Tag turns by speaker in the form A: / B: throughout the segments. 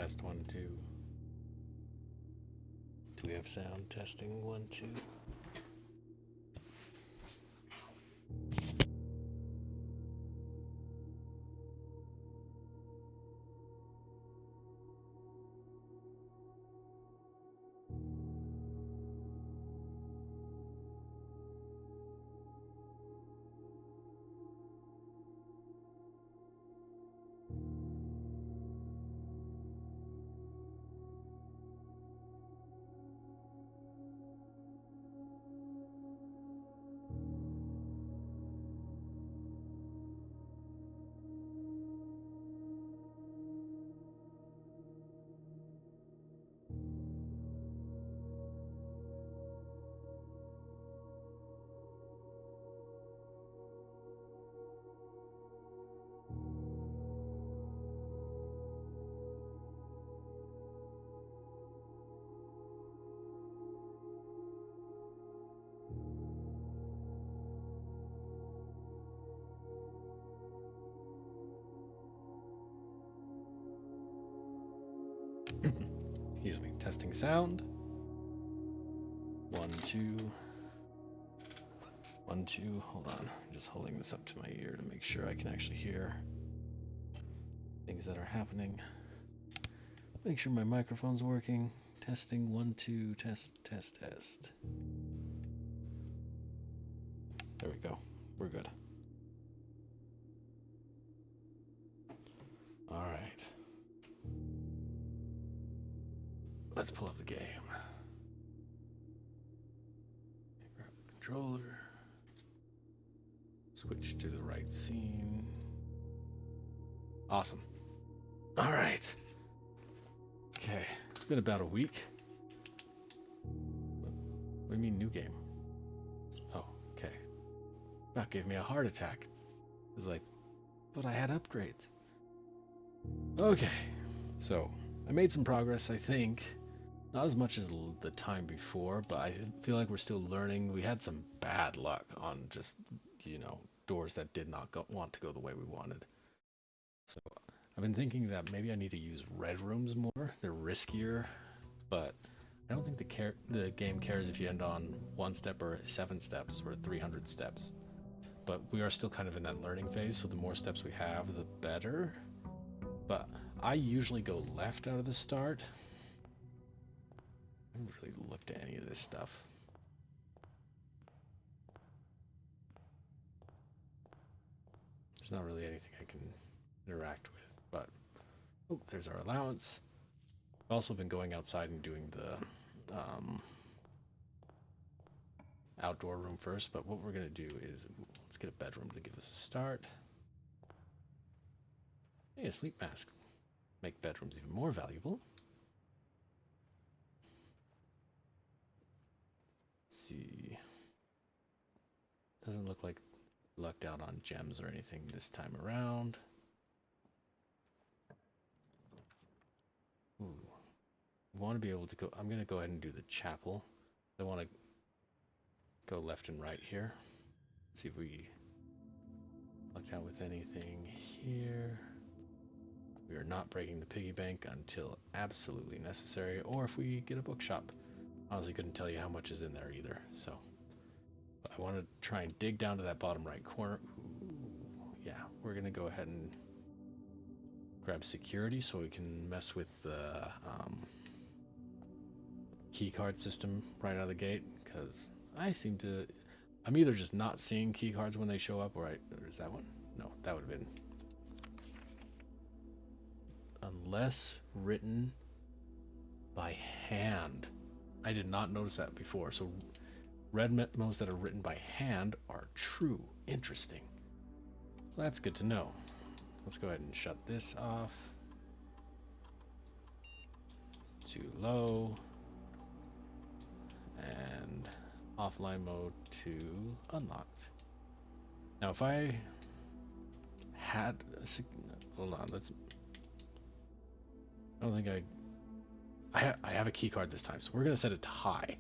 A: Test 1, 2. Do we have sound? Testing 1, 2. Excuse me. Testing sound. 1, 2. 1, 2. Hold on. I'm just holding this up to my ear to make sure I can actually hear things that are happening. Make sure my microphone's working. Testing 1, 2. Test, test, test. There we go. We're good. All right. Let's pull up the game. Grab the controller. Switch to the right scene. Awesome. All right. Okay. It's been about a week. What do you mean new game? Oh, okay. That gave me a heart attack. It was like, but I had upgrades. Okay. So, I made some progress, I think. Not as much as the time before, but I feel like we're still learning. We had some bad luck on just, doors that did not want to go the way we wanted. So I've been thinking that maybe I need to use red rooms more. They're riskier, but I don't think the game cares if you end on 1 step or 7 steps or 300 steps. But we are still kind of in that learning phase, so the more steps we have, the better. But I usually go left out of the start. I haven't really looked at any of this stuff. There's not really anything I can interact with, but oh, there's our allowance. I've also been going outside and doing the outdoor room first, but what we're going to do is let's get a bedroom to give us a start. Hey, a sleep mask. Make bedrooms even more valuable. Let's see. Doesn't look like lucked out on gems or anything this time around. Ooh. We want to be able to go. I'm going to go ahead and do the chapel. I want to go left and right here. See if we lucked out with anything here. We are not breaking the piggy bank until absolutely necessary, or if we get a bookshop. Honestly, couldn't tell you how much is in there either. So I want to try and dig down to that bottom right corner. Ooh, yeah, we're gonna go ahead and grab security so we can mess with the key card system right out of the gate, because I'm either just not seeing key cards when they show up, or is that one? No, that would have been unless written by hand. I did not notice that before. So red memos that are written by hand are true. Interesting. Well, that's good to know. Let's go ahead and shut this off. Too low. And offline mode to unlocked. Now if I had hold on, I don't think I have a key card this time, so we're gonna set it to high.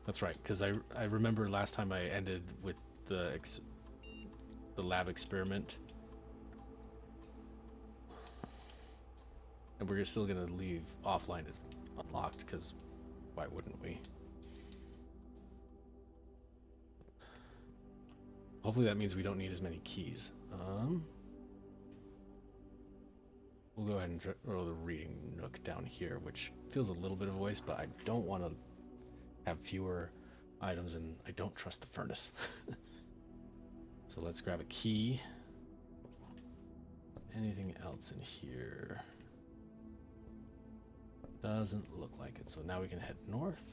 A: That's right, because I remember last time I ended with the lab experiment. And we're still gonna leave offline as unlocked, because why wouldn't we? Hopefully that means we don't need as many keys. We'll go ahead and throw the reading nook down here, which feels a little bit of a waste, but I don't want to have fewer items, and I don't trust the furnace. So let's grab a key. Anything else in here? Doesn't look like it. So now we can head north.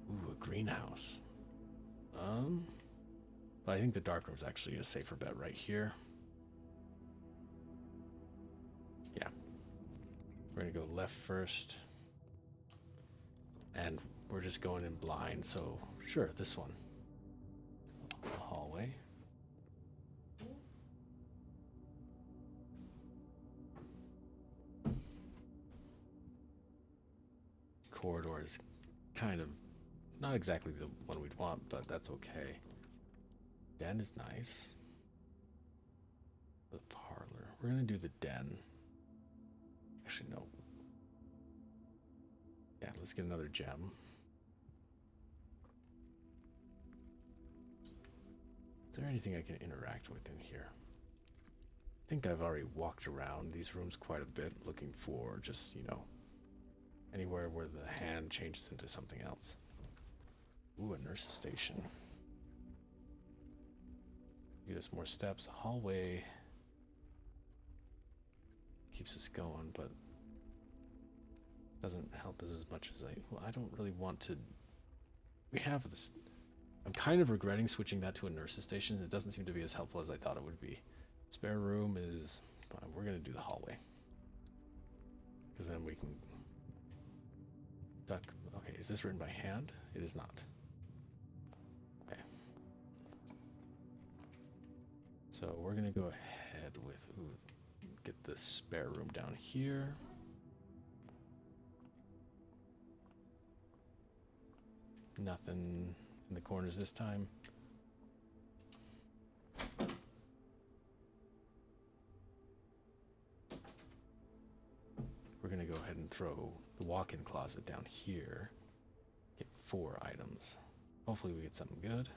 A: Ooh, a greenhouse. But I think the dark room is actually a safer bet right here. Yeah. We're gonna go left first. And we're just going in blind, so sure, this one. A hallway. Corridor is kind of not exactly the one we'd want, but that's okay. Den is nice. The parlor. We're gonna do the den. Actually, no. Yeah, let's get another gem. Is there anything I can interact with in here? I think I've already walked around these rooms quite a bit looking for just, you know, anywhere where the hand changes into something else. Ooh, a nurse's station. Get us more steps. A hallway keeps us going, but doesn't help us as much as I don't really want to. We have this. I'm kind of regretting switching that to a nurse's station. It doesn't seem to be as helpful as I thought it would be. Spare room is fine. We're gonna do the hallway because then we can duck. Okay, is this written by hand? It is not. Okay. So we're gonna go ahead with get the spare room down here. Nothing in the corners this time. We're gonna go ahead and throw the walk-in closet down here. Get 4 items. Hopefully we get something good.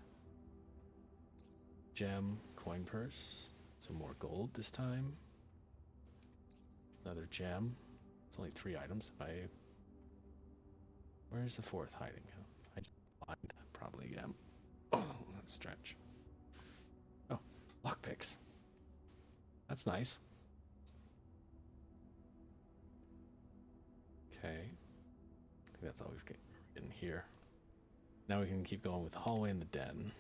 A: Gem, coin purse, some more gold this time. Another gem. It's only 3 items. Where's the 4th hiding? I just blind, probably again. Oh, let's stretch. Oh, lockpicks. That's nice. Okay. I think that's all we've got in here. Now we can keep going with the hallway and the den.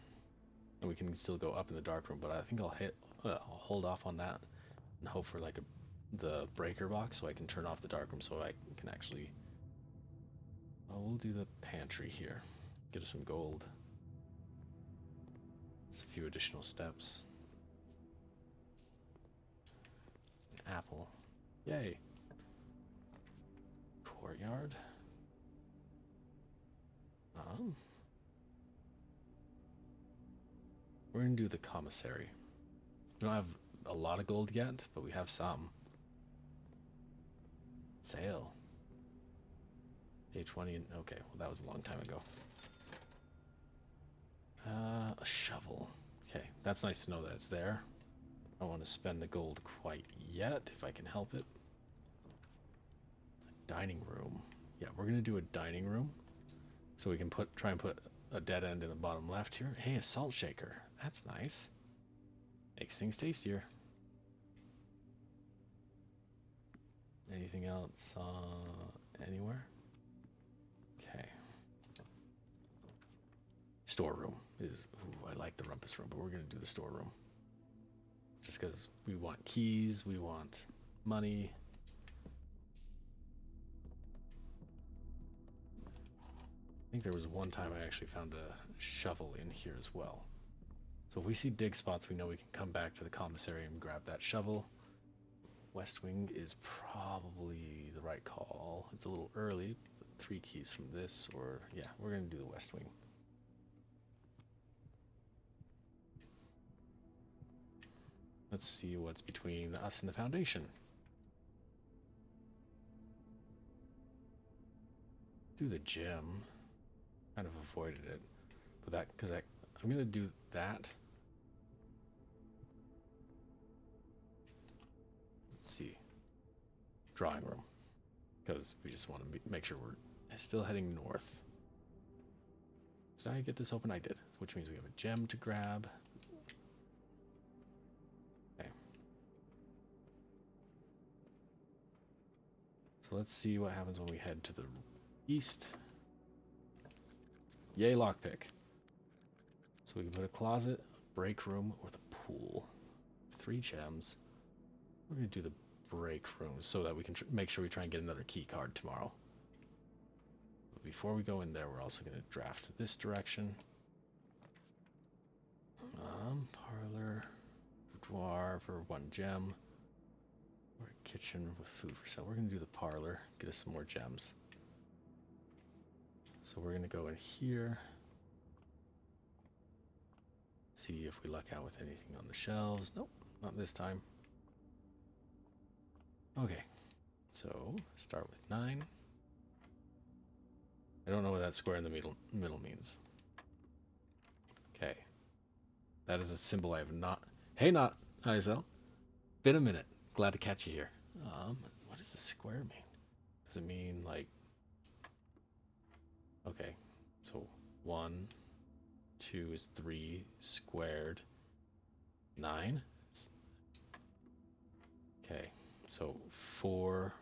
A: And we can still go up in the dark room, but I think I'll hold off on that and hope for like the breaker box so I can turn off the dark room so I can actually. Oh, we'll do the pantry here. Get us some gold. It's a few additional steps. An apple. Yay. Courtyard. We're gonna do the commissary. We don't have a lot of gold yet, but we have some. Sale. A20. Okay, well that was a long time ago. A shovel. Okay, that's nice to know that it's there. I don't want to spend the gold quite yet, if I can help it. Dining room. Yeah, we're gonna do a dining room, so we can try and put a dead end in the bottom left here. Hey, a salt shaker. That's nice. Makes things tastier. Anything else anywhere? Okay. Storeroom is. Ooh, I like the rumpus room, but we're gonna do the storeroom. Just because we want keys, we want money. I think there was one time I actually found a shovel in here as well. So if we see dig spots, we know we can come back to the commissary and grab that shovel. West Wing is probably the right call. It's a little early, but 3 keys from this, or yeah, we're gonna do the West Wing. Let's see what's between us and the Foundation. Do the gym. Kind of avoided it. But that, because I'm going to do that. Let's see. Drawing room. Because we just want to make sure we're still heading north. Did I get this open? I did. Which means we have a gem to grab. Okay. So let's see what happens when we head to the east. Yay, lockpick. So we can put a closet, break room, or the pool. 3 gems. We're going to do the break room so that we can make sure we try and get another key card tomorrow. But before we go in there, we're also going to draft this direction. Parlor, boudoir for 1 gem. Or a kitchen with food for sale. We're going to do the parlor, get us some more gems. So we're going to go in here. See if we luck out with anything on the shelves. Nope, not this time. Okay, so start with 9. I don't know what that square in the middle means. Okay, that is a symbol I have not. Hey, not ISL. Been a minute. Glad to catch you here. What does the square mean? Does it mean like? Okay, so 1, 2 is 3 squared. 9. Okay, so 4.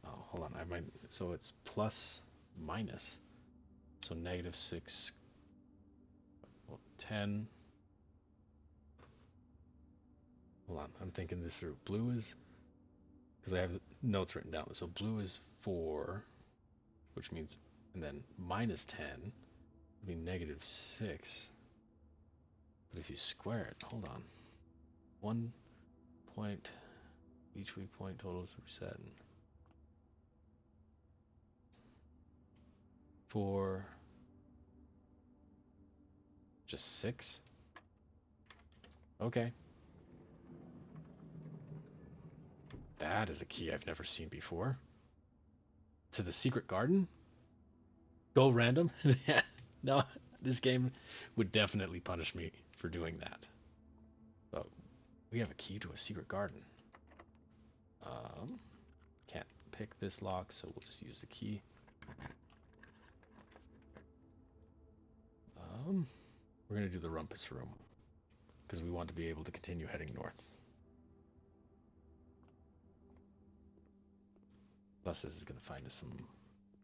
A: Oh, hold on. I might. So it's plus minus. So -6. Well, 10. Hold on. I'm thinking this through. Blue is, because I have notes written down. So blue is 4, which means, and then -10 would be -6. But if you square it, hold on. 1 point, each weak point totals reset. 4, just 6. Okay. That is a key I've never seen before. To the secret garden? Go random? No, this game would definitely punish me for doing that. But we have a key to a secret garden. Can't pick this lock, so we'll just use the key. We're going to do the rumpus room because we want to be able to continue heading north. Plus, this is going to find us some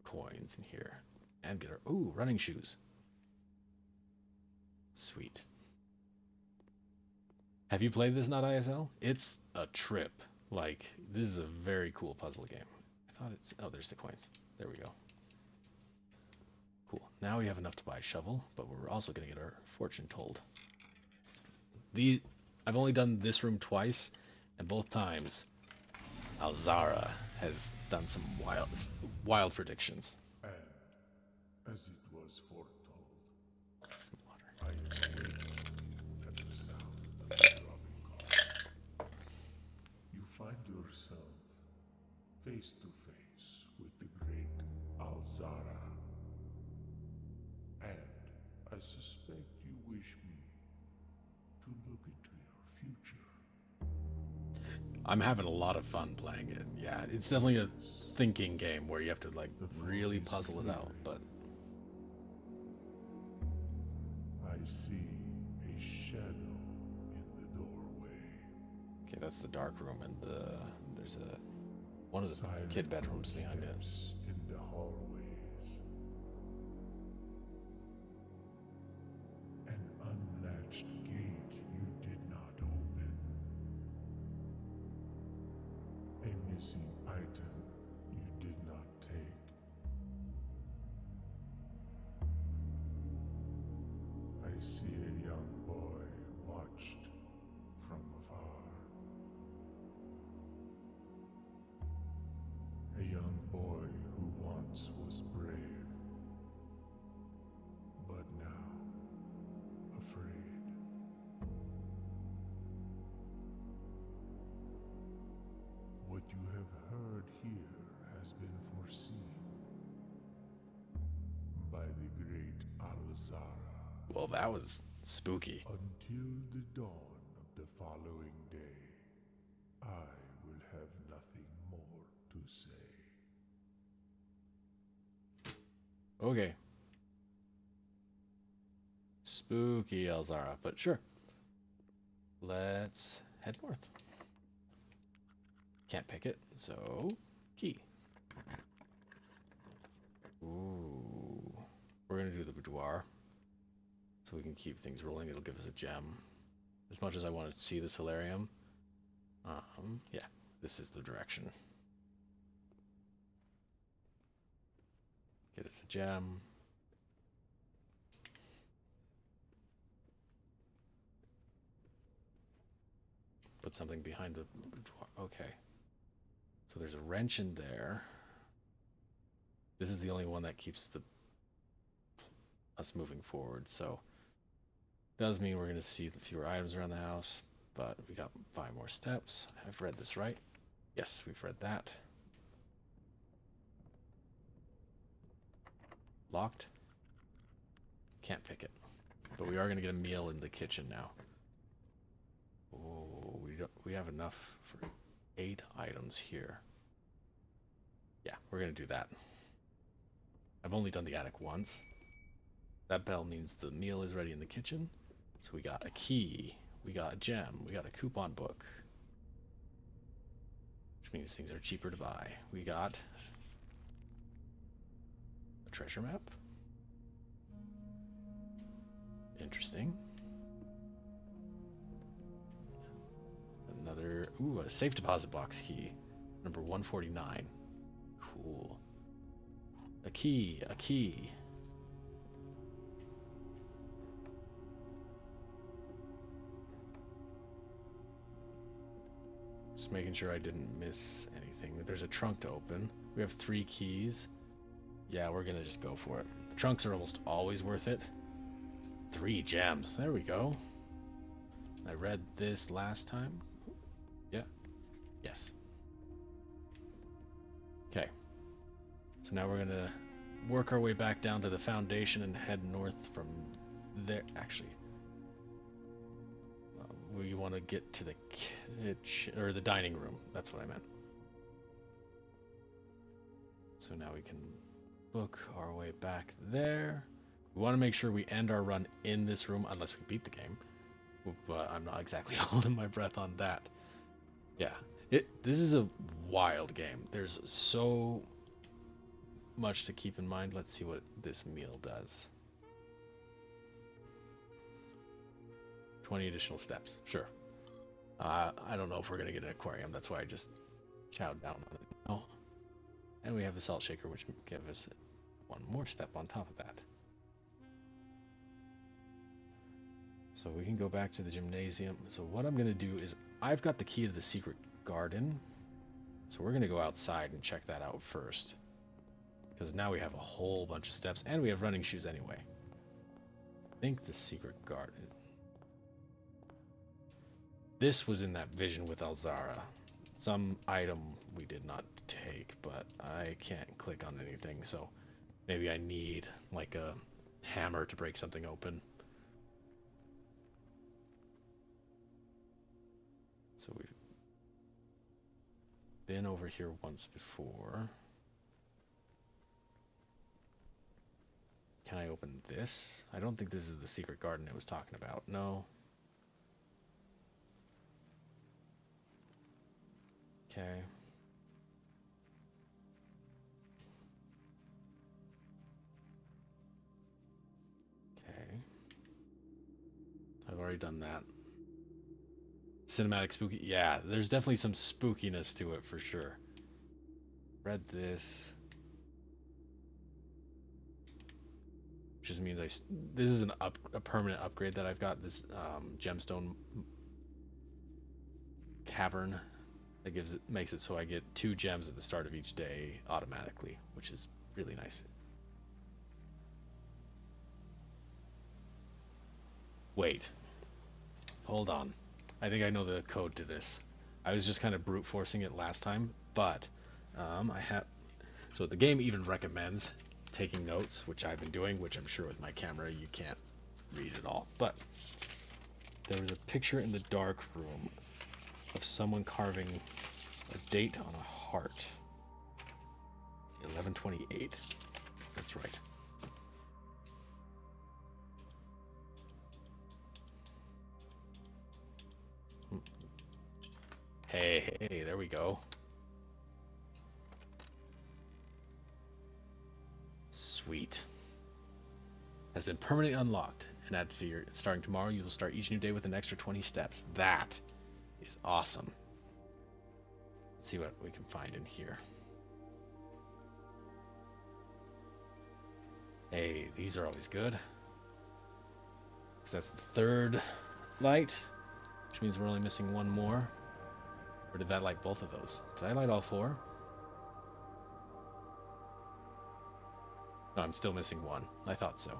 A: coins in here and get our running shoes. Sweet. Have you played this, not ISL? It's a trip. Like, this is a very cool puzzle game. I thought it's... Oh, there's the coins. There we go. Cool. Now we have enough to buy a shovel, but we're also going to get our fortune told. I've only done this room twice, and both times Alzara has done some wild predictions.
B: And as it was foretold,
A: Some water.
B: I awakened at the sound of the dropping card. You find yourself face to face with the great Alzara. And I suspect you wish me to look into your future.
A: I'm having a lot of fun playing it. Yeah, it's definitely a thinking game where you have to like really puzzle it out, but
B: I see a shadow in the doorway.
A: okay, that's the dark room, and there's one of the kid bedrooms behind it.
B: Footsteps in the hallways. An unlatched gate you did not open. A missing item you did not take. I see a young boy watched from afar. A young boy who once was brave, but now afraid. you have heard here has been foreseen by the great Alzara.
A: Well, that was spooky.
B: Until the dawn of the following day, I will have nothing more to say.
A: Okay. Spooky Elzara, but sure. Let's head north. Can't pick it, so key. Ooh. We're gonna do the boudoir. So we can keep things rolling. It'll give us a gem. As much as I want to see the solarium. Yeah, this is the direction. Get us a gem. Put something behind the boudoir. Okay. So there's a wrench in there. This is the only one that keeps us moving forward. So does mean we're going to see the fewer items around the house, but we got 5 more steps. I've read this right. Yes, we've read that. Locked. Can't pick it. But we are going to get a meal in the kitchen now. Oh, we have enough for 8 items here. Yeah, we're going to do that. I've only done the attic once. That bell means the meal is ready in the kitchen. So we got a key, we got a gem, we got a coupon book. Which means things are cheaper to buy. We got a treasure map. Interesting. Another, ooh, a safe deposit box key. Number 149. Cool. A key, a key. Just making sure I didn't miss anything. There's a trunk to open. We have 3 keys. Yeah, we're gonna just go for it. The trunks are almost always worth it. 3 gems. There we go. I read this last time. Yeah. Yes. Okay. So now we're gonna work our way back down to the foundation and head north from there. Actually, we want to get to the kitchen or the dining room. That's what I meant. So now we can book our way back there. We want to make sure we end our run in this room unless we beat the game. But I'm not exactly holding my breath on that. Yeah, this is a wild game. There's so much to keep in mind. Let's see what this meal does. 20 additional steps. Sure. I don't know if we're going to get an aquarium. That's why I just chowed down on it. Oh. And we have the salt shaker, which gives us 1 more step on top of that. So we can go back to the gymnasium. So what I'm going to do is I've got the key to the secret garden. So we're going to go outside and check that out first. Because now we have a whole bunch of steps and we have running shoes anyway. I think the secret garden. This was in that vision with Alzara. Some item we did not take, but I can't click on anything, so maybe I need like a hammer to break something open. So we've been over here once before. Can I open this? I don't think this is the secret garden it was talking about. No. Okay. Okay. I've already done that. Cinematic spooky. Yeah, there's definitely some spookiness to it for sure. Read this. Which just means this is a permanent upgrade that I've got. This gemstone cavern that makes it so I get 2 gems at the start of each day automatically, which is really nice. Wait, hold on. I think I know the code to this. I was just kind of brute forcing it last time, but I have. So the game even recommends taking notes, which I've been doing, which I'm sure with my camera you can't read it all. But there was a picture in the dark room of someone carving a date on a heart. 11/28. That's right. Hey, there we go. Sweet. Has been permanently unlocked, and added to your starting tomorrow, you will start each new day with an extra 20 steps. That is awesome. Let's see what we can find in here. Hey, these are always good. Because that's the third light, which means we're only missing one more. Or did that light both of those? Did I light all four? No, I'm still missing one. I thought so.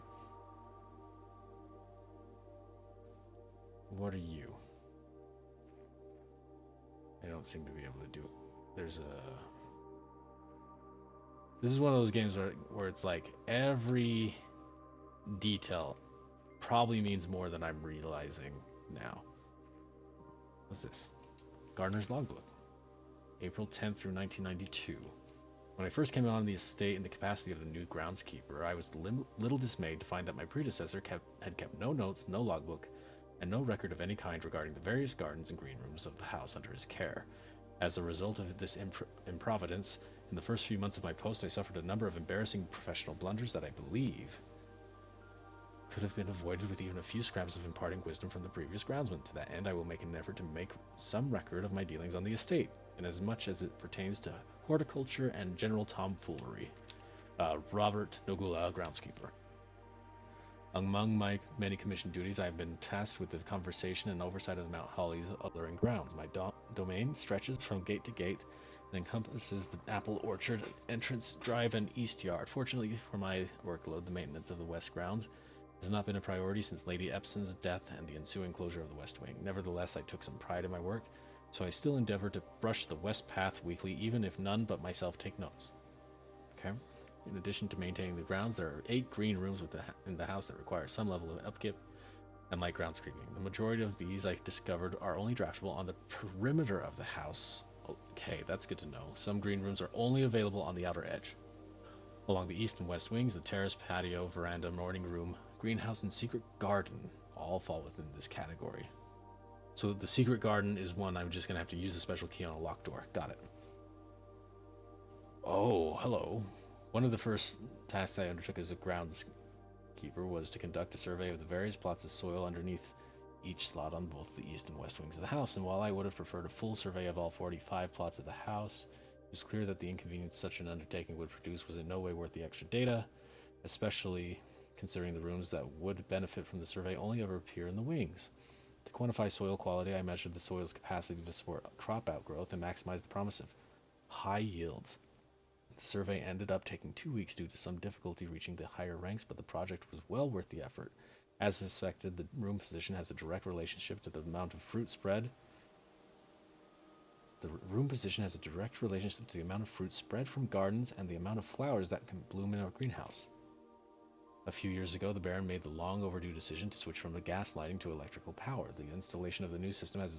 A: What are you? I don't seem to be able to do it. There's a... This is one of those games where it's like every detail probably means more than I'm realizing now. What's this? Gardener's Logbook. April 10th through 1992. When I first came on the estate in the capacity of the new groundskeeper, I was little dismayed to find that my predecessor had kept no notes, no logbook, and no record of any kind regarding the various gardens and green rooms of the house under his care. As a result of this improvidence, in the first few months of my post, I suffered a number of embarrassing professional blunders that I believe could have been avoided with even a few scraps of imparting wisdom from the previous groundsman. To that end, I will make an effort to make some record of my dealings on the estate, in as much as it pertains to horticulture and general tomfoolery. Robert Nogula, groundskeeper. Among my many commissioned duties, I have been tasked with the conservation and oversight of the Mount Holly's alluring grounds. My domain stretches from gate to gate and encompasses the apple orchard, entrance, drive, and east yard. Fortunately for my workload, the maintenance of the west grounds has not been a priority since Lady Epson's death and the ensuing closure of the West Wing. Nevertheless, I took some pride in my work, so I still endeavor to brush the west path weekly, even if none but myself take notes. Okay. In addition to maintaining the grounds, there are 8 green rooms in the house that require some level of upkeep and light groundskeeping. The majority of these I discovered are only draftable on the perimeter of the house. Okay, that's good to know. Some green rooms are only available on the outer edge. Along the east and west wings, the terrace, patio, veranda, morning room, greenhouse, and secret garden all fall within this category. So the secret garden is one I'm just going to have to use a special key on a locked door. Got it. Oh, hello. One of the first tasks I undertook as a groundskeeper was to conduct a survey of the various plots of soil underneath each slot on both the east and west wings of the house, and while I would have preferred a full survey of all 45 plots of the house, it was clear that the inconvenience such an undertaking would produce was in no way worth the extra data, especially considering the rooms that would benefit from the survey only ever appear in the wings. To quantify soil quality, I measured the soil's capacity to support crop outgrowth and maximize the promise of high yields. The survey ended up taking 2 weeks due to some difficulty reaching the higher ranks, but the project was well worth the effort. As suspected, the room position has a direct relationship to the amount of fruit spread. The room position has a direct relationship to the amount of fruit spread from gardens and the amount of flowers that can bloom in our greenhouse. A few years ago, the Baron made the long overdue decision to switch from the gas lighting to electrical power. The installation of the new system was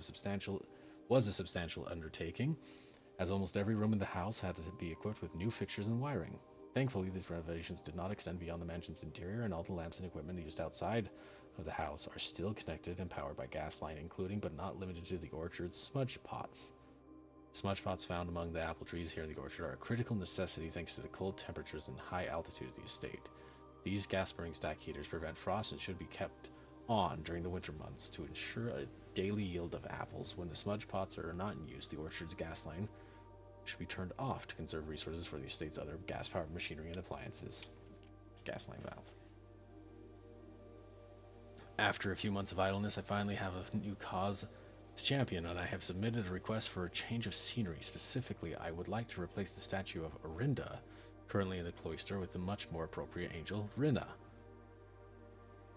A: a substantial undertaking, as almost every room in the house had to be equipped with new fixtures and wiring. Thankfully, these renovations did not extend beyond the mansion's interior, and all the lamps and equipment used outside of the house are still connected and powered by gas line, including but not limited to the orchard's smudge pots. Smudge pots found among the apple trees here in the orchard are a critical necessity thanks to the cold temperatures and high altitude of the estate. These gas-burning stack heaters prevent frost and should be kept on during the winter months to ensure a daily yield of apples. When the smudge pots are not in use, the orchard's gas line should be turned off to conserve resources for the estate's other gas-powered machinery and appliances. Gas line valve. After a few months of idleness, I finally have a new cause to champion, and I have submitted a request for a change of scenery. Specifically, I would like to replace the statue of Orinda, currently in the cloister, with the much more appropriate angel, Rinna.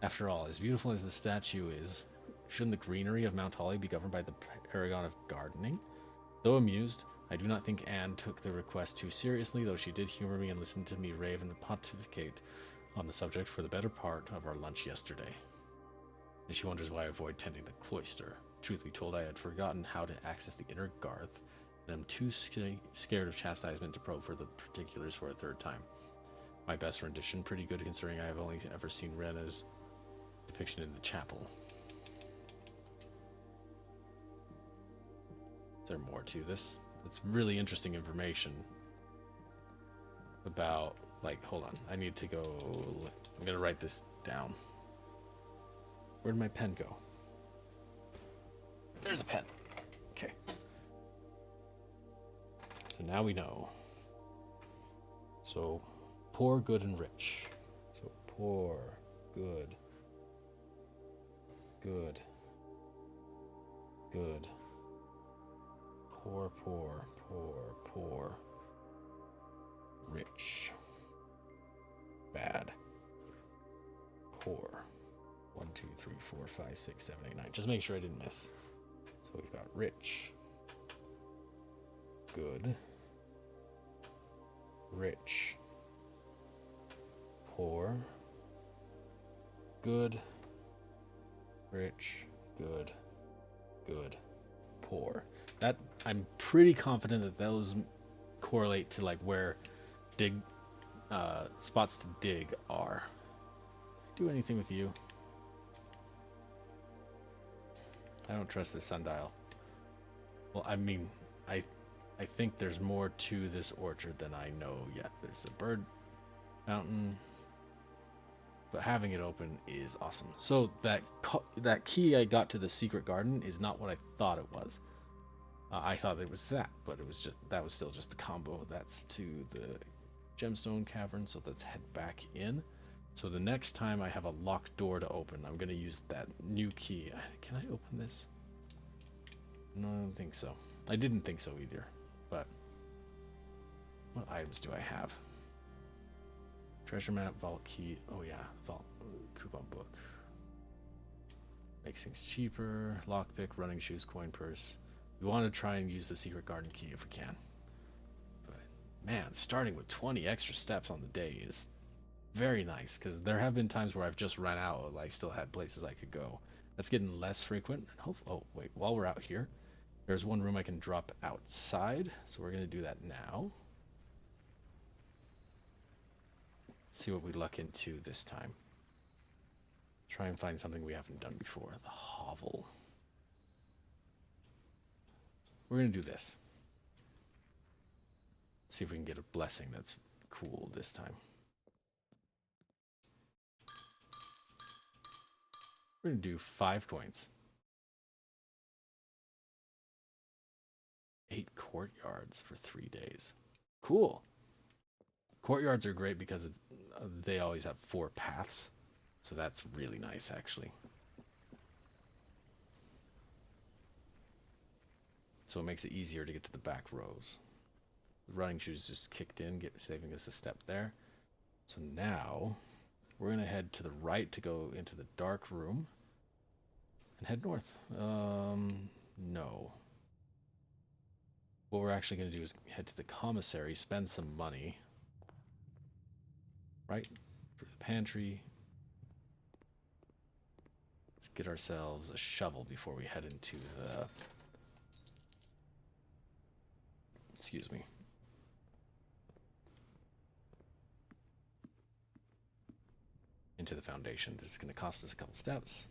A: After all, as beautiful as the statue is, shouldn't the greenery of Mount Holly be governed by the paragon of gardening? Though amused, I do not think Anne took the request too seriously, though she did humor me and listen to me rave and pontificate on the subject for the better part of our lunch yesterday. And she wonders why I avoid tending the cloister. Truth be told, I had forgotten how to access the inner garth, and I'm too scared of chastisement to probe for the particulars for a third time. My best rendition, pretty good considering I have only ever seen Rena's depiction in the chapel. Is there more to this? It's really interesting information about, like, hold on, I need to go, I'm gonna write this down. Where'd my pen go? There's a pen. Okay. So now we know. So, poor, good, and rich. So, poor, good, good, good. Poor, poor, poor, poor. Rich. Bad. Poor. 1, 2, 3, 4, 5, 6, 7, 8, 9. Just make sure I didn't miss. So we've got rich. Good. Rich. Poor. Good. Rich. Good. Good. Poor. That, I'm pretty confident that those correlate to like where dig spots to dig are. Do anything with you? I don't trust this sundial. Well, I mean, I think there's more to this orchard than I know yet. There's a bird fountain, but having it open is awesome. So that key I got to the secret garden is not what I thought it was. I thought it was that, but it was just, that was still just the combo. That's to the gemstone cavern, so let's head back in. So the next time I have a locked door to open, I'm going to use that new key. Can I open this? No, I don't think so. I didn't think so either, but what items do I have? Treasure map, vault key. Oh yeah, vault coupon book. Makes things cheaper. Lockpick, running shoes, coin purse. We want to try and use the secret garden key if we can. But man, starting with 20 extra steps on the day is very nice, because there have been times where I've just run out. I still had places I could go. That's getting less frequent. Oh wait, while we're out here, there's one room I can drop outside, so we're going to do that now. See what we luck into this time. Try and find something we haven't done before. The hovel. We're going to do this. See if we can get a blessing that's cool this time. We're going to do 5 coins. 8 courtyards for 3 days. Cool. Courtyards are great because they always have 4 paths. So that's really nice, actually. So it makes it easier to get to the back rows. The running shoes just kicked in, saving us a step there. So now we're going to head to the right to go into the dark room and head north. No. What we're actually going to do is head to the commissary, spend some money, right, for the pantry. Let's get ourselves a shovel before we head into the, excuse me, into the foundation. This is going to cost us a couple steps.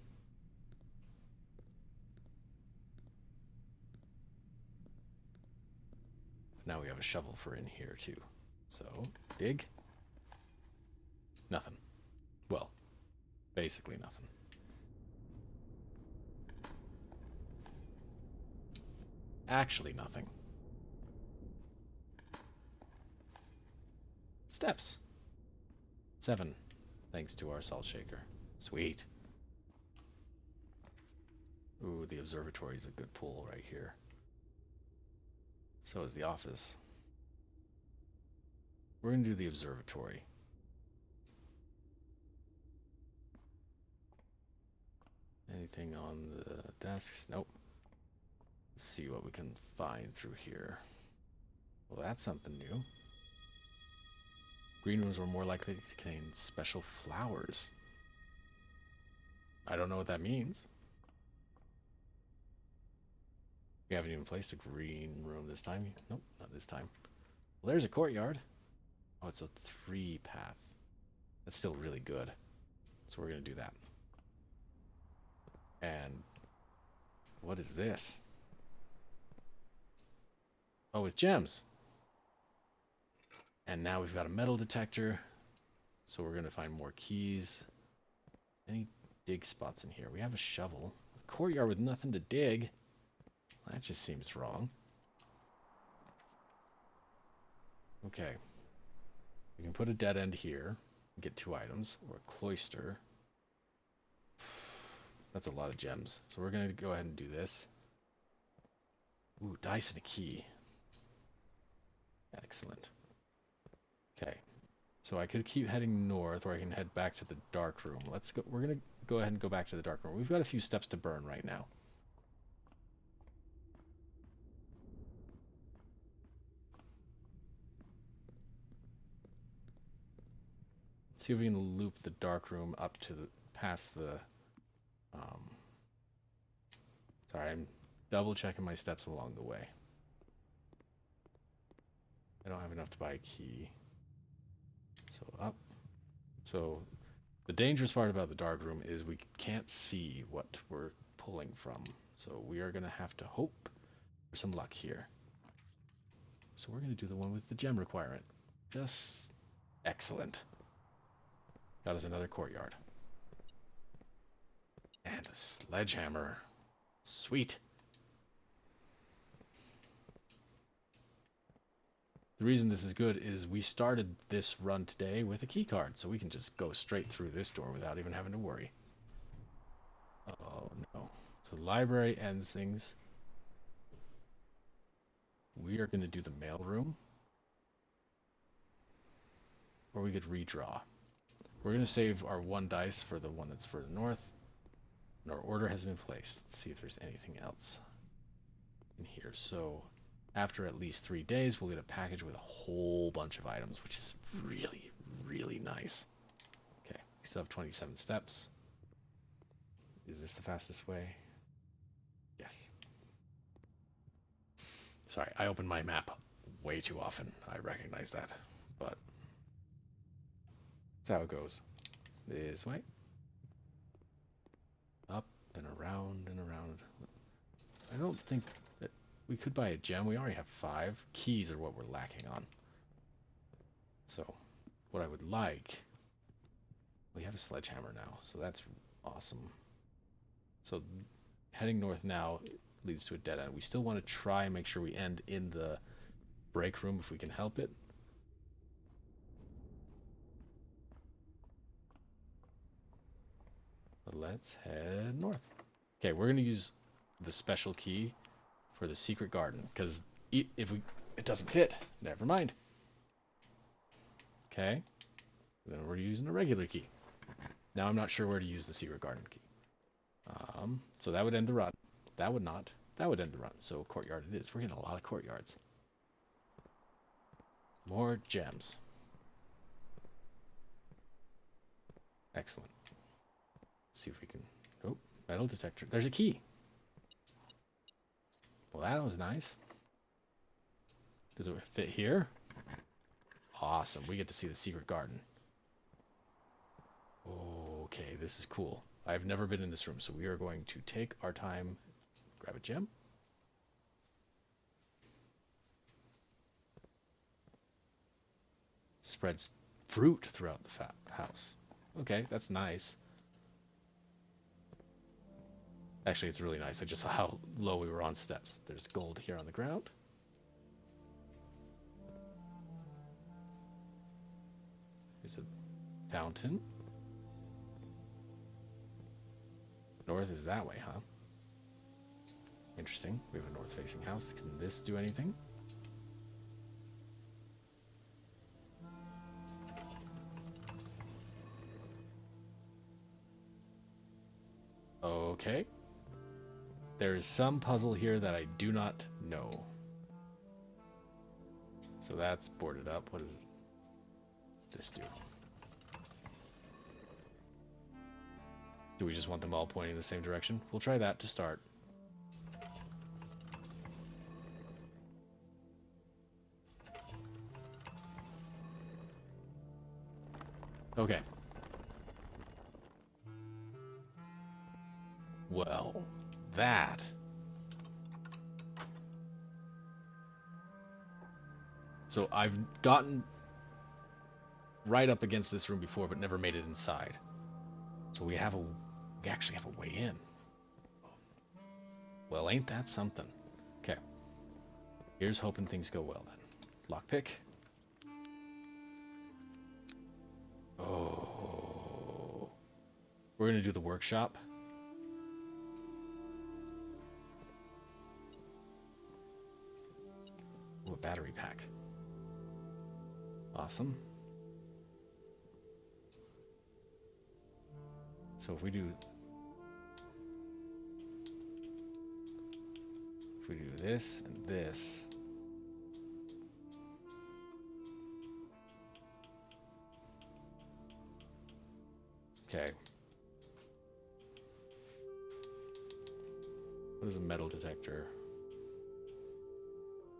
A: Now we have a shovel for in here too. So, dig. Nothing. Well, basically nothing. Actually nothing. Steps. 7, thanks to our salt shaker. Sweet. Ooh, the observatory is a good pull right here. So is the office. We're going to do the observatory. Anything on the desks? Nope. Let's see what we can find through here. Well, that's something new. Green rooms were more likely to contain special flowers. I don't know what that means. We haven't even placed a green room this time. Nope, not this time. Well, there's a courtyard. Oh, it's a 3-path. That's still really good. So we're going to do that. And what is this? Oh, it's gems. And now we've got a metal detector. So we're going to find more keys. Any dig spots in here? We have a shovel. A courtyard with nothing to dig. That just seems wrong. Okay. We can put a dead end here. Get 2 items. Or a cloister. That's a lot of gems. So we're going to go ahead and do this. Ooh, dice and a key. Excellent. Okay. So I could keep heading north, or I can head back to the dark room. Let's go. We're going to go ahead and go back to the dark room. We've got a few steps to burn right now. See if we can loop the dark room up to the past the sorry, I'm double checking my steps along the way. I don't have enough to buy a key. So up. So the dangerous part about the dark room is we can't see what we're pulling from. So we are going to have to hope for some luck here. So we're going to do the one with the gem requirement. Just excellent. Got us another courtyard. And a sledgehammer. Sweet. The reason this is good is we started this run today with a key card, so we can just go straight through this door without even having to worry. Oh no. So library ends things. We are going to do the mail room. Or we could redraw. We're going to save our 1 dice for the one that's further north. And our order has been placed. Let's see if there's anything else in here. So after at least 3 days, we'll get a package with a whole bunch of items, which is really, really nice. Okay, we still have 27 steps. Is this the fastest way? Yes. Sorry, I open my map way too often. I recognize that, but that's how it goes. This way. Up and around and around. I don't think that we could buy a gem. We already have 5. Keys are what we're lacking on. So what I would like, we have a sledgehammer now, so that's awesome. So heading north now leads to a dead end. We still want to try and make sure we end in the break room if we can help it. But let's head north. Okay, we're going to use the special key for the secret garden, because if it doesn't fit, never mind. Okay, then we're using a regular key. Now I'm not sure where to use the secret garden key. So that would end the run. That would not. That would end the run. So courtyard it is. We're getting a lot of courtyards. More gems. Excellent. Let's see if we can... Oh, metal detector. There's a key. Well, that was nice. Does it fit here? Awesome. We get to see the secret garden. Okay, this is cool. I've never been in this room, so we are going to take our time, grab a gem. Spreads fruit throughout the house. Okay, that's nice. Actually, it's really nice. I just saw how low we were on steps. There's gold here on the ground. There's a fountain. North is that way, huh? Interesting. We have a north-facing house. Can this do anything? Okay. There is some puzzle here that I do not know. So that's boarded up. What does this do? Do we just want them all pointing in the same direction? We'll try that to start. Okay. Well, that. So I've gotten right up against this room before, but never made it inside. So we actually have a way in. Well, ain't that something? Okay. Here's hoping things go well then. Lockpick. Oh. We're gonna do the workshop. Ooh, a battery pack. Awesome. So if we do this and this, okay. What is a metal detector?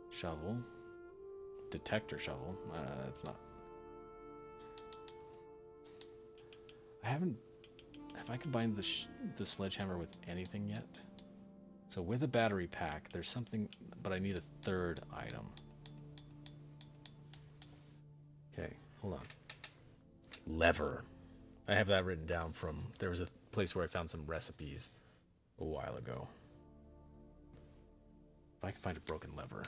A: Shovel. Detector shovel. That's not. I haven't. Have I combined the sledgehammer with anything yet? So with a battery pack, there's something, but I need a third item. Okay, hold on. Lever. I have that written down from, there was a place where I found some recipes a while ago. If I can find a broken lever.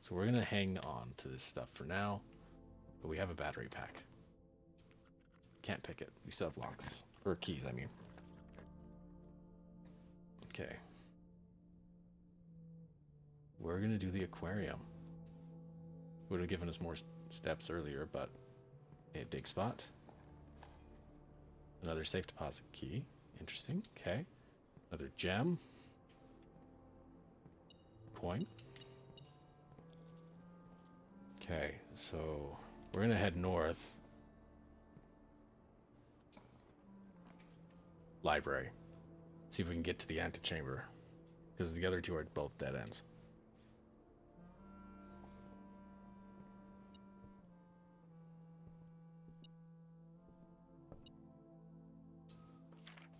A: So we're gonna hang on to this stuff for now, but we have a battery pack. Can't pick it. We still have locks. Or keys, I mean. Okay. We're gonna do the aquarium. Would have given us more steps earlier, but a dig spot. Another safe deposit key. Interesting. Okay. Another gem. Coin. Okay, so we're gonna head north. Library. See if we can get to the antechamber. Because the other two are both dead ends.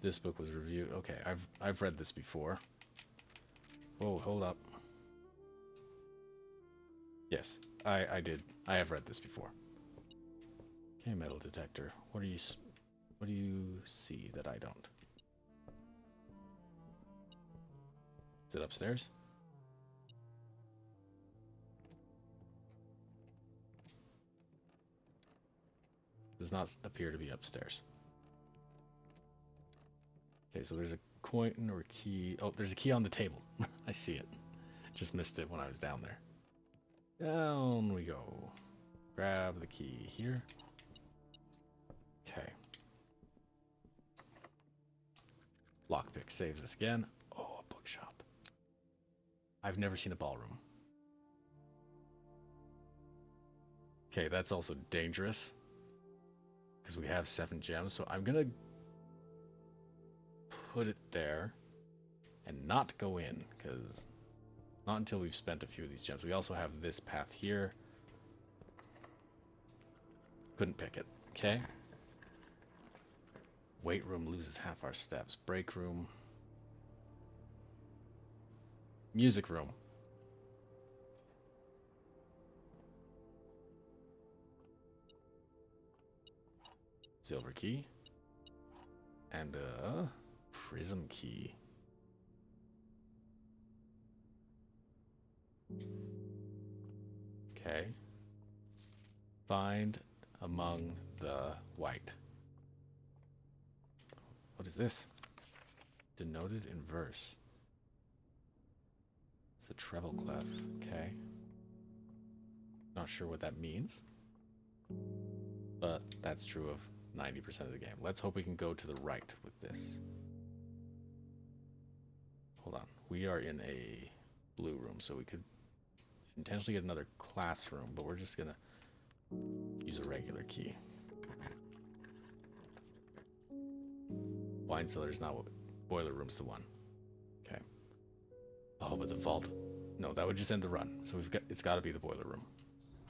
A: This book was reviewed. Okay, I've read this before. Whoa, hold up. Yes, I did. I have read this before. Okay, metal detector. What do you see that I don't? Is it upstairs? Does not appear to be upstairs. Okay, so there's a coin or key. Oh, there's a key on the table. I see it. Just missed it when I was down there. Down we go. Grab the key here. Okay. Lockpick saves us again. Oh, a bookshop. I've never seen a ballroom. Okay, that's also dangerous. Because we have 7 gems, so I'm gonna put it there and not go in, because not until we've spent a few of these gems. We also have this path here. Couldn't pick it. Okay. Weight room loses half our steps. Break room. Music room. Silver key. And a prism key. Okay. Find among the white. What is this? Denoted in verse. It's a treble clef. Okay. Not sure what that means. But that's true of 90% of the game. Let's hope we can go to the right with this. hold on. We are in a blue room, so we could intentionally get another classroom, but we're just gonna use a regular key. Wine cellar's not what, boiler room's the one. Okay. Oh, but the vault. No, that would just end the run. So it's got to be the boiler room.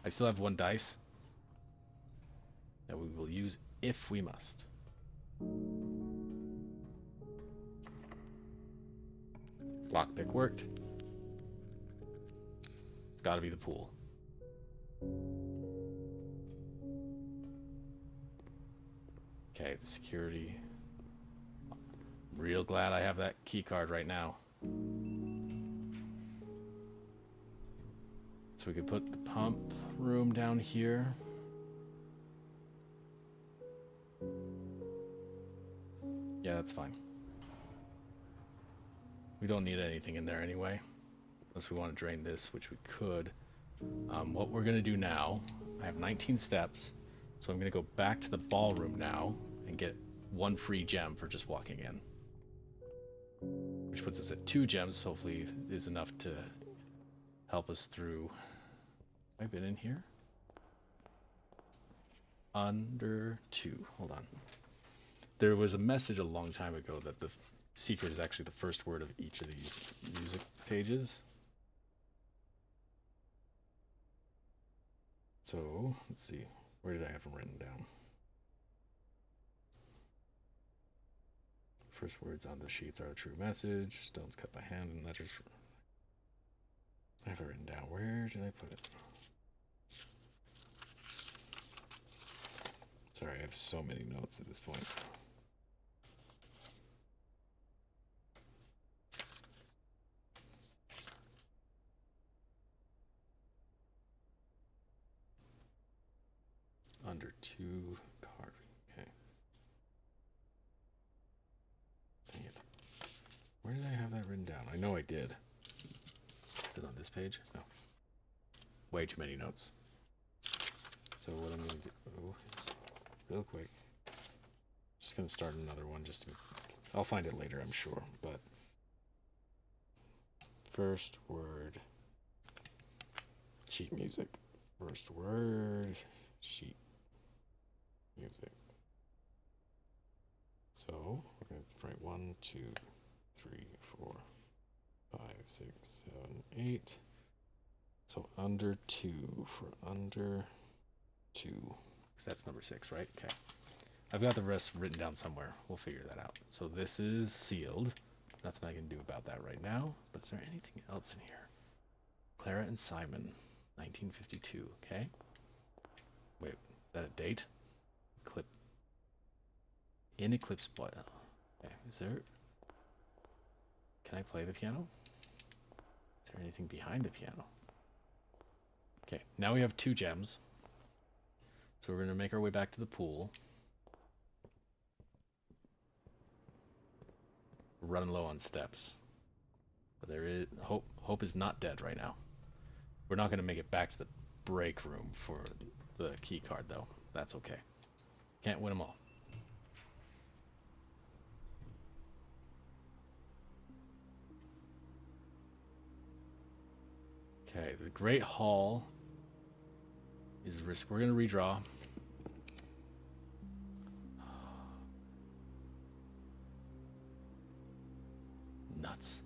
A: I still have 1 dice that we will use if we must. Lockpick worked. It's got to be the pool. Okay, the security. I'm real glad I have that key card right now. So we could put the pump room down here. Yeah, that's fine. We don't need anything in there anyway, unless we want to drain this, which we could. What we're going to do now, I have 19 steps, so I'm going to go back to the ballroom now and get 1 free gem for just walking in. Which puts us at 2 gems, hopefully is enough to help us through. Have I been in here? Under 2. Hold on. There was a message a long time ago that the secret is actually the first word of each of these music pages. So, let's see. Where did I have them written down? First words on the sheets are a true message. Stones cut by hand and letters. I have it written down. Where did I put it? Sorry, I have so many notes at this point. Under 2 carving. Okay. Dang it. Where did I have that written down? I know I did. Is it on this page? No. Way too many notes. So what I'm going to do, real quick, just going to start another one just to, I'll find it later, I'm sure, but first word, sheet music. First word, sheet music. So we're going to write 1, 2, 3, 4, 5, 6, 7, 8. So under 2 for under 2. Because that's number 6, right? Okay. I've got the rest written down somewhere. We'll figure that out. So this is sealed. Nothing I can do about that right now. But is there anything else in here? Clara and Simon, 1952. Okay. Wait, is that a date? Clip. In Eclipse Boy. Okay. Is there? Can I play the piano? Is there anything behind the piano? Okay. Now we have 2 gems. So we're going to make our way back to the pool. We're running low on steps. But there is hope. Hope is not dead right now. We're not going to make it back to the break room for the key card, though. That's okay. Can't win them all. Okay, the Great Hall is risk. We're going to redraw. Nuts.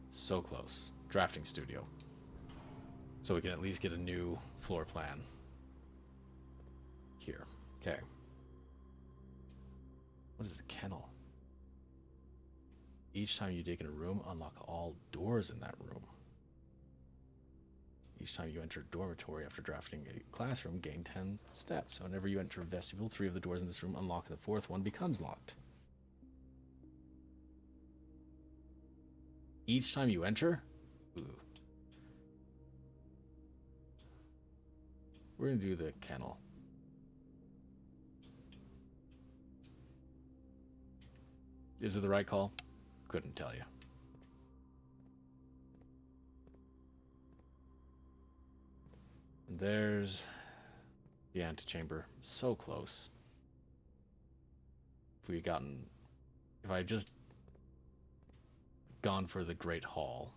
A: So close. Drafting studio. So we can at least get a new floor plan here. Okay. What is the kennel? Each time you dig in a room, unlock all doors in that room. Each time you enter a dormitory after drafting a classroom, gain 10 steps. So whenever you enter a vestibule, 3 of the doors in this room unlock, and the 4th one becomes locked. Each time you enter? Ooh. We're going to do the kennel. Is it the right call? Couldn't tell you. And there's the antechamber. So close. If I just gone for the Great Hall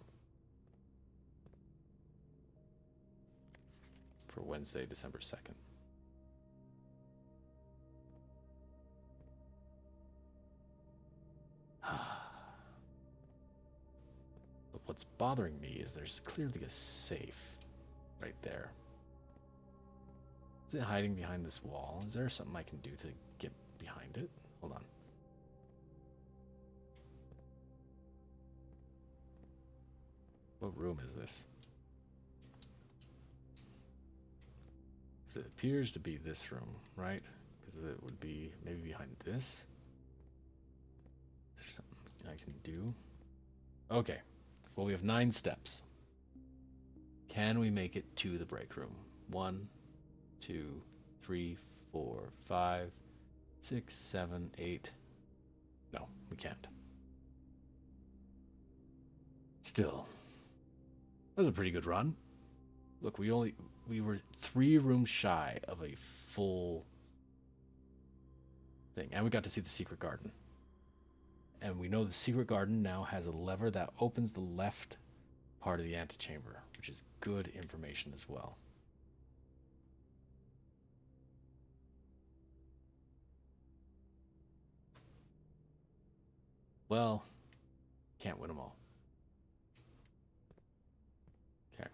A: for Wednesday, December 2nd. But what's bothering me is there's clearly a safe right there. Is it hiding behind this wall? Is there something I can do to get behind it? Hold on. What room is this? Because it appears to be this room, right? Because it would be maybe behind this. Is there something I can do? Okay. Well, we have 9 steps. Can we make it to the break room? 1, 2, 3, 4, 5, 6, 7, 8. No, we can't. Still, that was a pretty good run. Look, we were 3 rooms shy of a full thing, and we got to see the secret garden. And we know the secret garden now has a lever that opens the left part of the antechamber, which is good information as well. Well, can't win them all. Okay.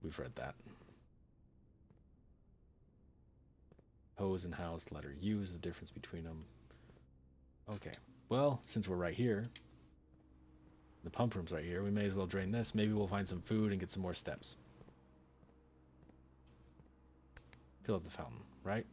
A: We've read that. Hose and house, letter U is the difference between them. Okay. Well, since we're right here, the pump room's right here, we may as well drain this. Maybe we'll find some food and get some more steps. Fill up the fountain, right?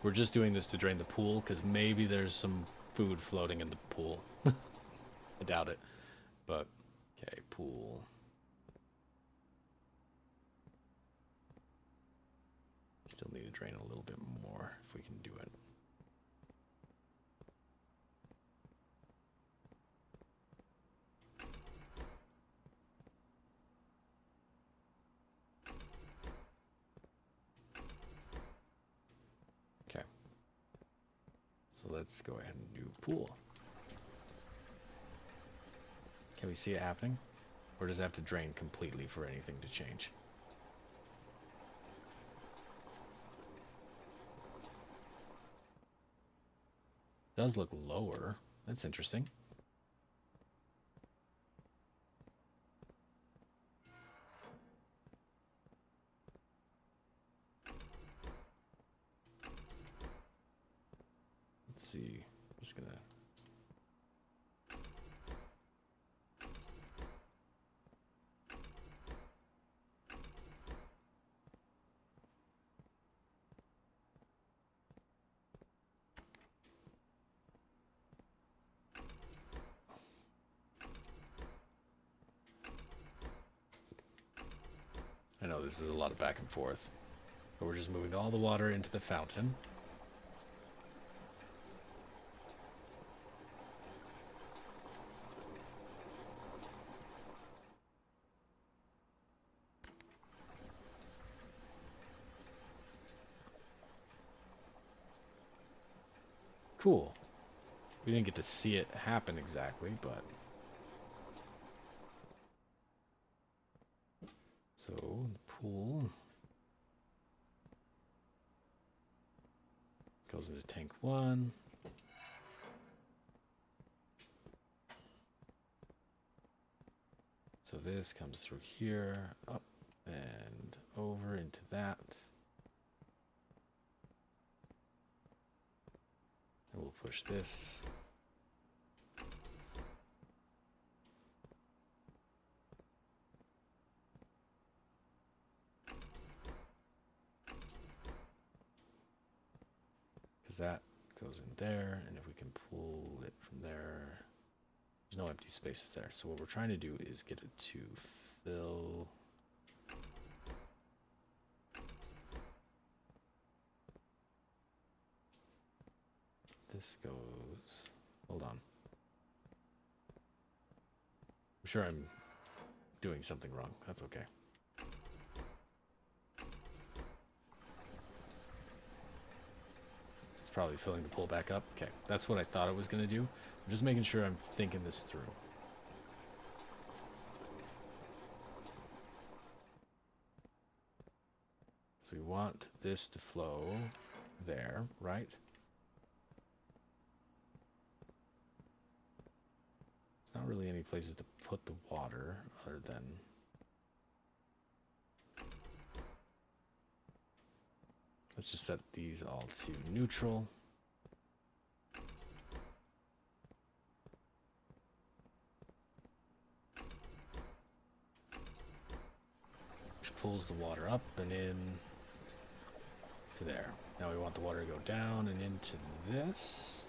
A: We're just doing this to drain the pool, because maybe there's some food floating in the pool. I doubt it. But, okay, pool. Still need to drain a little bit more if we can do it. Okay. So let's go ahead and do pool. Can we see it happening? Or does it have to drain completely for anything to change? Does look lower. That's interesting. Let's see. I'm just gonna. I know this is a lot of back and forth, but we're just moving all the water into the fountain. Cool. We didn't get to see it happen exactly, but... So, the pool goes into tank 1. So this comes through here, up and over into that. And we'll push this. because that goes in there, and if we can pull it from there, there's no empty spaces there. So what we're trying to do is get it to fill. This goes, hold on. I'm sure I'm doing something wrong. That's okay. It's probably filling the pool back up. Okay, that's what I thought it was going to do. I'm just making sure I'm thinking this through. So we want this to flow there, right? There's not really any places to put the water other than... Let's just set these all to neutral. Which pulls the water up and in to there. Now we want the water to go down and into this.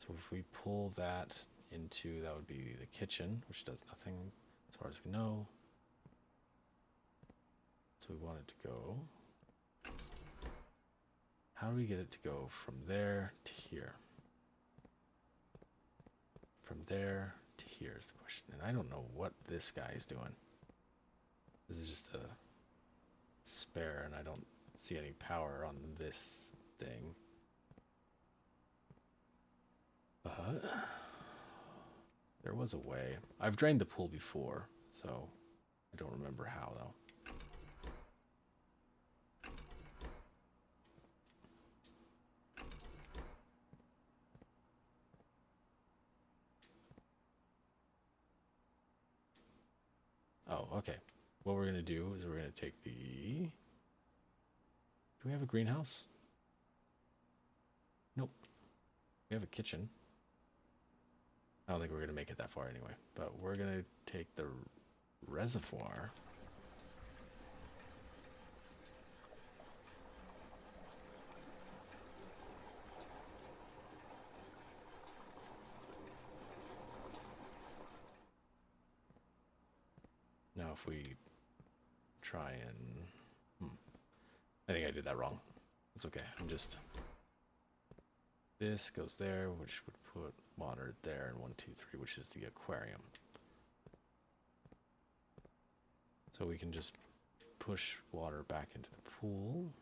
A: So if we pull that into, that would be the kitchen, which does nothing as far as we know. So we want it to go. How do we get it to go from there to here? From there to here is the question. And I don't know what this guy is doing. This is just a spare, and I don't see any power on this thing. But there was a way. I've drained the pool before, so I don't remember how though. Oh, okay. What we're going to do is we're going to take the... Do we have a greenhouse? Nope. We have a kitchen. I don't think we're going to make it that far anyway. But we're going to take the reservoir. Now if we try and... I think I did that wrong. It's okay. I'm just... This goes there, which would put water there, and 1, 2, 3, which is the aquarium. So we can just push water back into the pool.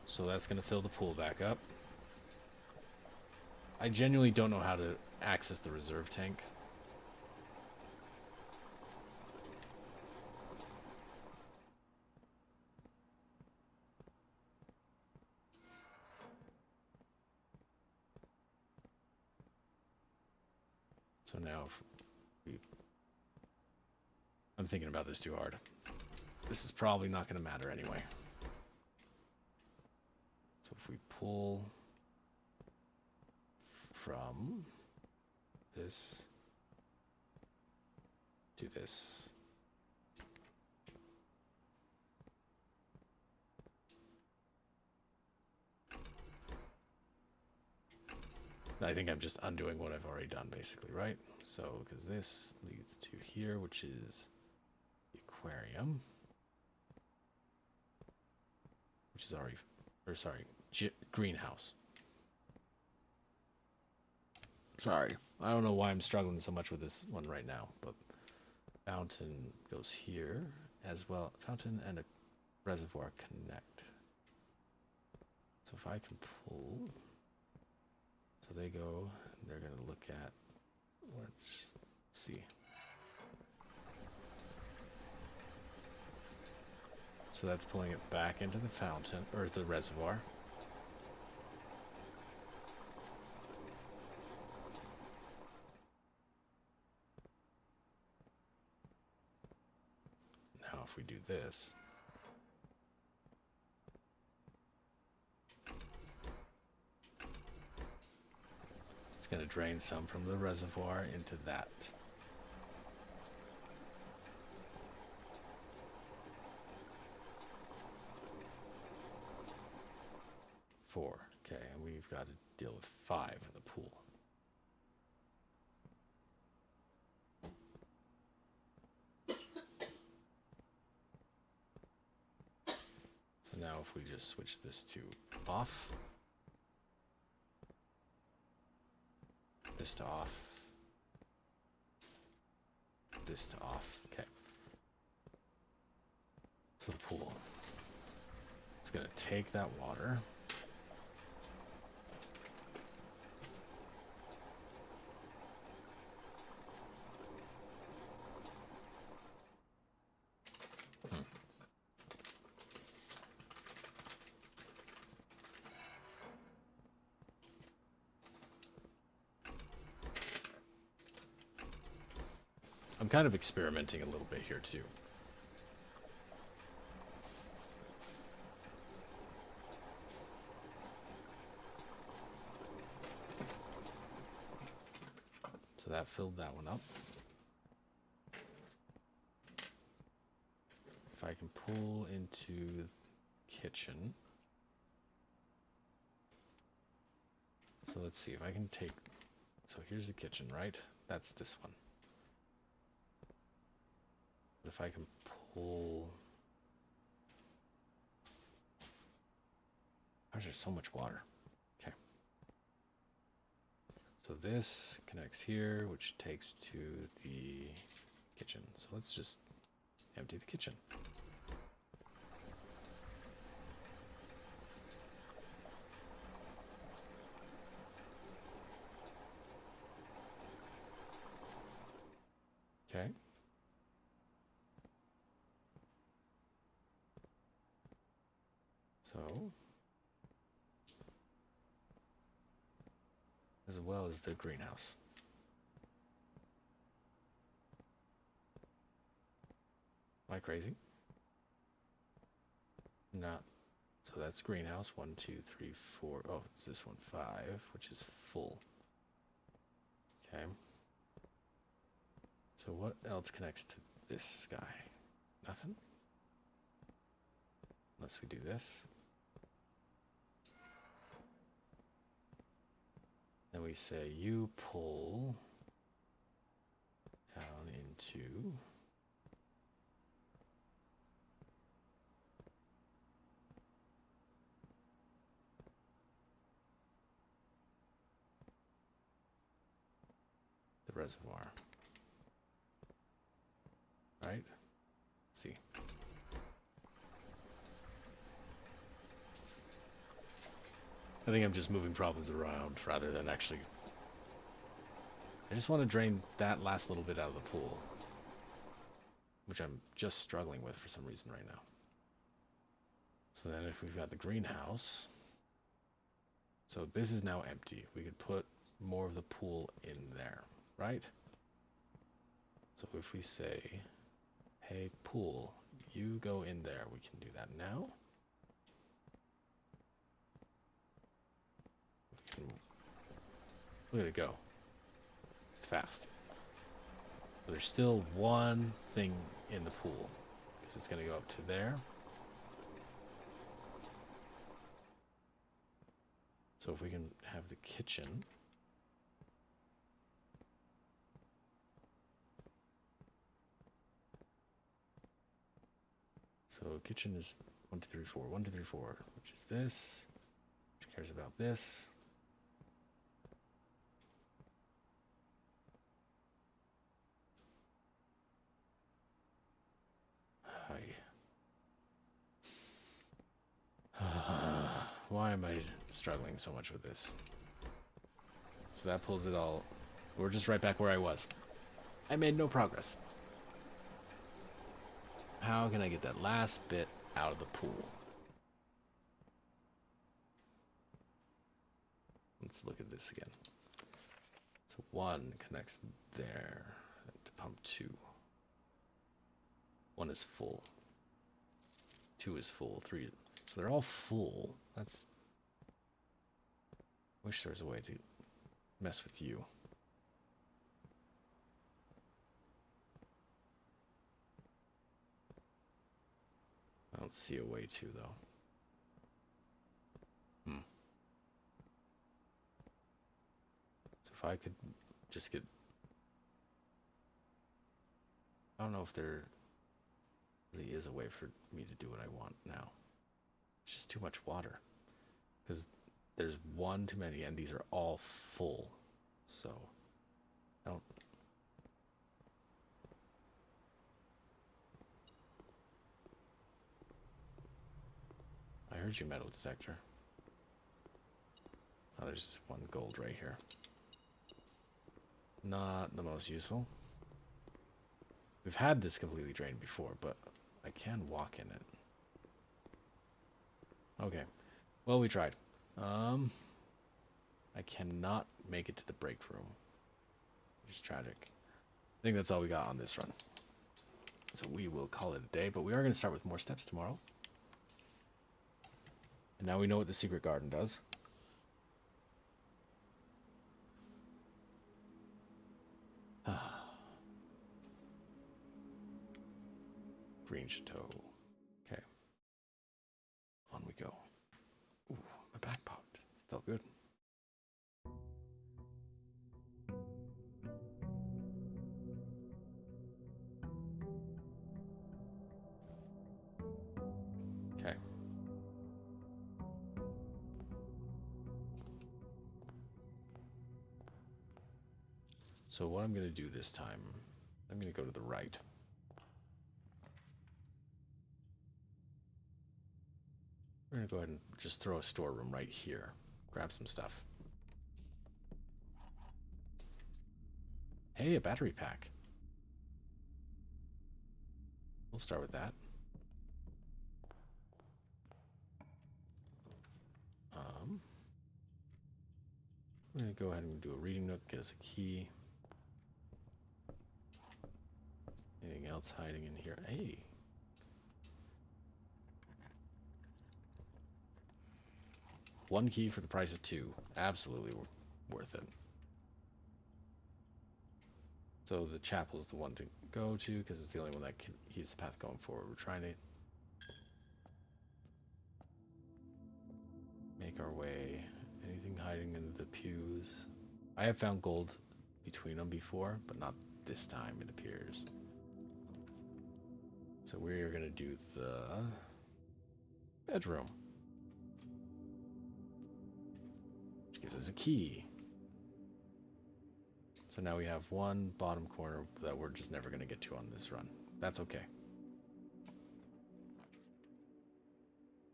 A: So that's going to fill the pool back up. I genuinely don't know how to access the reserve tank. So now I'm thinking about this too hard. This is probably not going to matter anyway. So if we pull from this to this. I think I'm just undoing what I've already done basically, right? So, because this leads to here, which is the aquarium, which is already, or sorry, greenhouse. Sorry, I don't know why I'm struggling so much with this one right now, but fountain goes here as well. Fountain and a reservoir connect. So if I can pull, so they go, and they're going to look at, let's see. So that's pulling it back into the fountain, or the reservoir. Now if we do this, going to drain some from the reservoir into that. Four. Okay, and we've got to deal with 5 in the pool. So now if we just switch this to off, this to off, this to off. Okay. So the pool. It's going to take that water. I'm kind of experimenting a little bit here too. So that filled that one up. If I can pull into the kitchen. So let's see if I can take, so here's the kitchen, right? That's this one. But if I can pull, there's just so much water. Okay. So this connects here, which takes to the kitchen. So let's just empty the kitchen. Okay. So, as well as the greenhouse. Am I crazy? Not. So that's greenhouse. 1, 2, 3, 4. Oh, it's this one. 5, which is full. Okay. So what else connects to this guy? Nothing? Unless we do this. Then we say you pull down into the reservoir. Right? Let's see. I think I'm just moving problems around rather than actually... I just want to drain that last little bit out of the pool, which I'm just struggling with for some reason right now. So then if we've got the greenhouse, so this is now empty. We could put more of the pool in there, right? So if we say, hey, pool, you go in there, we can do that now. Look at it go. It's fast. But there's still one thing in the pool, because it's going to go up to there. So if we can have the kitchen. So kitchen is 1, 2, 3, 4. 1, 2, 3, 4, which is this. Which cares about this. Why am I struggling so much with this? So that pulls it all. We're just right back where I was. I made no progress. How can I get that last bit out of the pool? Let's look at this again. So 1 connects there to pump 2. 1 is full. 2 is full. 3. So they're all full. That's... Wish there was a way to mess with you. I don't see a way to, though. So if I could just get... I don't know if there really is a way for me to do what I want now. It's just too much water. Because there's one too many, and these are all full. So, I don't... I heard you, metal detector. Oh, there's one gold right here. Not the most useful. We've had this completely drained before, but I can walk in it. Okay. Well, we tried. I cannot make it to the break room. It's tragic. I think that's all we got on this run. So we will call it a day, but we are going to start with more steps tomorrow. And now we know what the secret garden does. Green Chateau. Okay. On we go. Ooh, my back popped. Felt good. Okay. So what I'm going to do this time, I'm going to go to the right. We're going to go ahead and just throw a storeroom right here. Grab some stuff. Hey, a battery pack. We'll start with that. I'm going to go ahead and do a reading nook, get us a key. Anything else hiding in here? Hey. One key for the price of two. Absolutely worth it. So the chapel's the one to go to because it's the only one that keeps the path going forward. We're trying to make our way. Anything hiding in the pews? I have found gold between them before, but not this time, it appears. So we're going to do the bedroom. Which gives us a key. So now we have one bottom corner that we're just never going to get to on this run. That's okay.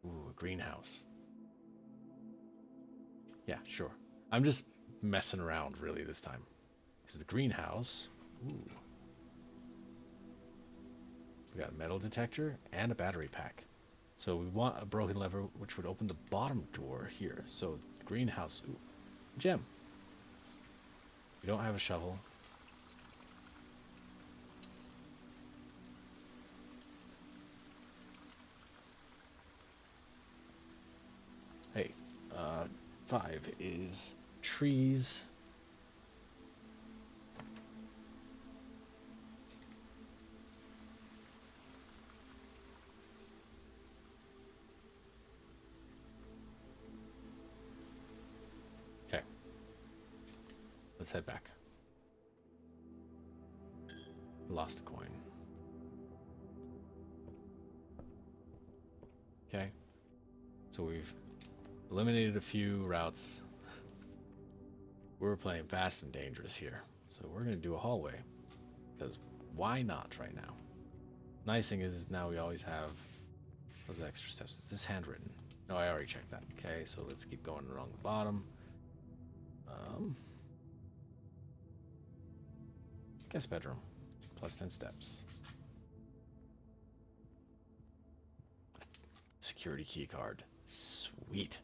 A: Ooh, a greenhouse. Yeah, sure. I'm just messing around really this time. This is the greenhouse. Ooh. We got a metal detector and a battery pack. So we want a broken lever which would open the bottom door here. So the greenhouse. Ooh, gem. We don't have a shovel. Hey, 5 is trees. Okay. Let's head back. Lost a coin. Okay. So we've eliminated a few routes. We're playing fast and dangerous here. So we're going to do a hallway. Because why not right now? Nice thing is now we always have those extra steps. Is this handwritten? No, I already checked that. Okay, so let's keep going along the bottom. Guest bedroom. Plus 10 steps. Security key card. Sweet.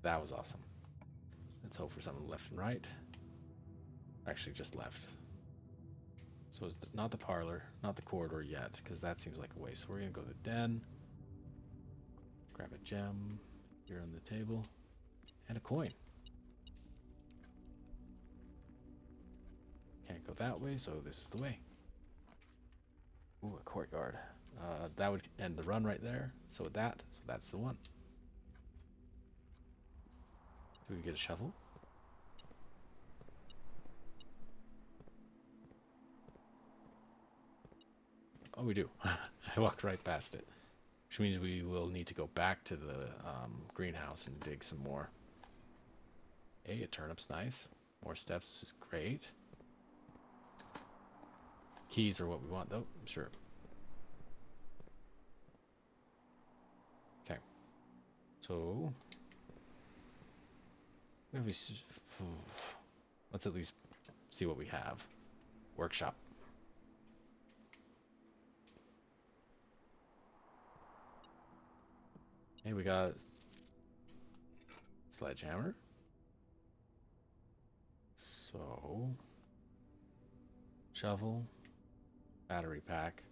A: That was awesome. Let's hope for something left and right. Actually, just left. So it's not the parlor, not the corridor yet, because that seems like a waste. So we're going to go to the den. Grab a gem. here on the table. And a coin. Can't go that way, so this is the way. Ooh, a courtyard. That would end the run right there. So that's the one. Do we get a shovel? Oh, we do. I walked right past it. Which means we will need to go back to the greenhouse and dig some more. Hey, a turnip's nice. More steps is great. Keys are what we want, though. Sure. Okay. So, let's at least see what we have. Workshop. Hey, we got sledgehammer. So, shovel, battery pack.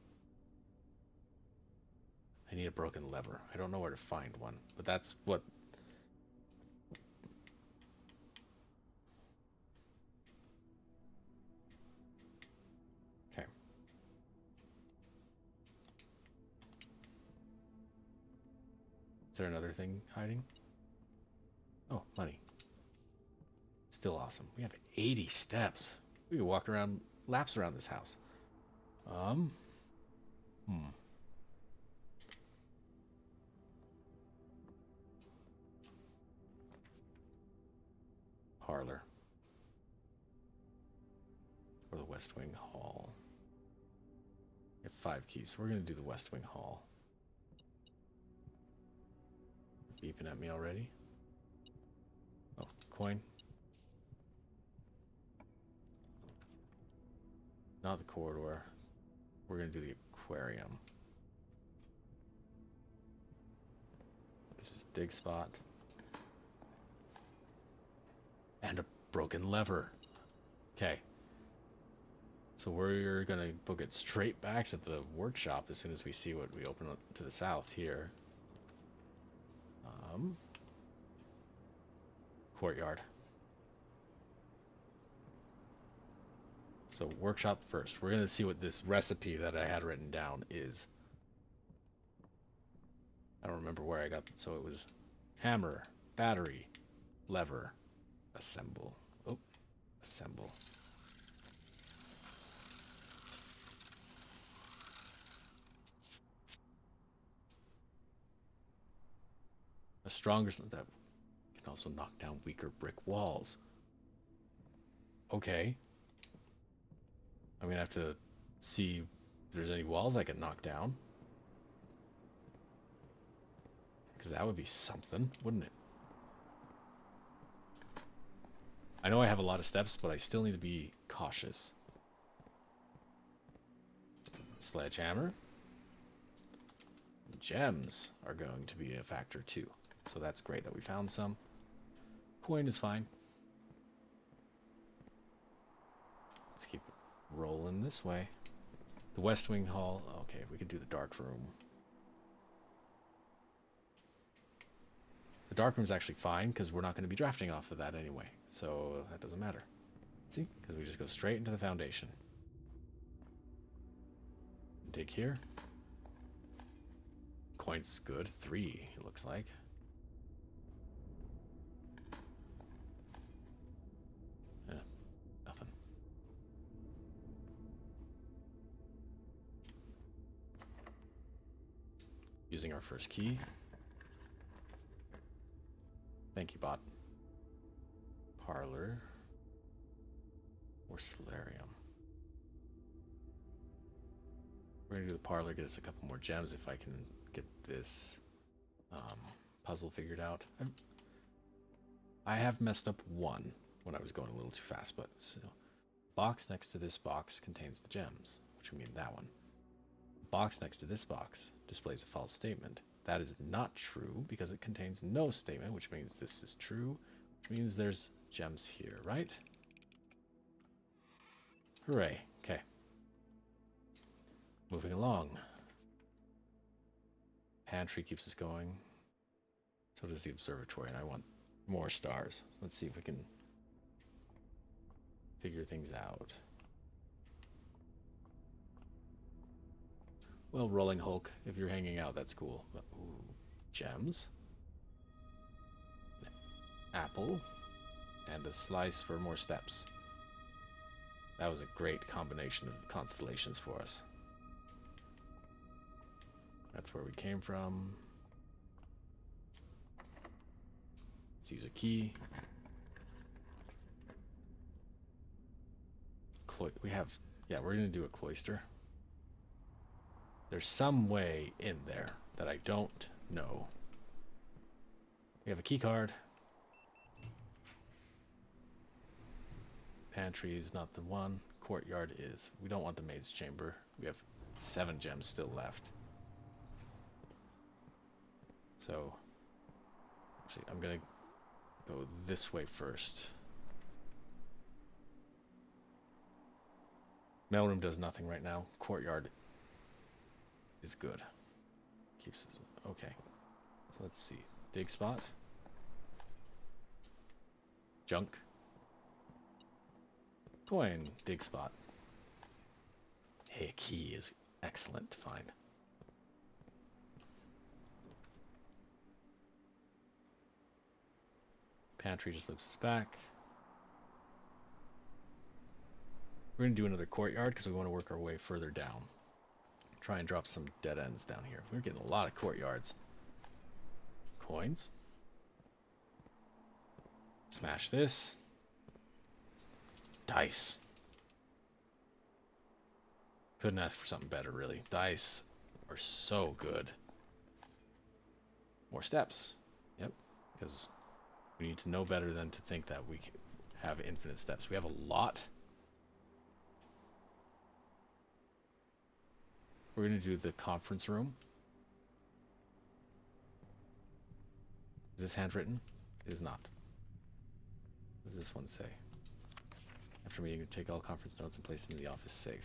A: I need a broken lever. I don't know where to find one, but that's what. Okay. Is there another thing hiding? Oh, money. Still awesome. We have 80 steps. We could walk around, laps around this house. Parlor. Or the West Wing Hall. We have 5 keys, so we're going to do the West Wing Hall. Beeping at me already. Oh, coin. Not the corridor. We're going to do the aquarium. This is dig spot. And a broken lever. Okay. So we're going to book it straight back to the workshop as soon as we see what we open up to the south here. Courtyard. So workshop first. We're going to see what this recipe that I had written down is. I don't remember where I got it. So it was hammer, battery, lever, assemble. Oh, assemble. A stronger that can also knock down weaker brick walls. Okay. I'm gonna have to see if there's any walls I can knock down. Because that would be something, wouldn't it? I know I have a lot of steps, but I still need to be cautious. Sledgehammer. Gems are going to be a factor too. So that's great that we found some. Coin is fine. Let's keep rolling this way. The West Wing Hall. Okay, we could do the dark room. The dark room is actually fine because we're not going to be drafting off of that anyway. So that doesn't matter. See? Because we just go straight into the foundation. Dig here. Coin's good. 3, it looks like. Nothing. Using our first key. Thank you, bot. Parlor. Or solarium. We're going to do the parlor, get us a couple more gems if I can get this puzzle figured out. I have messed up one when I was going a little too fast, but so, box next to this box contains the gems, which would mean that one. Box next to this box displays a false statement. That is not true because it contains no statement, which means this is true, which means there's gems here, right? Hooray. Okay. Moving along. Pantry keeps us going. So does the observatory, and I want more stars. Let's see if we can figure things out. Well, Rolling Hulk, if you're hanging out, that's cool. But, ooh, gems, apple, and a slice for more steps. That was a great combination of constellations for us. That's where we came from. Let's use a key. We have, yeah, we're gonna do a cloister. There's some way in there that I don't know. We have a key card. Pantry is not the one. Courtyard is. We don't want the maid's chamber. We have 7 gems still left. So, actually, I'm gonna go this way first. Mailroom does nothing right now. Courtyard is good. Keeps us okay. So let's see. Dig spot. Junk. Coin. Dig spot. Hey, a key is excellent to find. Pantry just loops us back. We're going to do another courtyard because we want to work our way further down. Try and drop some dead ends down here. We're getting a lot of courtyards. Coins. Smash this. Dice. Couldn't ask for something better, really. Dice are so good. More steps. Yep. Because we need to know better than to think that we have infinite steps. We have a lot. We're going to do the conference room. Is this handwritten? It is not. What does this one say? After meeting, take all conference notes and place them in the office safe.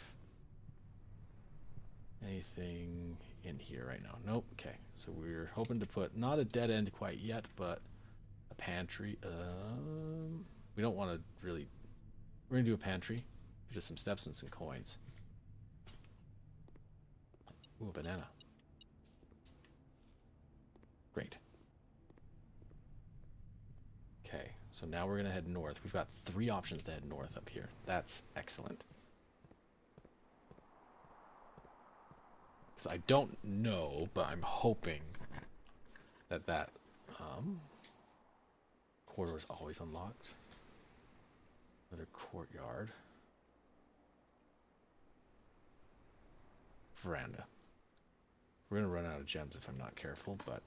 A: Anything in here right now? Nope. Okay. So we're hoping to put not a dead end quite yet, but a pantry. We don't want to really. We're going to do a pantry. Just some steps and some coins. Ooh, a banana. Great. Okay, so now we're going to head north. We've got 3 options to head north up here. That's excellent. Because I don't know, but I'm hoping that corridor is always unlocked. Another courtyard. Veranda. We're going to run out of gems if I'm not careful, but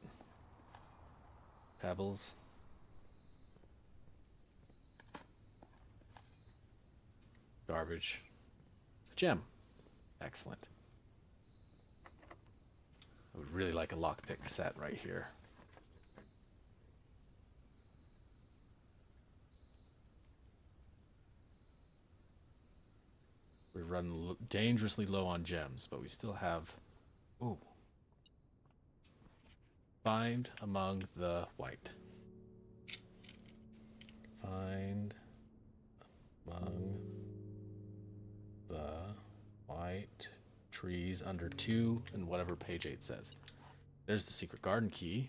A: pebbles. Garbage. Gem. Excellent. I would really like a lockpick set right here. We're running dangerously low on gems, but we still have... Ooh. Find among the white. Find among the white trees under 2 and whatever page 8 says. There's the secret garden key.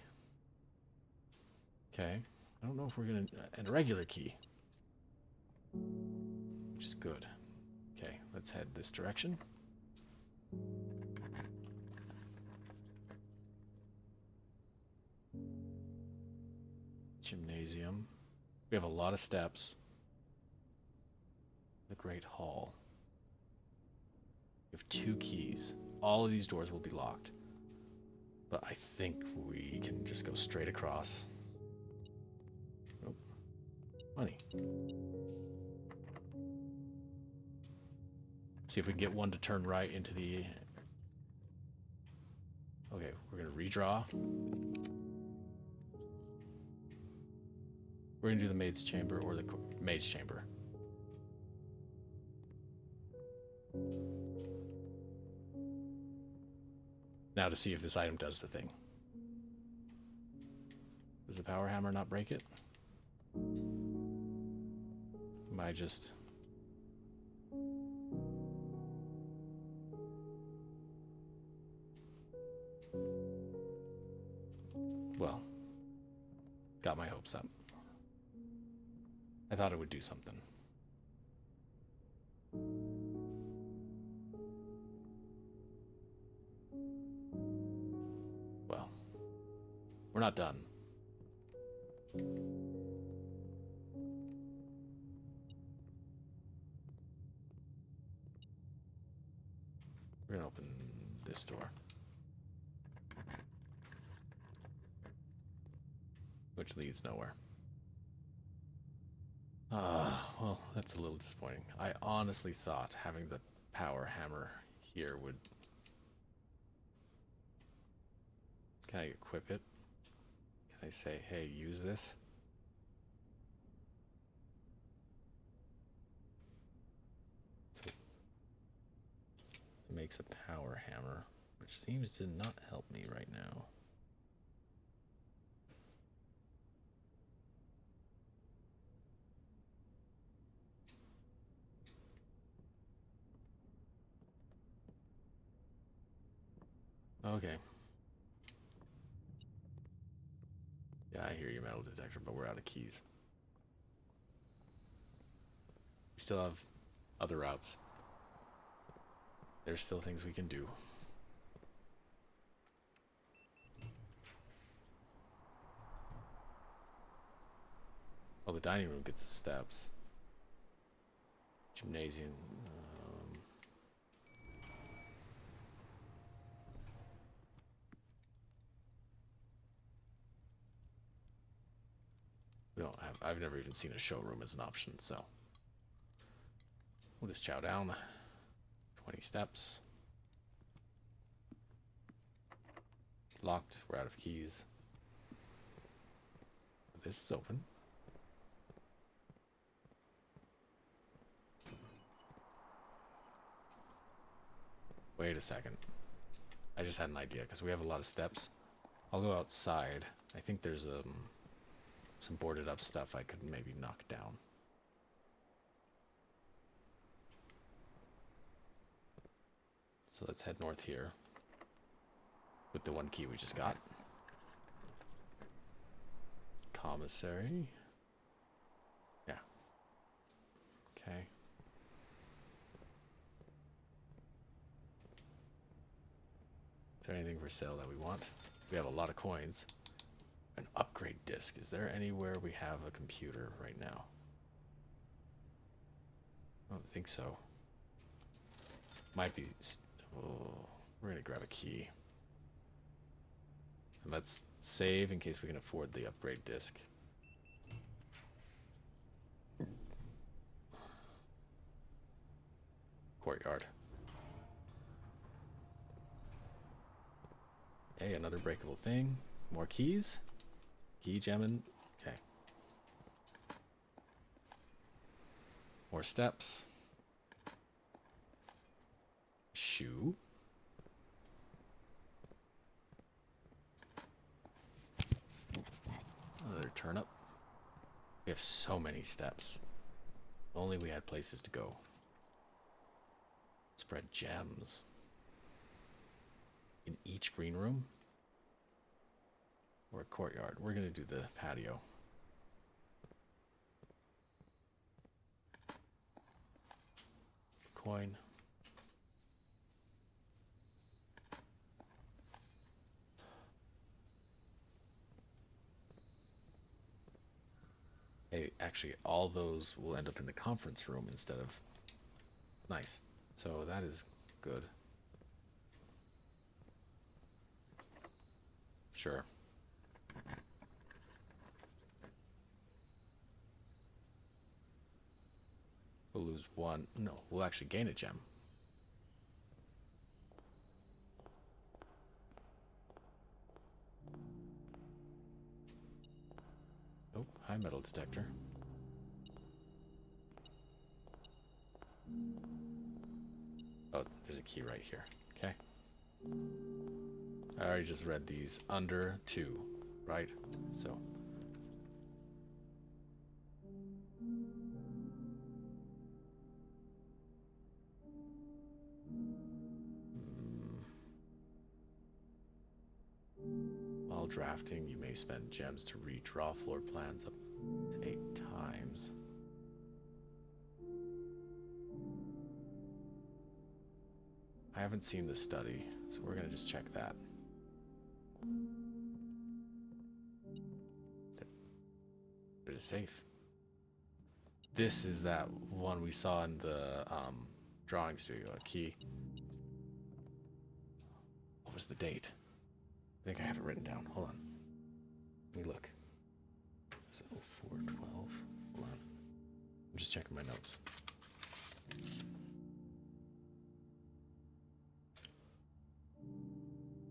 A: Okay. I don't know if we're going to... And a regular key. Which is good. Okay, let's head this direction. Gymnasium. We have a lot of steps. The Great Hall. We have 2 keys. All of these doors will be locked. But I think we can just go straight across. Nope. Money. See if we can get one to turn right into the... Okay, we're going to redraw. We're going to do the maid's chamber or the maid's chamber. Now to see if this item does the thing. Does the power hammer not break it? Am I just... Well, got my hopes up. I thought it would do something. Well, we're not done. We're gonna open this door, which leads nowhere. Well, that's a little disappointing. I honestly thought having the power hammer here would... Can I equip it? Can I say, hey, use this? So it makes a power hammer, which seems to not help me right now. Okay. Yeah, I hear you, metal detector, but we're out of keys. We still have other routes. There's still things we can do. Oh, the dining room gets the steps. Gymnasium. We don't have... I've never even seen a showroom as an option, so... We'll just chow down. 20 steps. Locked. We're out of keys. This is open. Wait a second. I just had an idea because we have a lot of steps. I'll go outside. I think there's some boarded up stuff I could maybe knock down. So let's head north here with the one key we just got. Commissary. Yeah. Okay. Is there anything for sale that we want? We have a lot of coins. An upgrade disc. Is there anywhere we have a computer right now? I don't think so. Might be... Oh, we're gonna grab a key. And let's save in case we can afford the upgrade disc. Courtyard. Okay, another breakable thing. More keys. Key jamming. Okay. More steps. Shoe. Another turnip. We have so many steps. If only we had places to go. Spread gems. In each green room? Or a courtyard. We're gonna do the patio. Coin. Hey, actually, all those will end up in the conference room instead of... Nice. So that is good. Sure. We'll lose one. No, we'll actually gain a gem. Oh, high metal detector. Oh, there's a key right here. Okay. I already just read these. Under 2, right? So drafting, you may spend gems to redraw floor plans up to 8 times. I haven't seen the study, so we're gonna just check that. It is safe. This is that one we saw in the drawing studio, a key. What was the date? I think I have it written down. Hold on. Let me look. It's 0412. Hold on. I'm just checking my notes.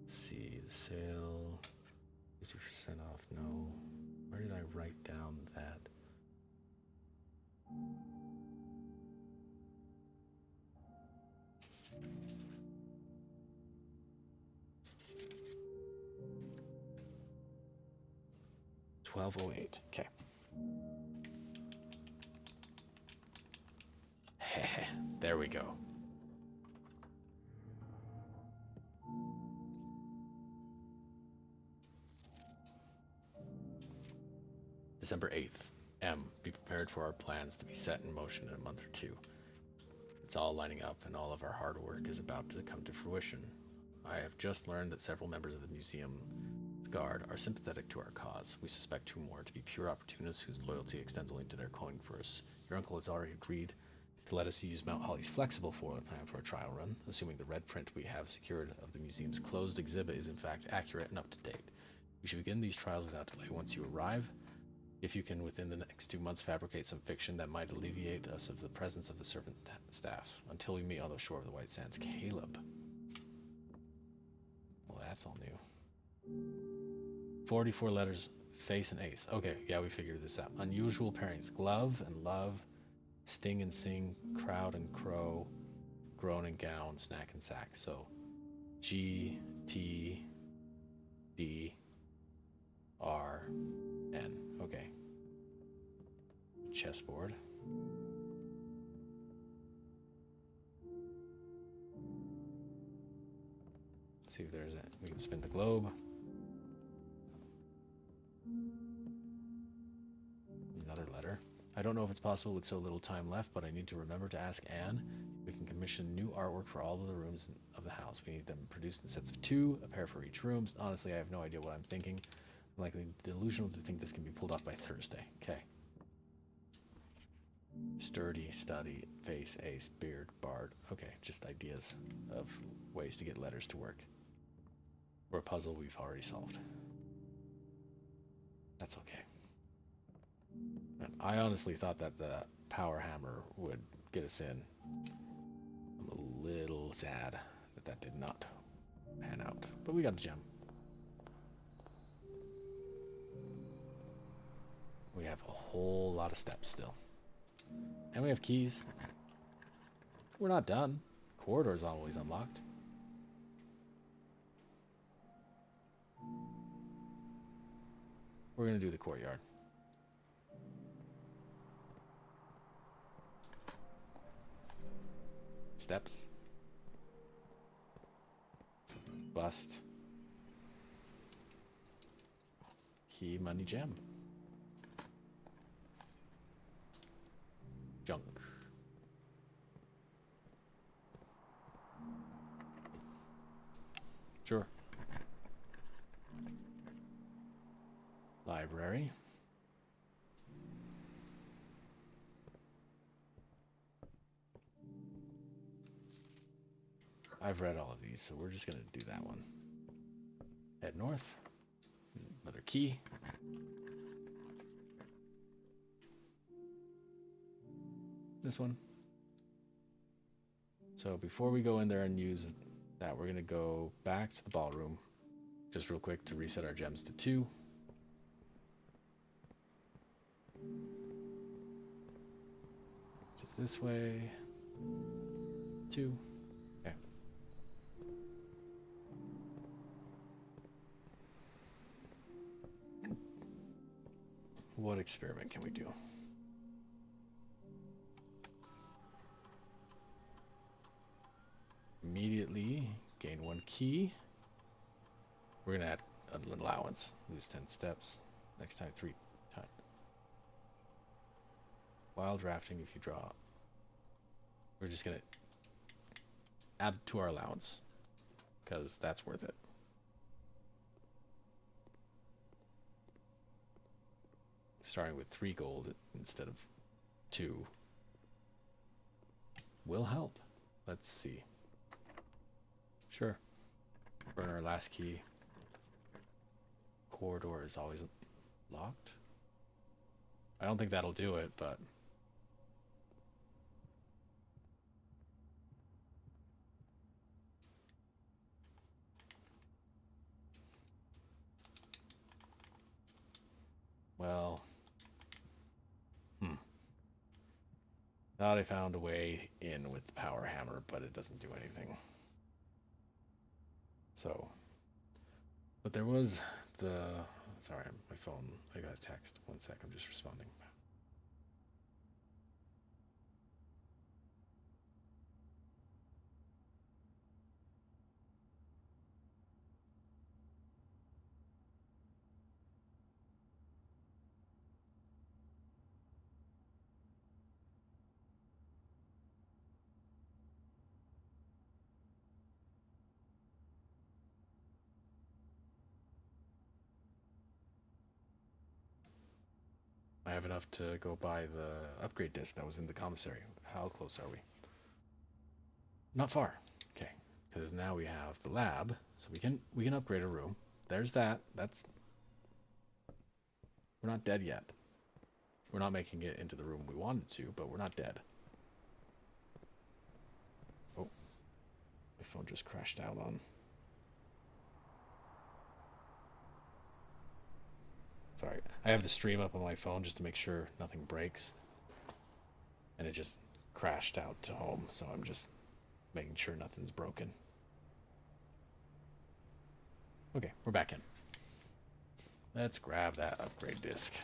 A: Let's see, the sale, 50% off, no. Where did I write down that? $12.08. Okay. There we go. December 8th. M. Be prepared for our plans to be set in motion in a month or two. It's all lining up and all of our hard work is about to come to fruition. I have just learned that several members of the museum's guard are sympathetic to our cause. We suspect 2 more to be pure opportunists whose loyalty extends only to their coin purse. Your uncle has already agreed to let us use Mount Holly's flexible floor plan for a trial run, assuming the red print we have secured of the museum's closed exhibit is in fact accurate and up to date. We should begin these trials without delay once you arrive. If you can, within the next 2 months, fabricate some fiction that might alleviate us of the presence of the servant staff, until we meet on the shore of the White Sands. Caleb. Well, that's all new. 44 letters, face and ace. Okay, yeah, we figured this out. Unusual pairings. Glove and love, sting and sing, crowd and crow, groan and gown, snack and sack. So G, T, D, R, N. Okay. Chessboard. Let's see if there's a, we can spin the globe. Another letter. I don't know if it's possible with so little time left, but I need to remember to ask Anne if we can commission new artwork for all of the rooms of the house. We need them produced in sets of 2, a pair for each room. Honestly, I have no idea what I'm thinking. I'm likely delusional to think this can be pulled off by Thursday. Okay. Sturdy, study, face, ace, beard, bard. Okay, just ideas of ways to get letters to work. Or a puzzle we've already solved. That's okay. And I honestly thought that the power hammer would get us in. I'm a little sad that that did not pan out. But we got a gem. We have a whole lot of steps still. And we have keys. We're not done. Corridor's always unlocked. We're gonna do the courtyard. Steps. Bust. Key, money, gem. Junk. Sure. Library. I've read all of these, so we're just gonna do that one. Head north. Another key. This one. So before we go in there and use that, we're gonna go back to the ballroom just real quick to reset our gems to 2. Just this way. 2. Okay. What experiment can we do? Immediately gain 1 key. We're gonna add an allowance. Lose 10 steps. Next time 3 times. While drafting, if you draw, we're just gonna add to our allowance because that's worth it. Starting with 3 gold instead of 2 will help. Let's see. Sure. Burn our last key. Corridor is always locked. I don't think that'll do it, but well, thought I found a way in with the power hammer, but it doesn't do anything. So, but there was the, sorry, my phone, I got a text. 1 sec, I'm just responding. I have enough to go buy the upgrade disc that was in the commissary. How close are we? Not far. Okay, because now we have the lab, so we can upgrade a room. There's that. That's, we're not dead yet. We're not making it into the room we wanted to, but we're not dead. Oh, my phone just crashed out on. Sorry, I have the stream up on my phone just to make sure nothing breaks. And it just crashed out to home, so I'm just making sure nothing's broken. Okay, we're back in. Let's grab that upgrade disc.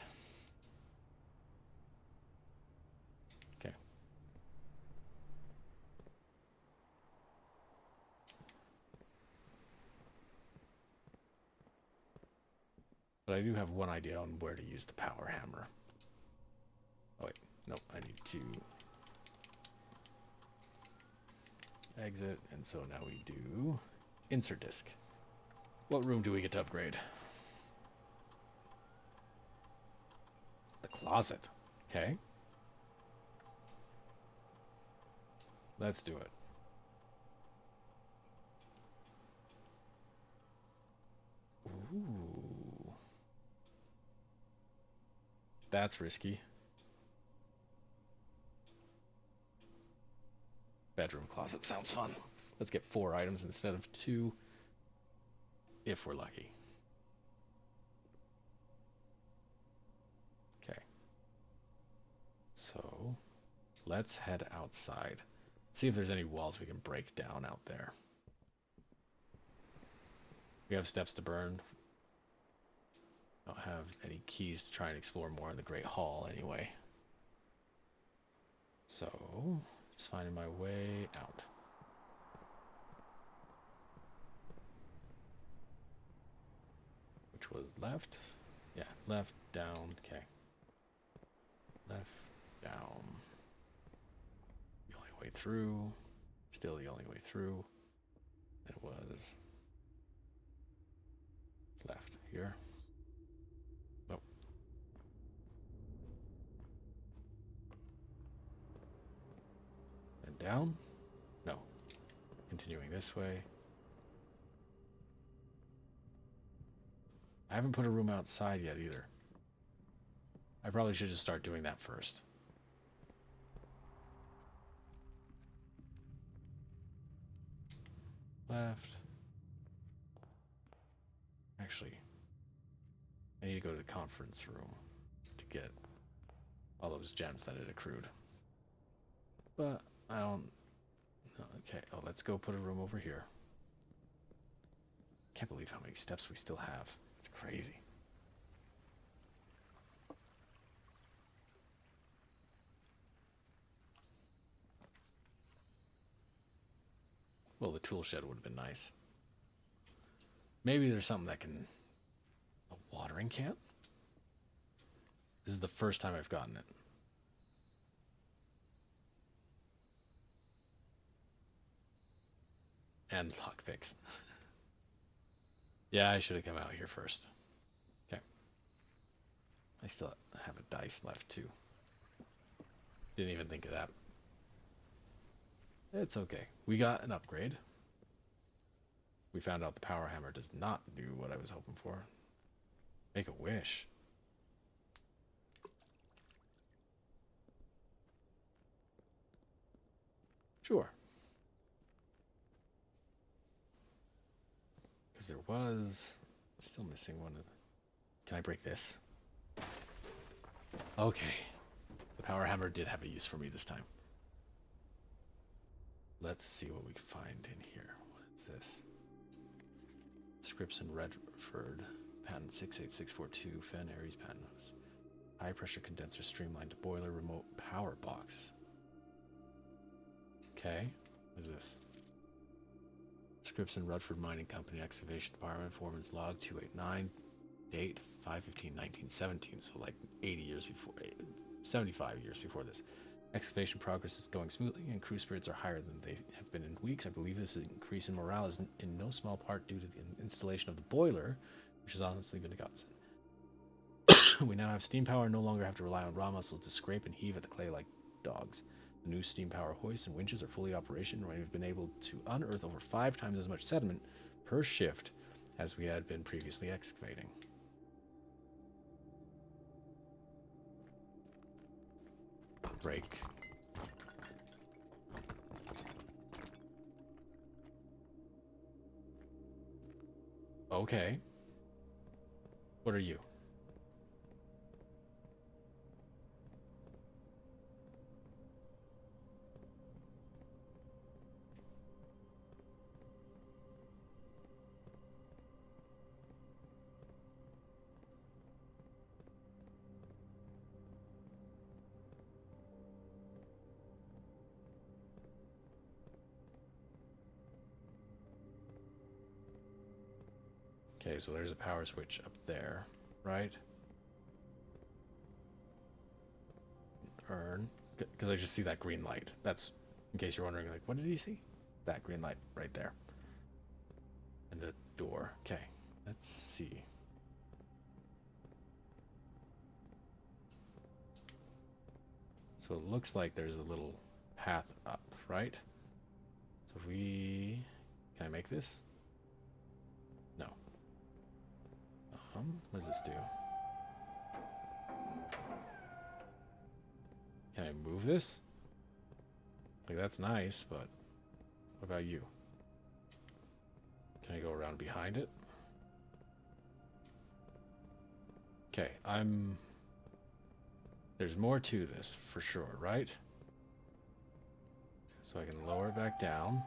A: Okay. But I do have one idea on where to use the power hammer. Oh wait, nope, I need to exit, and so now we do insert disk. What room do we get to upgrade? The closet. Okay. Let's do it. Ooh. That's risky. Bedroom closet sounds fun. Let's get 4 items instead of 2, if we're lucky. Okay. So, let's head outside. See if there's any walls we can break down out there. We have steps to burn. Don't have any keys to try and explore more in the Great Hall anyway. So, just finding my way out. Which was left? Yeah, left, down, okay. Left, down. The only way through. Still the only way through. It was left here. Oh. And down? No. Continuing this way. I haven't put a room outside yet either. I probably should just start doing that first. Left. Actually, I need to go to the conference room to get all those gems that it accrued. But I don't... Okay, oh, let's go put a room over here. Can't believe how many steps we still have. It's crazy. Well, the tool shed would have been nice. Maybe there's something that can watering can? This is the first time I've gotten it. And lockpicks. Yeah, I should have come out here first. Okay. I still have a dice left too. Didn't even think of that. It's okay. We got an upgrade. We found out the power hammer does not do what I was hoping for. Make a wish. Sure. Because there was... Still missing one of the... Can I break this? Okay. The power hammer did have a use for me this time. Let's see what we can find in here. What is this? Scripps and Redford. Patent 68642. Fen Aries patent notice. High pressure condenser streamlined boiler remote power box. Okay. What is this? Scripps and Rutherford Mining Company Excavation Department Foreman's Log 289. Date 5/15/1917. So like 80 years before, 75 years before this. Excavation progress is going smoothly and crew spirits are higher than they have been in weeks. I believe this increase in morale is in no small part due to the installation of the boiler, which has honestly been a godsend. We now have steam power and no longer have to rely on raw muscles to scrape and heave at the clay like dogs. The new steam power hoists and winches are fully operational, and we've been able to unearth over 5 times as much sediment per shift as we had been previously excavating. Break. Okay. What are you? Okay, so there's a power switch up there, right? Turn. Because I just see that green light. That's, in case you're wondering, like, what did he see? That green light right there. And a door. Okay, let's see. So it looks like there's a little path up, right? So if we... Can I make this? No. What does this do? Can I move this? Like, that's nice, but what about you? Can I go around behind it? Okay, there's more to this, for sure, right? So I can lower it back down.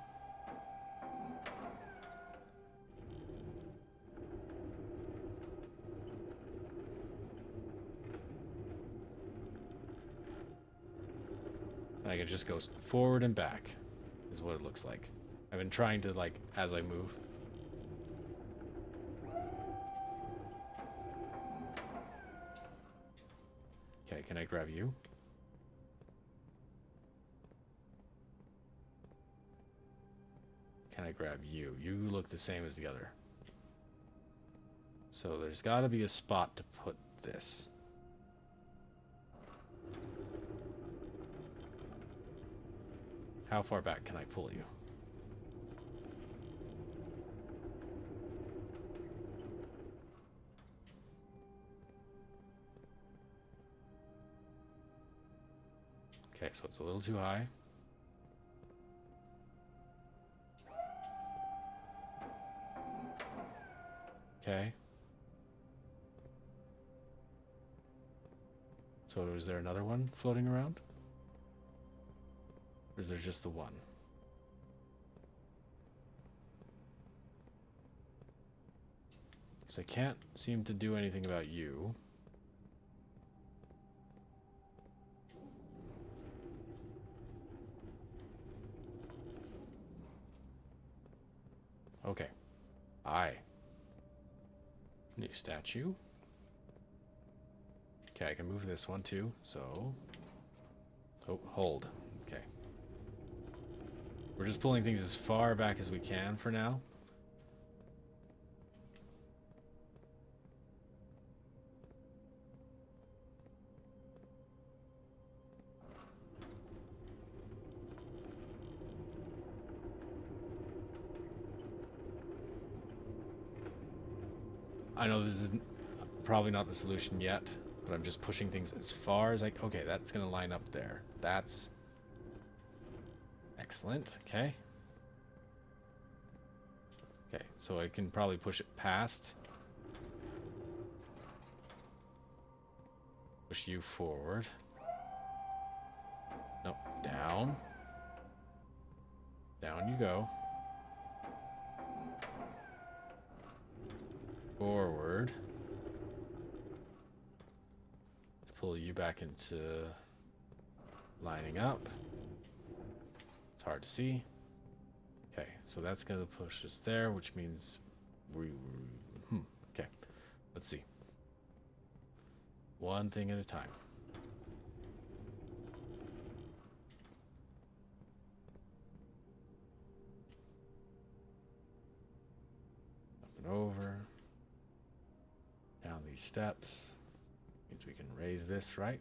A: Like, it just goes forward and back, is what it looks like. I've been trying to, like, as I move. Okay, can I grab you? Can I grab you? You look the same as the other. So there's got to be a spot to put this. How far back can I pull you? Okay, so it's a little too high. Okay. So is there another one floating around? Or is there just the one? Because I can't seem to do anything about you. Okay. New statue. Okay, I can move this one too, so... Oh, hold. Okay. We're just pulling things as far back as we can for now. I know this is probably not the solution yet, but I'm just pushing things as far as okay, that's gonna line up there. That's excellent. Okay. Okay, so I can probably push it past. Push you forward. No, down. Down you go. Forward. Pull you back into lining up. It's hard to see. Okay, so that's going to push us there, which means okay, let's see. One thing at a time. Up and over. Down these steps. Means we can raise this, right?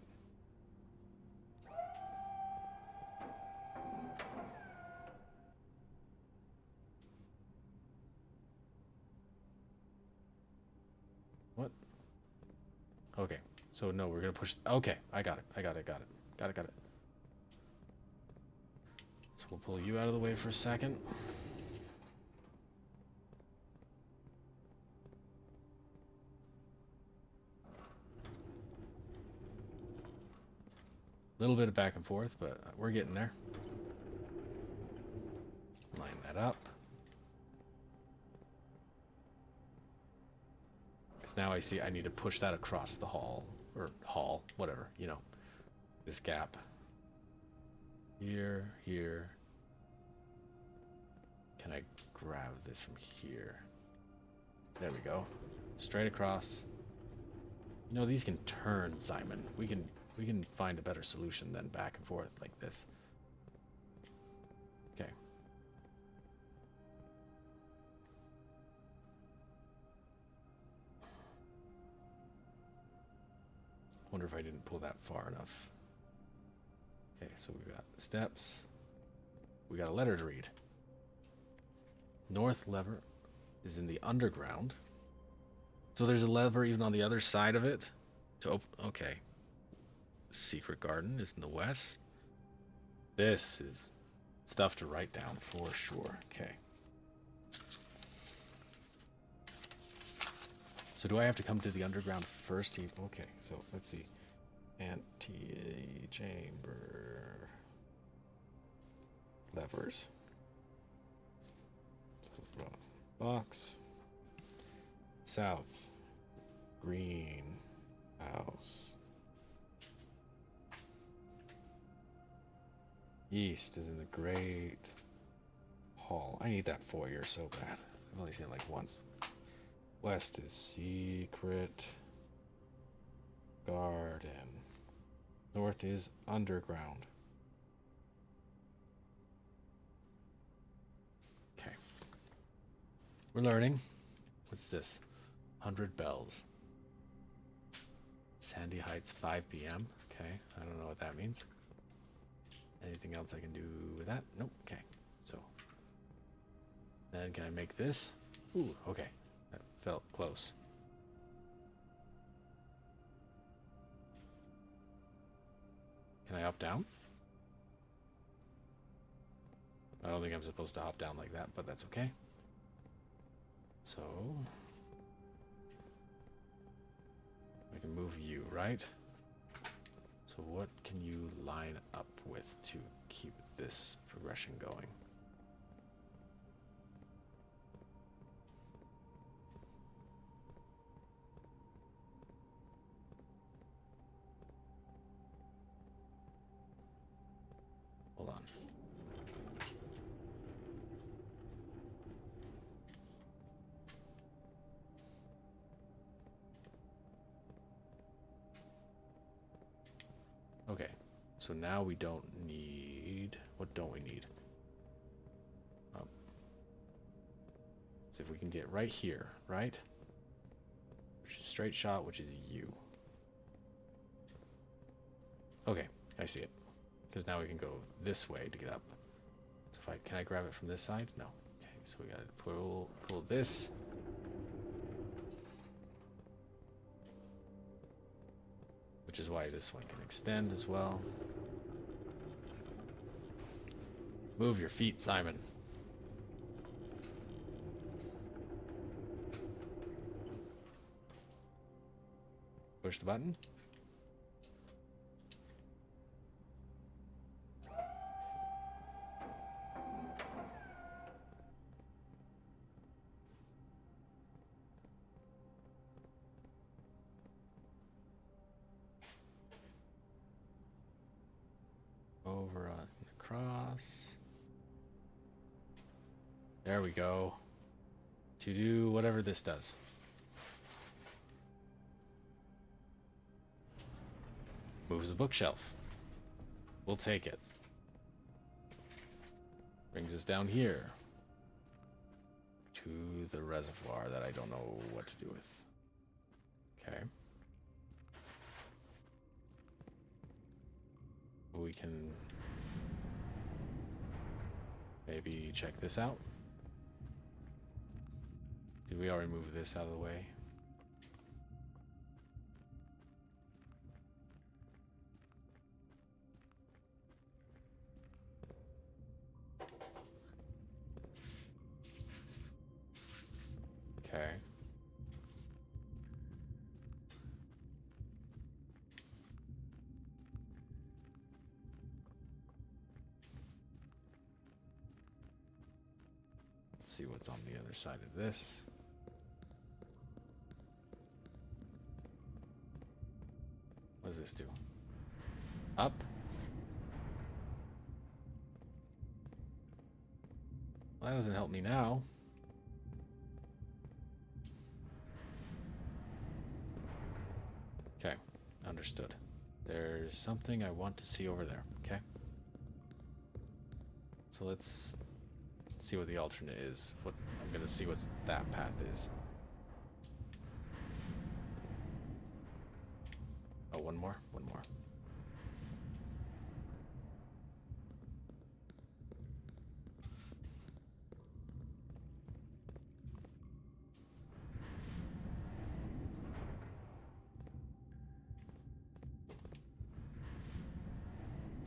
A: What? Okay, so no, we're gonna push. Okay, I got it. Got it. So we'll pull you out of the way for a second. A little bit of back and forth, but we're getting there. Line that up. Because now I see I need to push that across the hall, or hall, whatever, you know, this gap. Here. Can I grab this from here? There we go. Straight across. You know, these can turn, Simon. We can find a better solution than back and forth like this. Okay. Wonder if I didn't pull that far enough. Okay, so we've got the steps. We got a letter to read. North lever is in the underground. So there's a lever even on the other side of it to open. Okay. Secret garden is in the west. This is stuff to write down for sure. Okay. So do I have to come to the underground first? Okay, so let's see. Antechamber levers. Box. South. Green house. East is in the great hall. I need that foyer so bad. I've only seen it like once. West is secret garden. North is underground. Okay. We're learning. What's this? 100 bells. Sandy Heights, 5 p.m. Okay, I don't know what that means. Anything else I can do with that? Nope. Okay, so then can I make this? Ooh, okay, that felt close. Can I hop down? I don't think I'm supposed to hop down like that, but that's okay. So I can move you, right? So what can you line up with to keep this progression going? Hold on. Okay, so now we don't need... What don't we need? So if we can get right here, right? Which is straight shot, which is you. Okay, I see it. Because now we can go this way to get up. So if can I grab it from this side? No. Okay, so we gotta pull this. Which is why this one can extend as well. Move your feet, Simon. Push the button. Over and across. There we go. To do whatever this does. Moves a bookshelf. We'll take it. Brings us down here. To the reservoir that I don't know what to do with. Okay. We can maybe check this out. Did we already move this out of the way? Okay. Let's see what's on the other side of this. What does this do? Up? Well, that doesn't help me now. Okay, understood. There's something I want to see over there, okay? So let's see what the alternate is. I'm gonna see what that path is. Oh, one more? One more.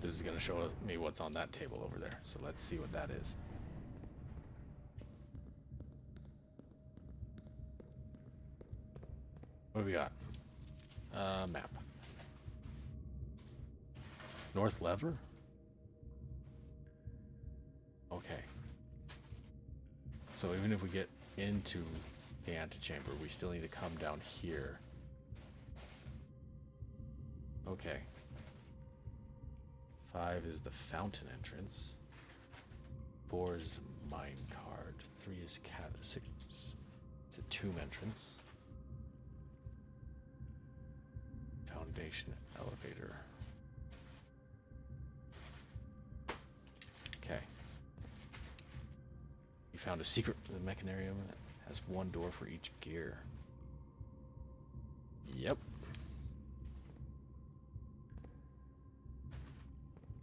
A: This is going to show me what's on that table over there. So let's see what that is. What do we got? Map. North lever? Okay. So even if we get into the antechamber, we still need to come down here. Okay. 5 is the fountain entrance. 4 is mine card. 3 is cat. 6 is a tomb entrance. Foundation elevator. Okay. You found a secret mechanarium that has one door for each gear. Yep.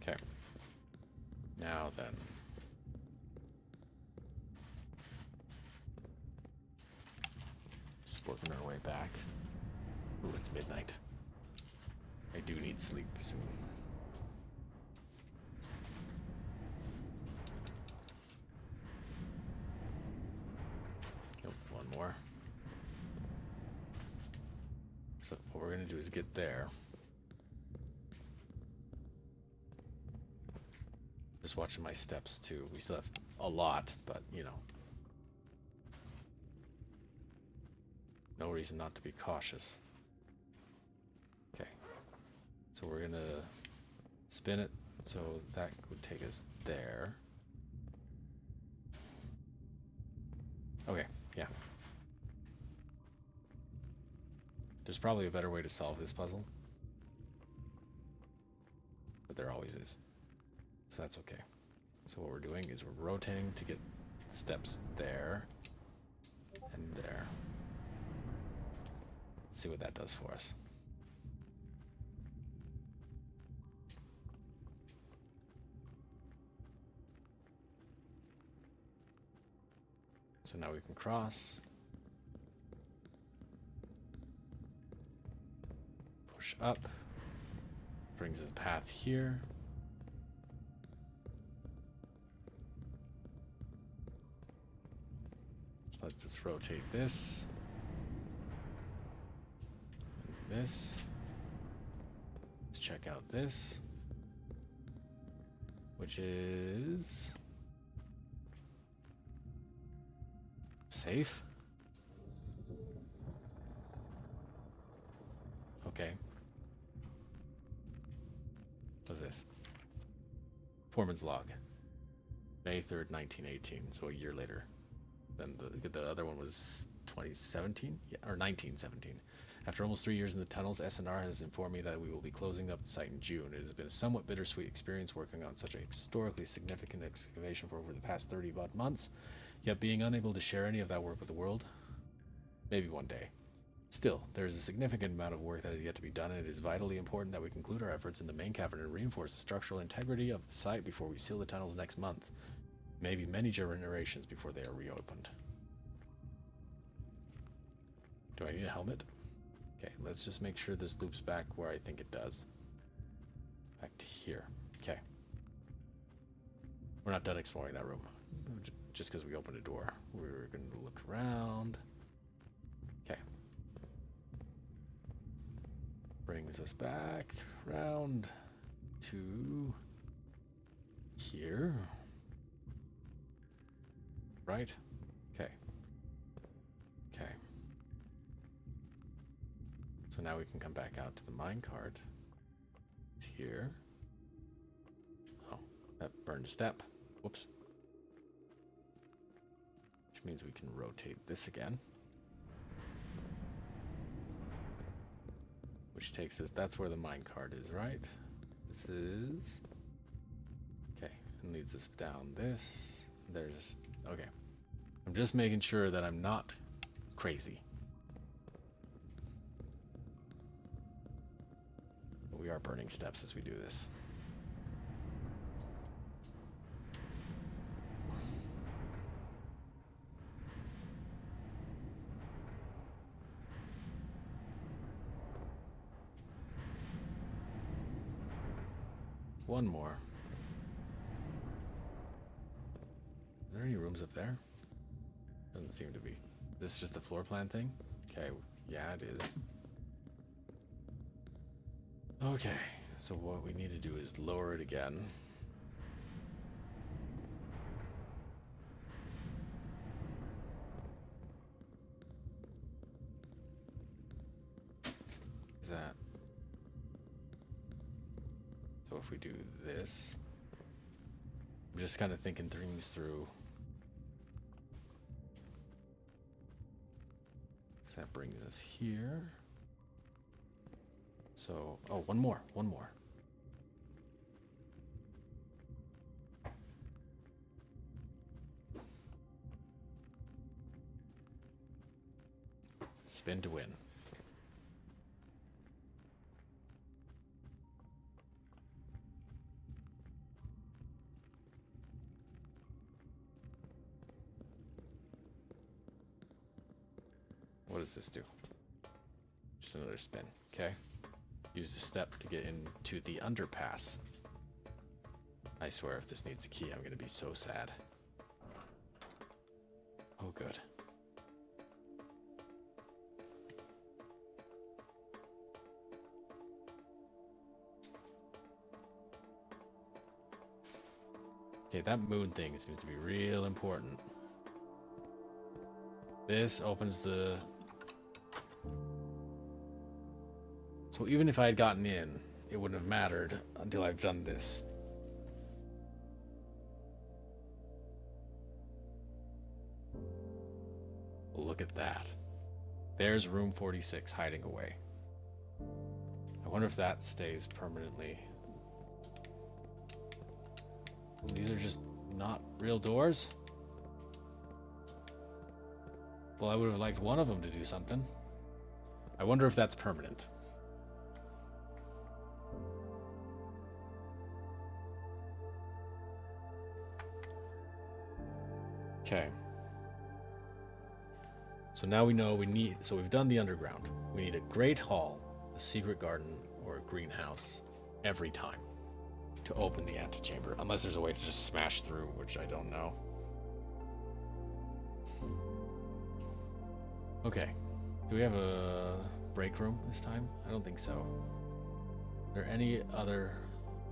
A: Okay. Now then. Just working our way back. Ooh, it's midnight. I do need sleep soon. Nope, one more. So what we're gonna do is get there. Just watching my steps too. We still have a lot, but you know. No reason not to be cautious. Okay. So we're gonna spin it, so that would take us there. Okay, yeah. There's probably a better way to solve this puzzle. noises. So that's okay. So what we're doing is we're rotating to get steps there and there. Let's see what that does for us. So now we can cross. Push up. Brings us path here. So let's just rotate this. And this. Let's check out this. Which is safe. Okay. What's this? Foreman's log. May 3rd, 1918, so a year later. Then the other one was 2017? Yeah, or 1917. After almost 3 years in the tunnels, SNR has informed me that we will be closing up the site in June. It has been a somewhat bittersweet experience working on such a historically significant excavation for over the past 30-odd months, yet being unable to share any of that work with the world. Maybe one day. Still, there is a significant amount of work that is yet to be done, and it is vitally important that we conclude our efforts in the main cavern and reinforce the structural integrity of the site before we seal the tunnels next month. Maybe many generations before they are reopened. Do I need a helmet? Okay, let's just make sure this loops back where I think it does. Back to here. Okay. We're not done exploring that room. Just because we opened a door. We're going to look around. Okay. Brings us back round to here. Right? Okay. Okay. So now we can come back out to the minecart. Here. Oh, that burned a step. Whoops. Which means we can rotate this again. Which takes us, that's where the minecart is, right? This is... Okay, and leads us down this. There's... Okay. I'm just making sure that I'm not crazy. But we are burning steps as we do this. One more. Are there any rooms up there? Doesn't seem to be. Is this just a floor plan thing? Okay, yeah it is. Okay, so what we need to do is lower it again. Is that... So if we do this, I'm just kind of thinking things through. So that brings us here. So, oh, one more. Spin to win. What does this do? Just another spin, okay? Use the step to get into the underpass. I swear if this needs a key, I'm gonna be so sad. Oh, good. Okay, that moon thing seems to be real important. This opens the... So even if I had gotten in, it wouldn't have mattered until I've done this. Look at that. There's room 46 hiding away. I wonder if that stays permanently These are just not real doors? Well, I would have liked one of them to do something. I wonder if that's permanent. Okay. So now we know we need, so we've done the underground. We need a great hall, a secret garden, or a greenhouse every time to open the antechamber, unless there's a way to just smash through, which I don't know. Okay. Do we have a break room this time? I don't think so. Are there any other...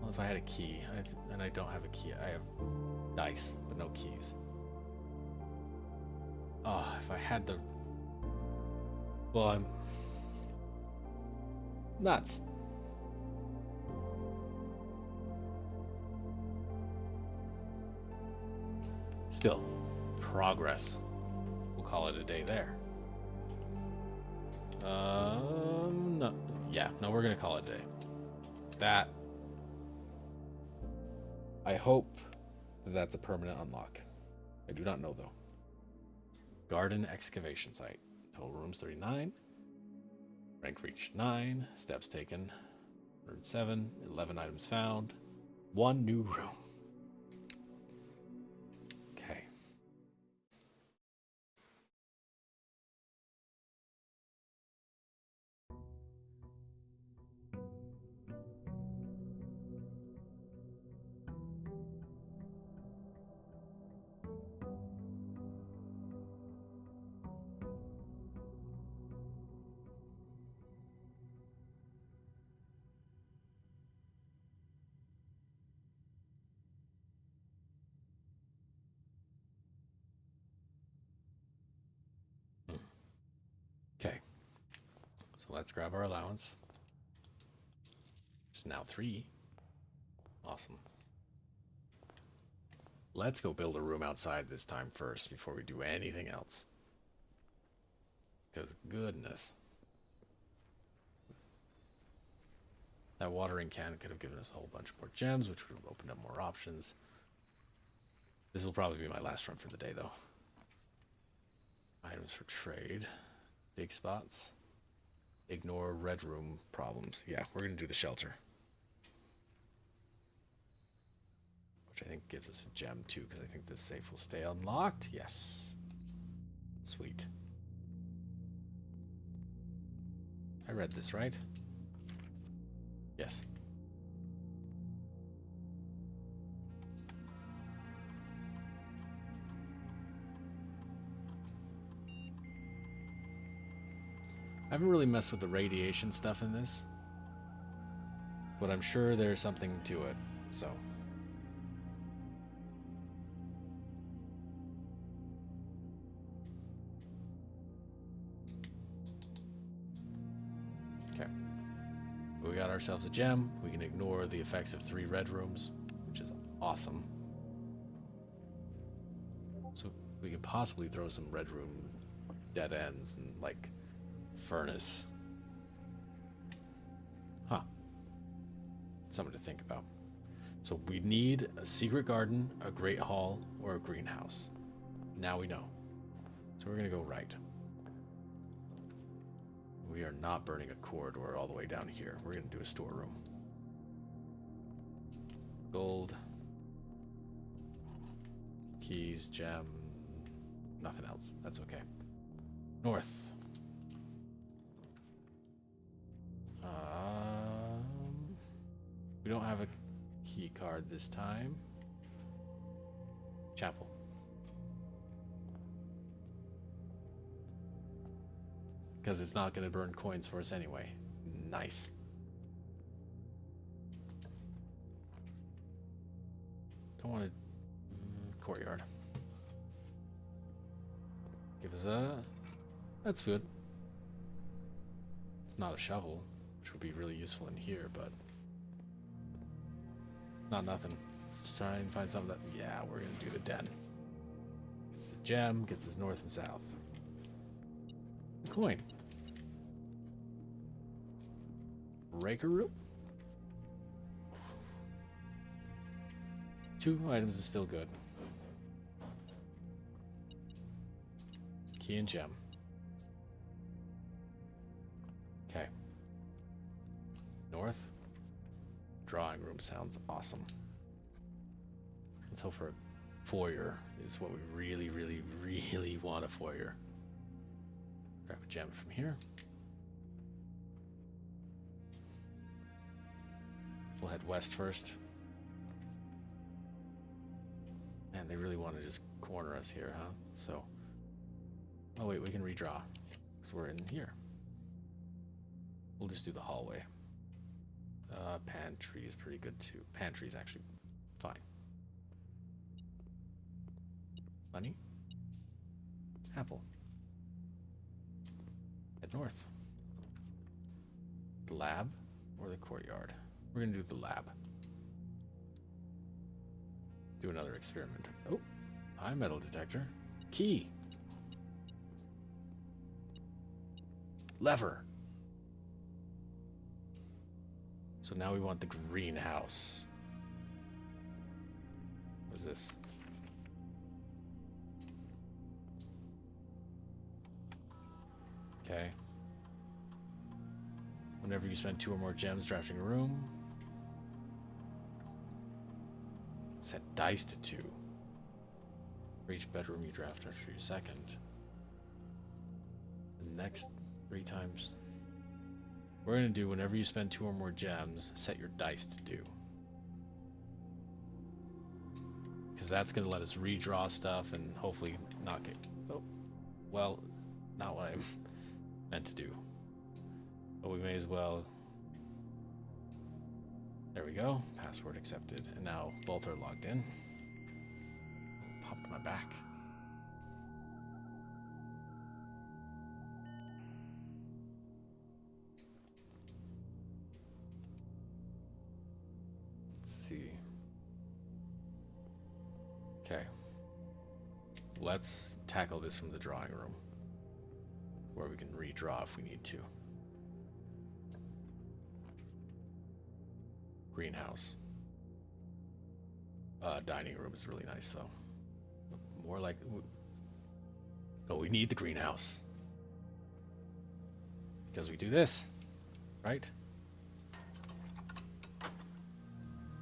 A: Well, if I had a key, and I don't have a key. I have dice, but no keys. Oh, if I had the... Well, I'm... Nuts. Still, progress. We'll call it a day there. No. Yeah, no, we're gonna call it a day. That... I hope that that's a permanent unlock. I do not know, though. Garden excavation site. Total rooms 39. Rank reached 9. Steps taken 107. 11 items found. 1 new room. Okay. Okay. So let's grab our allowance. There's now 3. Awesome. Let's go build a room outside this time first before we do anything else. Because goodness. That watering can could have given us a whole bunch more gems, which would have opened up more options. This will probably be my last run for the day, though. Items for trade. Big spots. Ignore red room problems. Yeah, we're going to do the shelter. Which I think gives us a gem, too, because I think this safe will stay unlocked. Yes. Sweet. I read this, right? Yes. I haven't really messed with the radiation stuff in this, but I'm sure there's something to it, so. Okay. We got ourselves a gem. We can ignore the effects of 3 red rooms, which is awesome. So we could possibly throw some red room dead ends and like furnace. Huh. Something to think about. So we need a secret garden, a great hall, or a greenhouse. Now we know. So we're gonna go right. We are not burning a corridor all the way down here. We're gonna do a storeroom. Gold. Keys, gem. Nothing else. That's okay. North. We don't have a key card this time. Chapel. Because it's not going to burn coins for us anyway. Nice. Don't want to... courtyard. Give us a... That's good. It's not a shovel, which would be really useful in here, but... Not nothing. Let's try and find something that... Yeah, we're going to do the den. It's a gem, gets us north and south. A coin. Raker room? 2 items is still good. Key and gem. Okay. North. Drawing room sounds awesome. Let's hope for a foyer is what we really, really, really want a foyer. Grab a gem from here. We'll head west first. Man, they really want to just corner us here, huh? So, oh wait, we can redraw because we're in here. We'll just do the hallway. Pantry is pretty good too. Pantry is actually fine. Money. Apple. Head north. The lab or the courtyard? We're gonna do the lab. Do another experiment. Oh, high metal detector. Key. Lever. So now we want the greenhouse. What is this? Okay. Whenever you spend 2 or more gems drafting a room, set dice to 2. For each bedroom you draft after your second. The next 3 times. We're going to do whenever you spend 2 or more gems, set your dice to 2. Because that's going to let us redraw stuff and hopefully not get... Oh, well, not what I meant to do. But we may as well... There we go. Password accepted. And now both are logged in. Popped my back. See. Okay. Let's tackle this from the drawing room, where we can redraw if we need to. Greenhouse. Dining room is really nice though. More like... No, we need the greenhouse. Because we do this, right?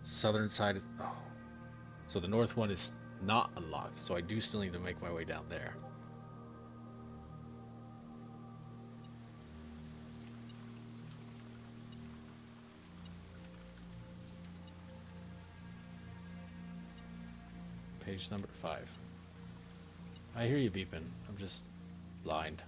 A: Southern side is... Oh. So the north one is not unlocked, so I do still need to make my way down there. Page number 5. I hear you beeping. I'm just blind.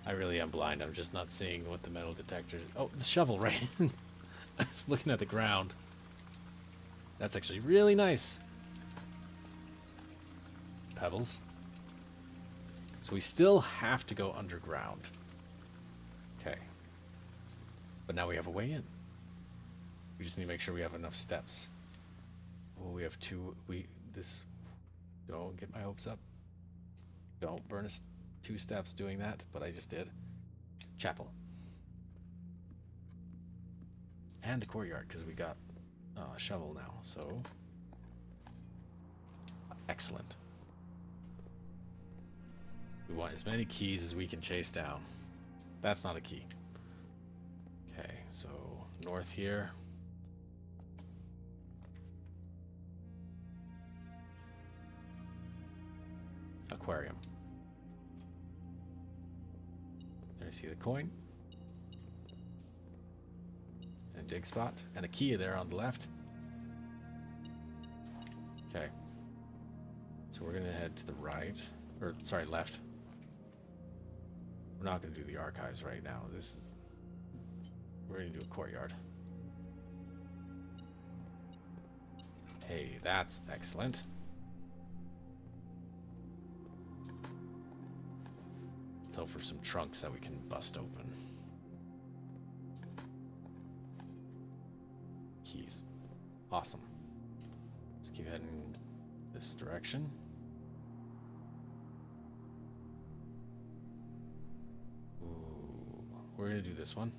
A: I really am blind. I'm just not seeing what the metal detector is. Oh, the shovel, right? I was looking at the ground. That's actually really nice. Pebbles. So we still have to go underground. Okay. But now we have a way in. We just need to make sure we have enough steps. Well, we have 2. Don't get my hopes up. Don't burn us 2 steps doing that, but I just did. Chapel. And the courtyard, because we got a shovel now, so... Excellent. We want as many keys as we can chase down. That's not a key. Okay, so north here. Aquarium. There you see the coin. And a dig spot. And a key there on the left. Okay. So we're going to head to the right. Or, sorry, left. We're not going to do the archives right now. We're going to do a courtyard. Hey, that's excellent. Let's hope for some trunks that we can bust open. Keys. Awesome. Let's keep heading this direction. we're gonna do this one.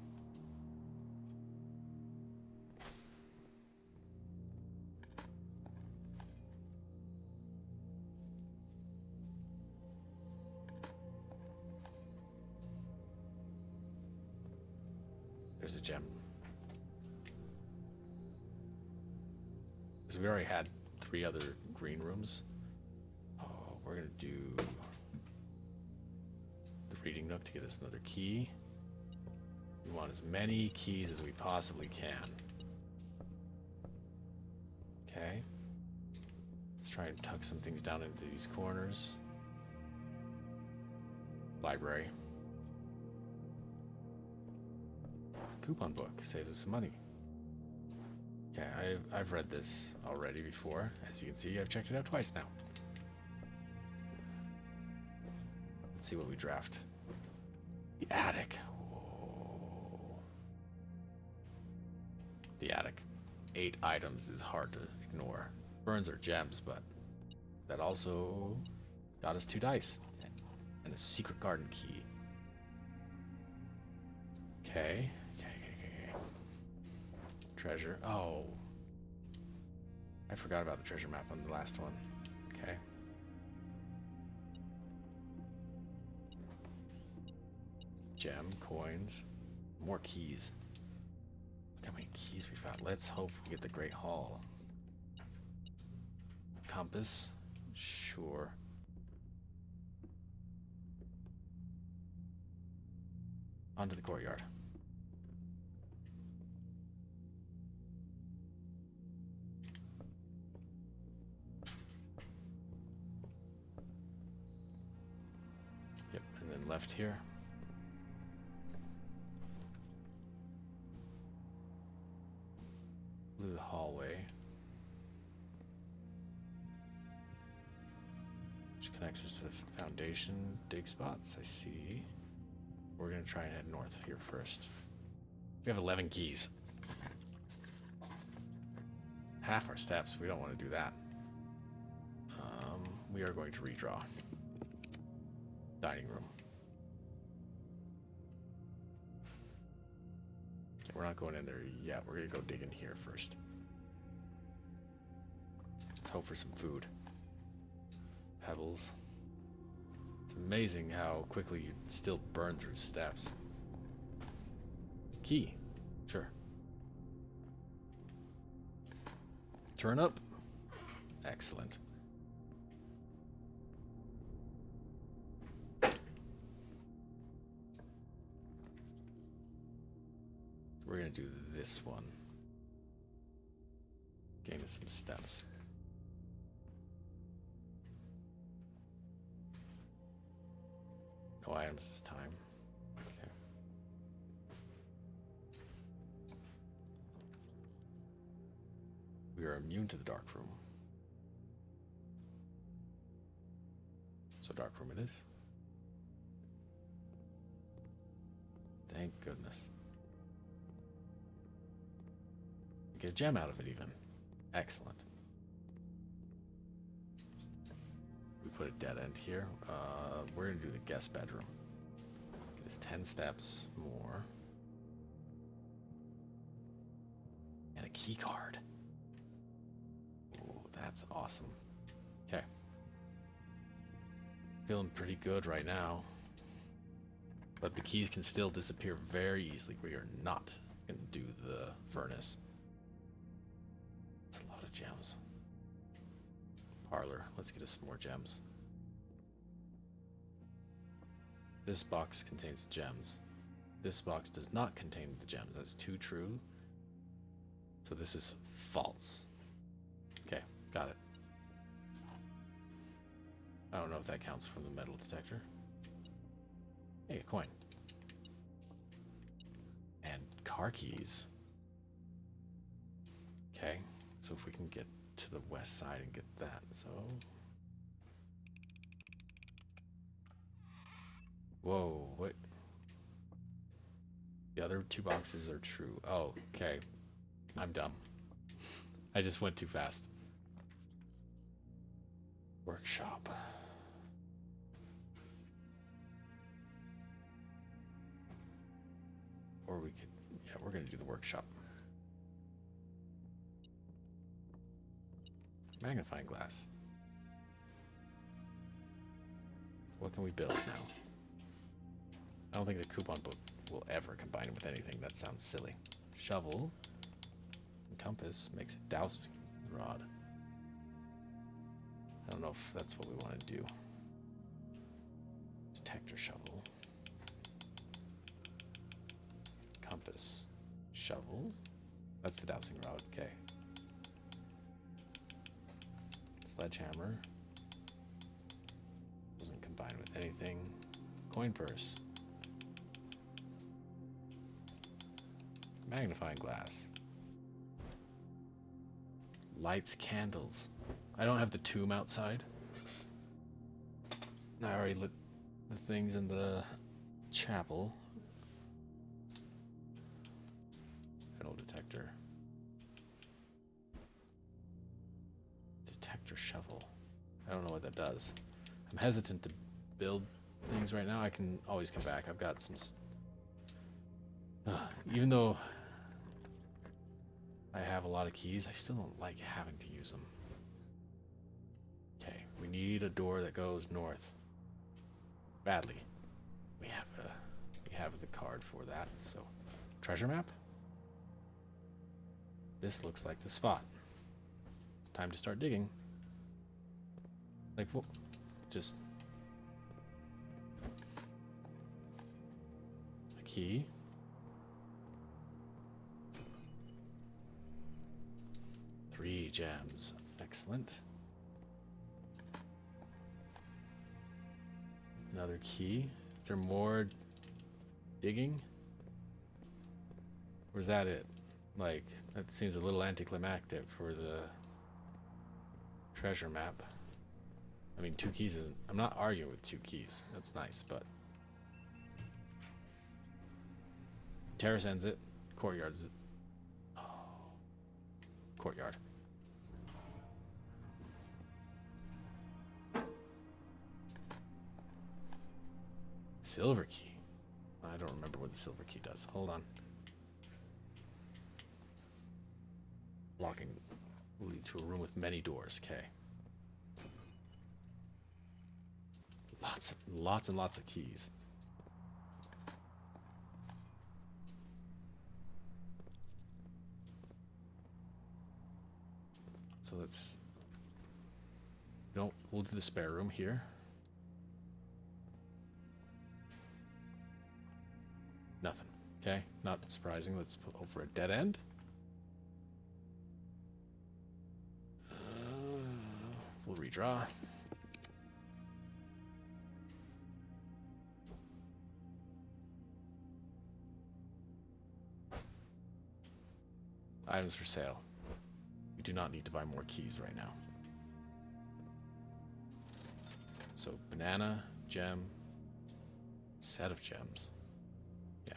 A: There's a gem. Because we already had 3 other green rooms. Oh, we're gonna do the reading nook to get us another key. We want as many keys as we possibly can. Okay. Let's try and tuck some things down into these corners. Library. Coupon book saves us some money. Okay, I've read this already before. As you can see, I've checked it out twice now. Let's see what we draft. The attic. Whoa. The attic. 8 items is hard to ignore. Burns are gems, but that also got us 2 dice and a secret garden key. Okay. Treasure. Oh. I forgot about the treasure map on the last one. Okay. Gem, coins, more keys. Look how many keys we've got. Let's hope we get the Great Hall. Compass. Sure. Onto the courtyard. Yep, and then left here. Through the hallway. Which connects us to the foundation dig spots, I see. We're gonna try and head north here first. We have 11 keys. Half our steps, we don't want to do that. We are going to redraw. Dining room. Okay, we're not going in there yet. We're gonna go dig in here first. Let's hope for some food. Pebbles. It's amazing how quickly you still burn through steps. Key. Sure. Turn up. Excellent. We're gonna do this one. Gain us some steps. No items this time. Okay. We are immune to the dark room. So dark room it is. Thank goodness. We get a gem out of it even. Excellent. We put a dead end here. We're gonna do the guest bedroom. It's 10 steps more. And a key card. Oh, that's awesome. Okay. Feeling pretty good right now. But the keys can still disappear very easily. We are not gonna do the furnace. It's a lot of gems. Parlor. Let's get us some more gems. This box contains gems. This box does not contain the gems. That's 2 true. So this is false. Okay, got it. I don't know if that counts from the metal detector. Hey, a coin. And car keys. Okay, so if we can get to the west side and get that, so... Whoa, what? The other 2 boxes are true. Oh, okay. I'm dumb. I just went too fast. Workshop. Yeah, we're gonna do the workshop. Magnifying glass. What can we build now? I don't think the coupon book will ever combine with anything. That sounds silly. Shovel. Compass makes a dowsing rod. I don't know if that's what we want to do. Detector shovel. Compass. Shovel. That's the dowsing rod. Okay. Sledgehammer. Doesn't combine with anything. Coin purse. Magnifying glass. Lights, candles. I don't have the tomb outside. I already lit the things in the chapel. Metal detector. Detector shovel. I don't know what that does. I'm hesitant to build things right now. I can always come back. I've got some... even though I have a lot of keys, I still don't like having to use them. Okay, we need a door that goes north. Badly. We have the card for that. So, treasure map. This looks like the spot. Time to start digging. Like, what? Just a key. Three gems. Excellent. Another key. Is there more digging? Or is that it? Like, that seems a little anticlimactic for the treasure map. I mean, 2 keys isn't... I'm not arguing with 2 keys. That's nice, but... Terrace ends it. Courtyard's it. Oh. Courtyard. Silver key. I don't remember what the silver key does. Hold on. Locking will lead to a room with many doors. Okay. Lots and lots of keys. So let's... We'll do the spare room here. Nothing. Okay, not surprising. Let's put over a dead end. We'll redraw. Items for sale. We do not need to buy more keys right now. So banana, gem, set of gems. Yeah.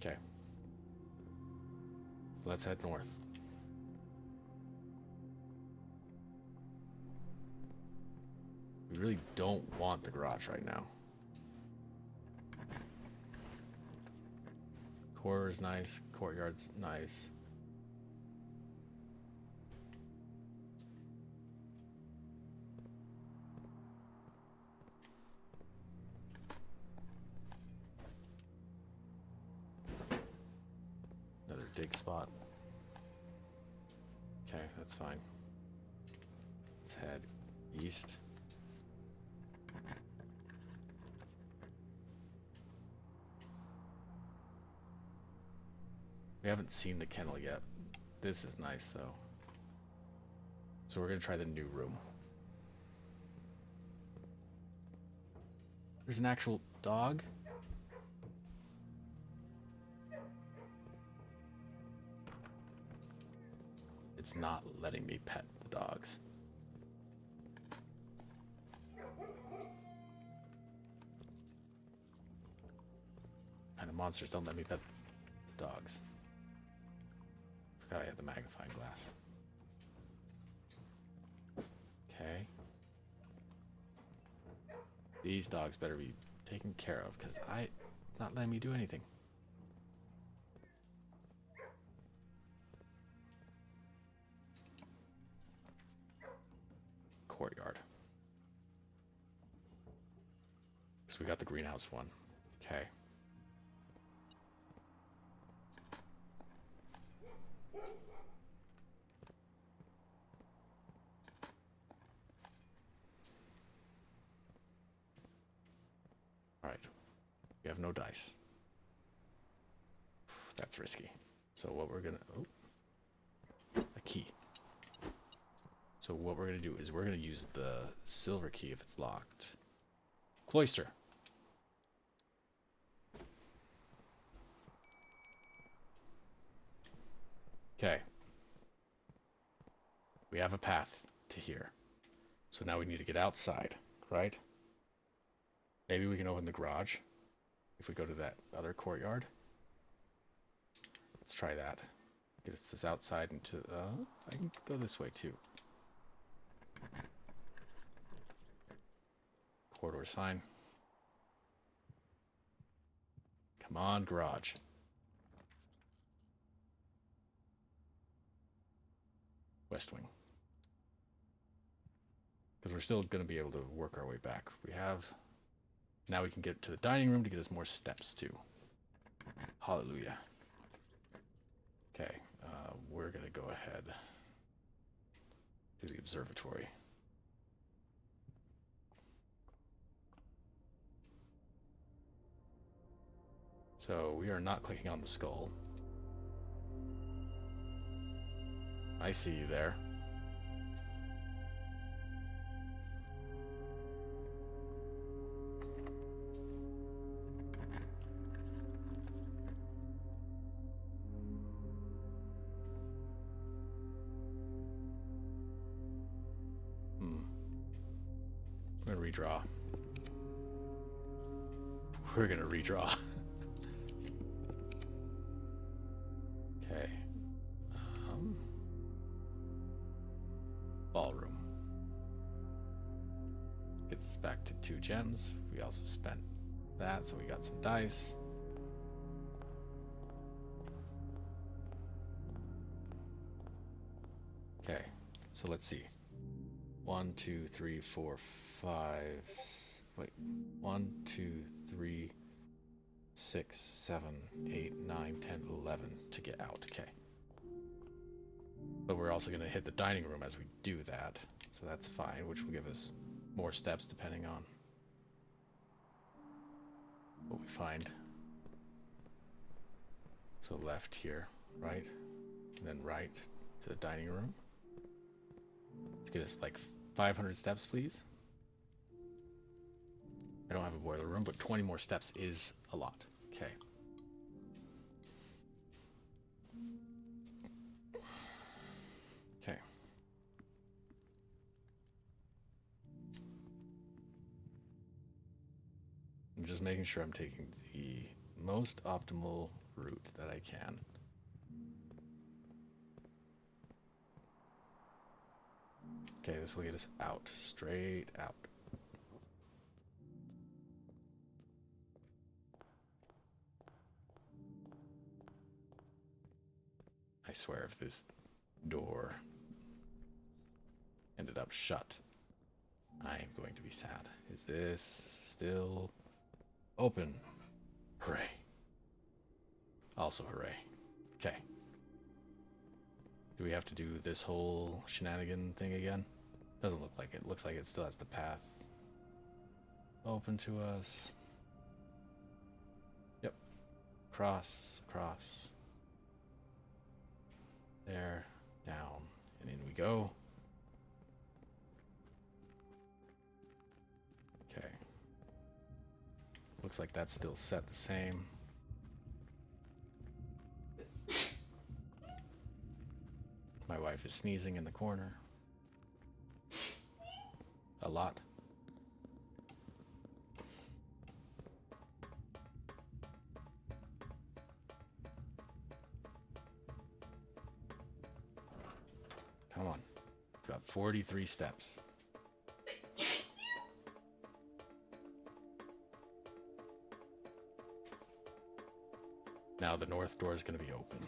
A: Okay. Let's head north. We really don't want the garage right now. Core is nice. Courtyard's nice. Another dig spot. Okay, that's fine. Let's head east. We haven't seen the kennel yet. This is nice though. So we're gonna try the new room. There's an actual dog. It's not letting me pet the dogs. Kind of monsters don't let me pet the dogs. Forgot I had the magnifying glass. Okay. These dogs better be taken care of, because it's not letting me do anything. Courtyard. So we got the greenhouse one. Okay. Alright. We have no dice. That's risky. So what we're gonna... Oh. A key. So what we're gonna do is we're gonna use the silver key if it's locked. Cloister. Okay. We have a path to here. So now we need to get outside, right? Maybe we can open the garage if we go to that other courtyard. Let's try that. Get us outside into... I can go this way too. Corridor's fine. Come on, garage. West wing. Because we're still going to be able to work our way back. We have... Now we can get to the dining room to get us more steps too. Hallelujah. Okay, we're going to go ahead to the observatory. So we are not clicking on the skull. I see you there. I'm gonna redraw. We're gonna redraw. Okay. Ballroom. Gets us back to 2 gems. We also spent that, so we got some dice. Okay, so let's see. 1, 2, 3, 4, 5. Wait. 1, 2, 3, 6, 7, 8, 9, 10, 11 to get out. Okay. But we're also going to hit the dining room as we do that. So that's fine, which will give us more steps depending on what we find. So left here, right? And then right to the dining room. Let's get us like 500 steps, please. I don't have a boiler room, but 20 more steps is a lot. Okay. Okay. I'm just making sure I'm taking the most optimal route that I can. Okay, this will get us out, straight out. I swear if this door ended up shut, I am going to be sad. Is this still open? Hooray. Also hooray. Okay. Do we have to do this whole shenanigan thing again? Doesn't look like it. Looks like it still has the path open to us. Yep. Cross, across. There, down, and in we go. Okay. Looks like that's still set the same. My wife is sneezing in the corner. A lot. Come on. We've got 43 steps. now the north door is going to be open.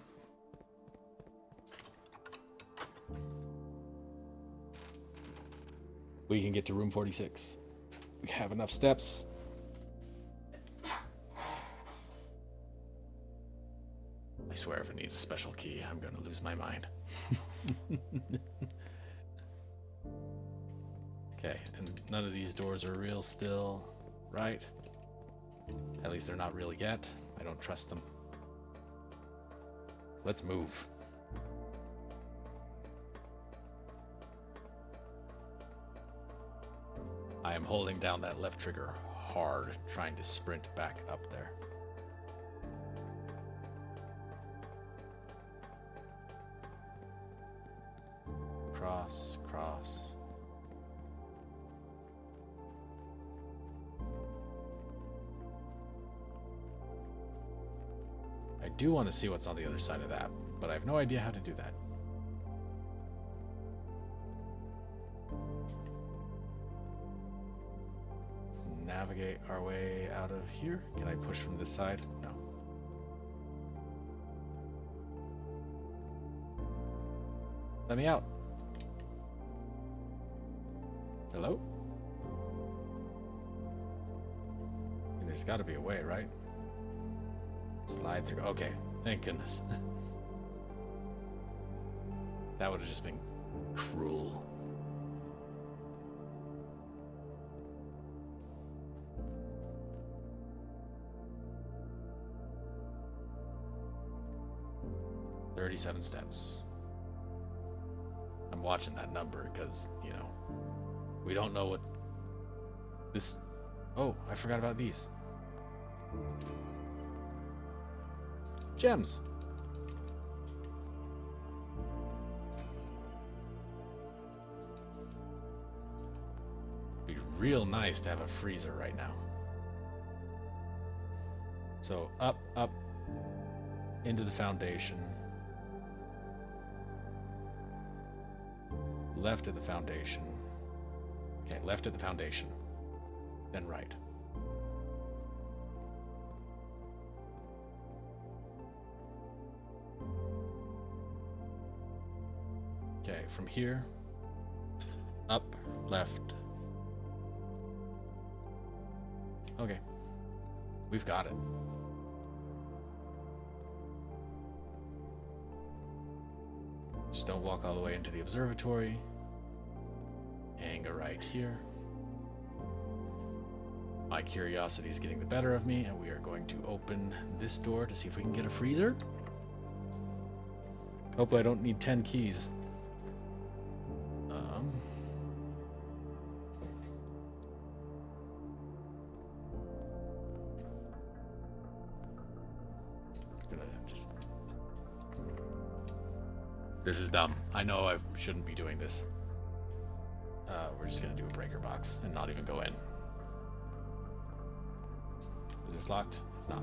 A: We can get to room 46. We have enough steps. I swear if it needs a special key, I'm going to lose my mind. Okay, and none of these doors are real still, right? At least they're not real yet. I don't trust them. Let's move. I am holding down that left trigger hard, trying to sprint back up there. Cross, cross. I do want to see what's on the other side of that, but I have no idea how to do that. Let's navigate our way out of here. Can I push from this side? No. Let me out. Hello? There's got to be a way, right? Slide through. Okay, thank goodness. That would have just been cruel. "37 steps." I'm watching that number because, you know, we don't know what this... Oh, I forgot about these. Gems. Be real nice to have a freezer right now. So up, up, into the foundation. Left at the foundation. Okay, left at the foundation. Then right. Okay, from here, up, left. Okay, we've got it. Just don't walk all the way into the observatory. Hang a right here. My curiosity is getting the better of me, and we are going to open this door to see if we can get a freezer. Hopefully I don't need 10 keys. This is dumb. I know I shouldn't be doing this. We're just gonna do a breaker box and not even go in. Is this locked? It's not.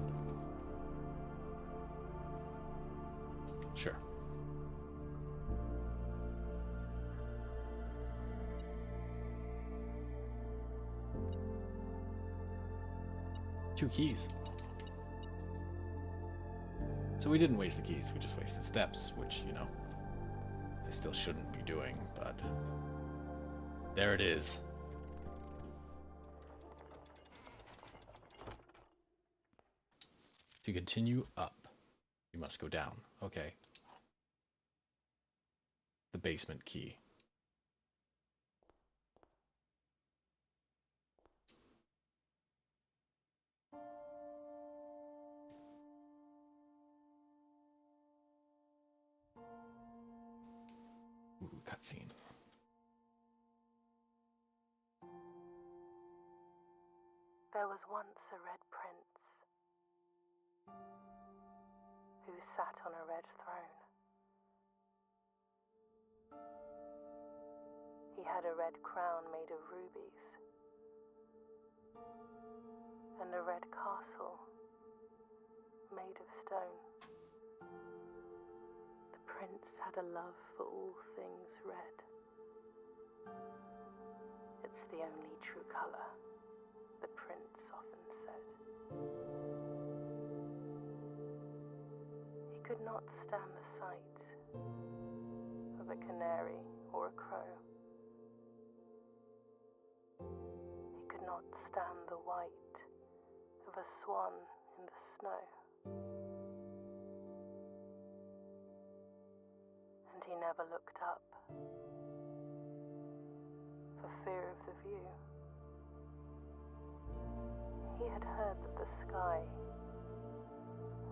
A: Sure. Two keys. So we didn't waste the keys, we just wasted steps, which, you know, I still shouldn't be doing, but there it is. To continue up, you must go down. Okay. The basement key. Ooh, cutscene.
C: There was once a red prince who sat on a red throne. He had a red crown made of rubies and a red castle made of stone. The prince had a love for all things red. It's the only true color, the prince often said. could not stand the sight of a canary or a crow. He could not stand the white of a swan in the snow. And he never looked up for fear of the view. He had heard that the sky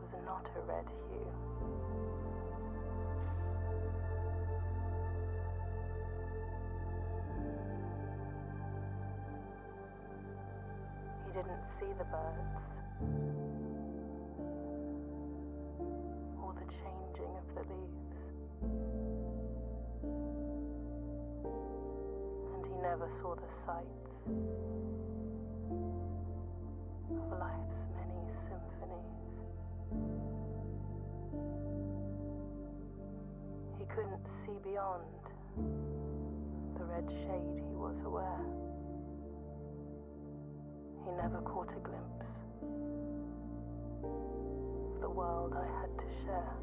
C: was not a red hue. He didn't see the birds or the changing of the leaves. And he never saw the sights of life's many symphonies. He couldn't see beyond the red shade he was aware. He never caught a glimpse of the world I had to share.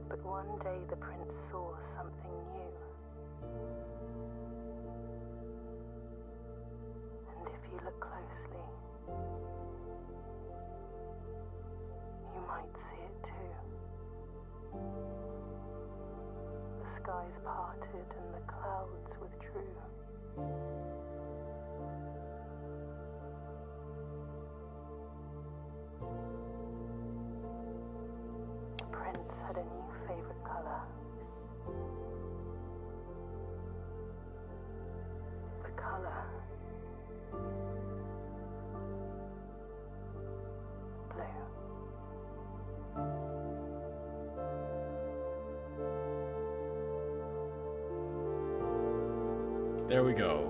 C: But one day the prince saw something new. And if you look closely, you might see it too. The skies parted and the clouds withdrew. The prince had a new favorite color. The color blue.
A: There we go.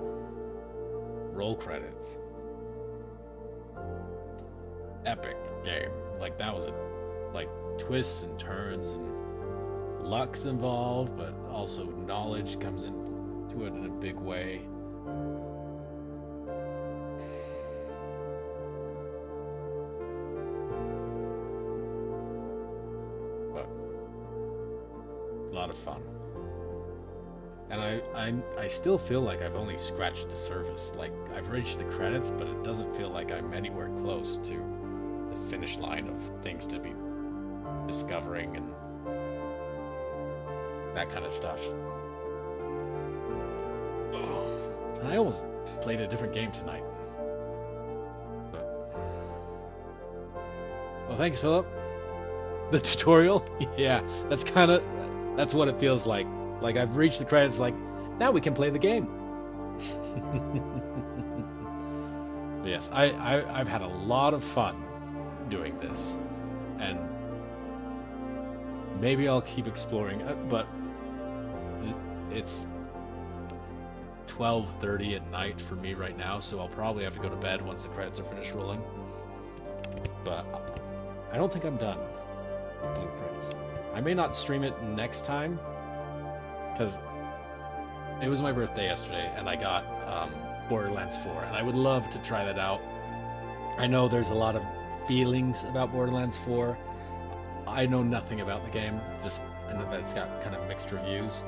A: Roll credits. Epic game. Like that was like twists and turns and luck's involved, but also knowledge comes into it in a big way. But a lot of fun. And I still feel like I've only scratched the surface. Like I've reached the credits, but it doesn't feel like I'm anywhere close to the finish line of things to be discovering and that kind of stuff. Oh, and I almost played a different game tonight. But, well, thanks, Philip. The tutorial? Yeah, that's what it feels like. Like I've reached the credits, like, now we can play the game. Yes, I've had a lot of fun doing this, and maybe I'll keep exploring, but it's 12:30 at night for me right now, so I'll probably have to go to bed once the credits are finished rolling. But I don't think I'm done with Blueprints. I may not stream it next time, because it was my birthday yesterday, and I got Borderlands 4, and I would love to try that out. I know there's a lot of feelings about Borderlands 4. I know nothing about the game, just I know that it's got kind of mixed reviews.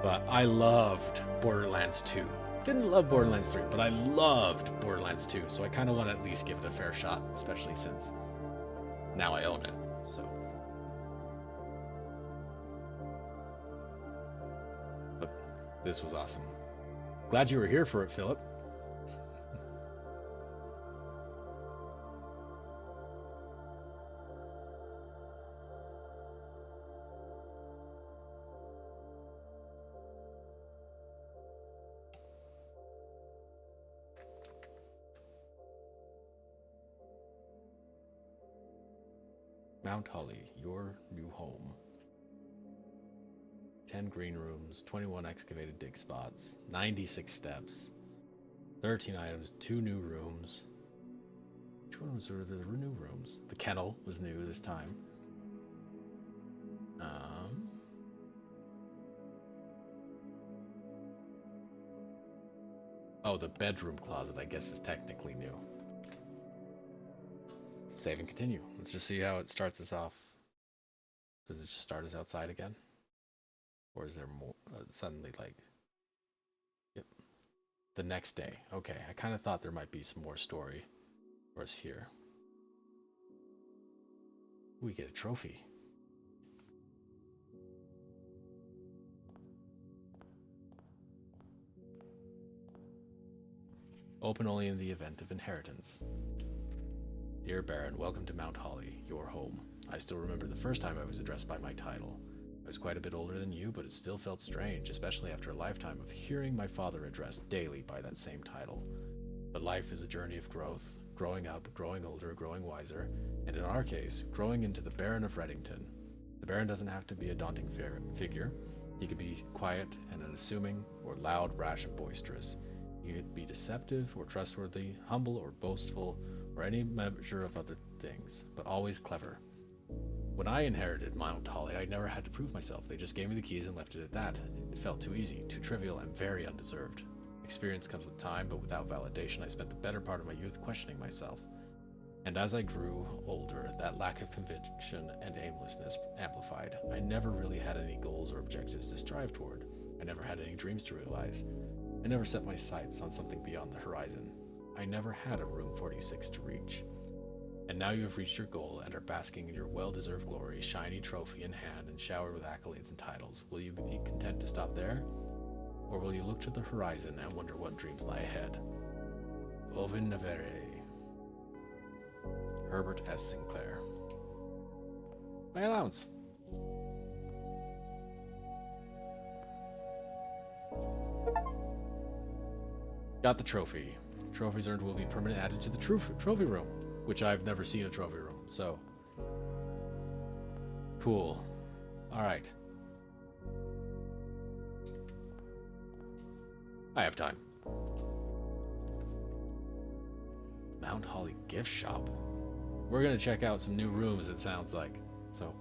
A: But I loved Borderlands 2. Didn't love Borderlands 3, but I loved Borderlands 2, so I kind of want to at least give it a fair shot, especially since now I own it. So, but this was awesome. Glad you were here for it, Philip. Mount Holly, your new home. 10 green rooms, 21 excavated dig spots, 96 steps, 13 items, 2 new rooms. Which ones were the new rooms? The kennel was new this time. Oh, the bedroom closet, I guess, is technically new. Save and continue. Let's just see how it starts us off. Does it just start us outside again? Or is there more, suddenly like, yep, the next day. Okay, I kind of thought there might be some more story for us here. We get a trophy. Open only in the event of inheritance. Dear Baron, welcome to Mount Holly, your home. I still remember the first time I was addressed by my title. I was quite a bit older than you, but it still felt strange, especially after a lifetime of hearing my father addressed daily by that same title. But life is a journey of growth, growing up, growing older, growing wiser, and in our case, growing into the Baron of Reddington. The Baron doesn't have to be a daunting figure. He could be quiet and unassuming, or loud, rash, and boisterous. He could be deceptive or trustworthy, humble or boastful, or any measure of other things, but always clever. When I inherited Mount Holly, I never had to prove myself. They just gave me the keys and left it at that. It felt too easy, too trivial, and very undeserved. Experience comes with time, but without validation, I spent the better part of my youth questioning myself. And as I grew older, that lack of conviction and aimlessness amplified. I never really had any goals or objectives to strive toward. I never had any dreams to realize. I never set my sights on something beyond the horizon. I never had a room 46 to reach. And now you have reached your goal and are basking in your well-deserved glory, shiny trophy in hand and showered with accolades and titles. Will you be content to stop there? Or will you look to the horizon and wonder what dreams lie ahead? Ovin Navere. Herbert S. Sinclair. My allowance. Got the trophy. Trophies earned will be permanently added to the trophy room, which I've never seen a trophy room, so cool. All right. I have time. Mount Holly gift shop. We're gonna check out some new rooms, it sounds like. So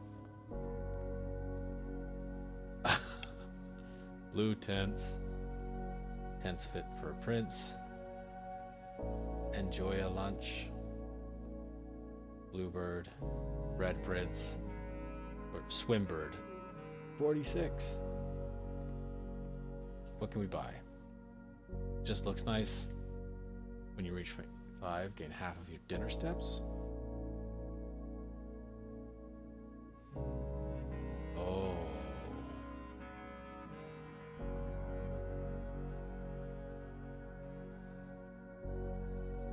A: blue tents. Tents fit for a prince. Enjoy a lunch. Bluebird. Red prince. Or swimbird. 46. What can we buy? Just looks nice. When you reach 5, gain half of your dinner steps. Oh.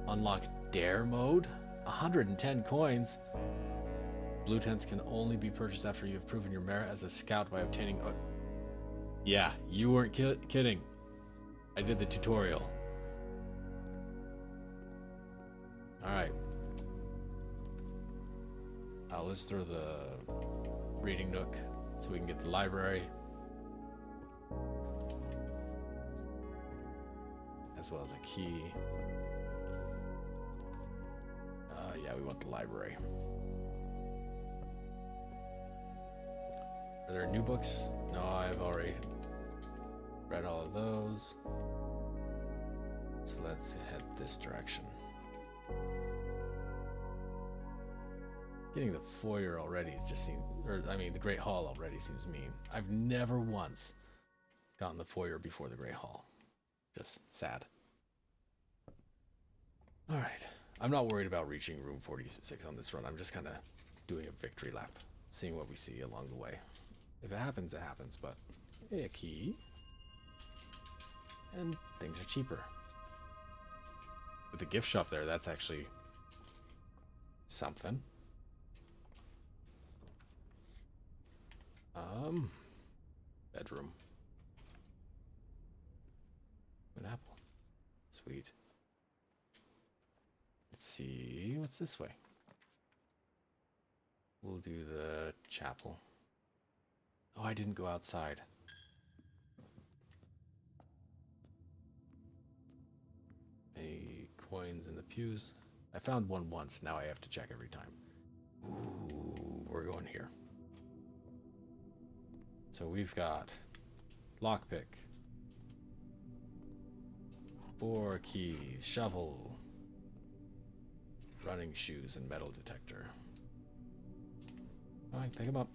A: Unlock dare mode. 110 coins. Blue tents can only be purchased after you have proven your merit as a scout by obtaining. Yeah, you weren't kidding. I did the tutorial. Alright. Let's throw the reading nook so we can get the library. As well as a key. Yeah, we want the library. Are there new books? No, I've already read all of those. So let's head this direction. Getting the foyer already just seems, or I mean the Great Hall already seems mean. I've never once gotten the foyer before the Great Hall. Just sad. Alright. I'm not worried about reaching room 46 on this run. I'm just kind of doing a victory lap. Seeing what we see along the way. If it happens, it happens, but hey, a key. And things are cheaper. With the gift shop there, that's actually something. Bedroom. An apple. Sweet. Let's see, what's this way? We'll do the chapel. Oh, I didn't go outside. Any coins in the pews? I found one once, now I have to check every time. Ooh, we're going here. So we've got lockpick, 4 keys, shovel, running shoes, and metal detector. Alright, pick them up.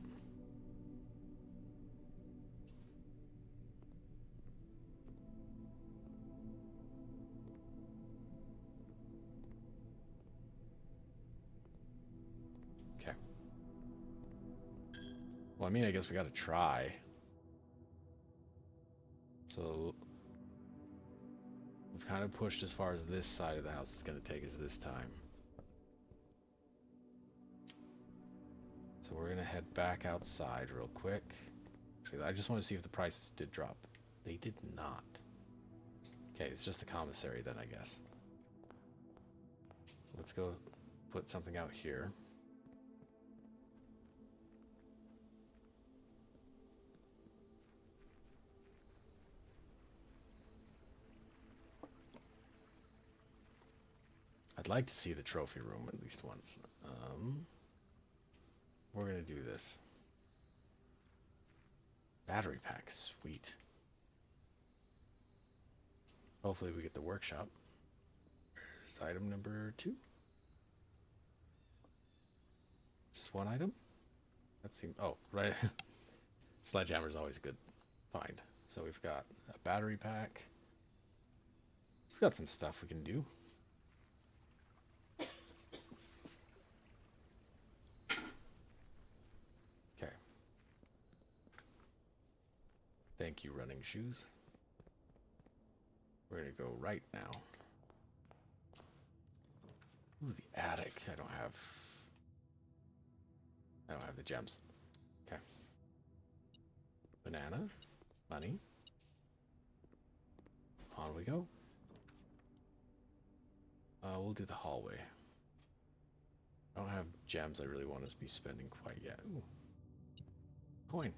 A: Okay. Well, I mean, I guess we gotta try. So we've kind of pushed as far as this side of the house is going to take us this time. So we're going to head back outside real quick. Actually, I just want to see if the prices did drop. They did not. Okay, it's just the commissary then, I guess. Let's go put something out here. I'd like to see the trophy room at least once. We're gonna do this. Battery pack, sweet. Hopefully we get the workshop. Here's item number 2. Just one item? That seems, oh, right. Sledgehammer's always a good find. So we've got a battery pack. We've got some stuff we can do. Thank you, running shoes. We're gonna go right now. Ooh, the attic. I don't have the gems. Okay. Banana. Money. On we go. We'll do the hallway. I don't have gems I really want to be spending quite yet. Ooh. Coin.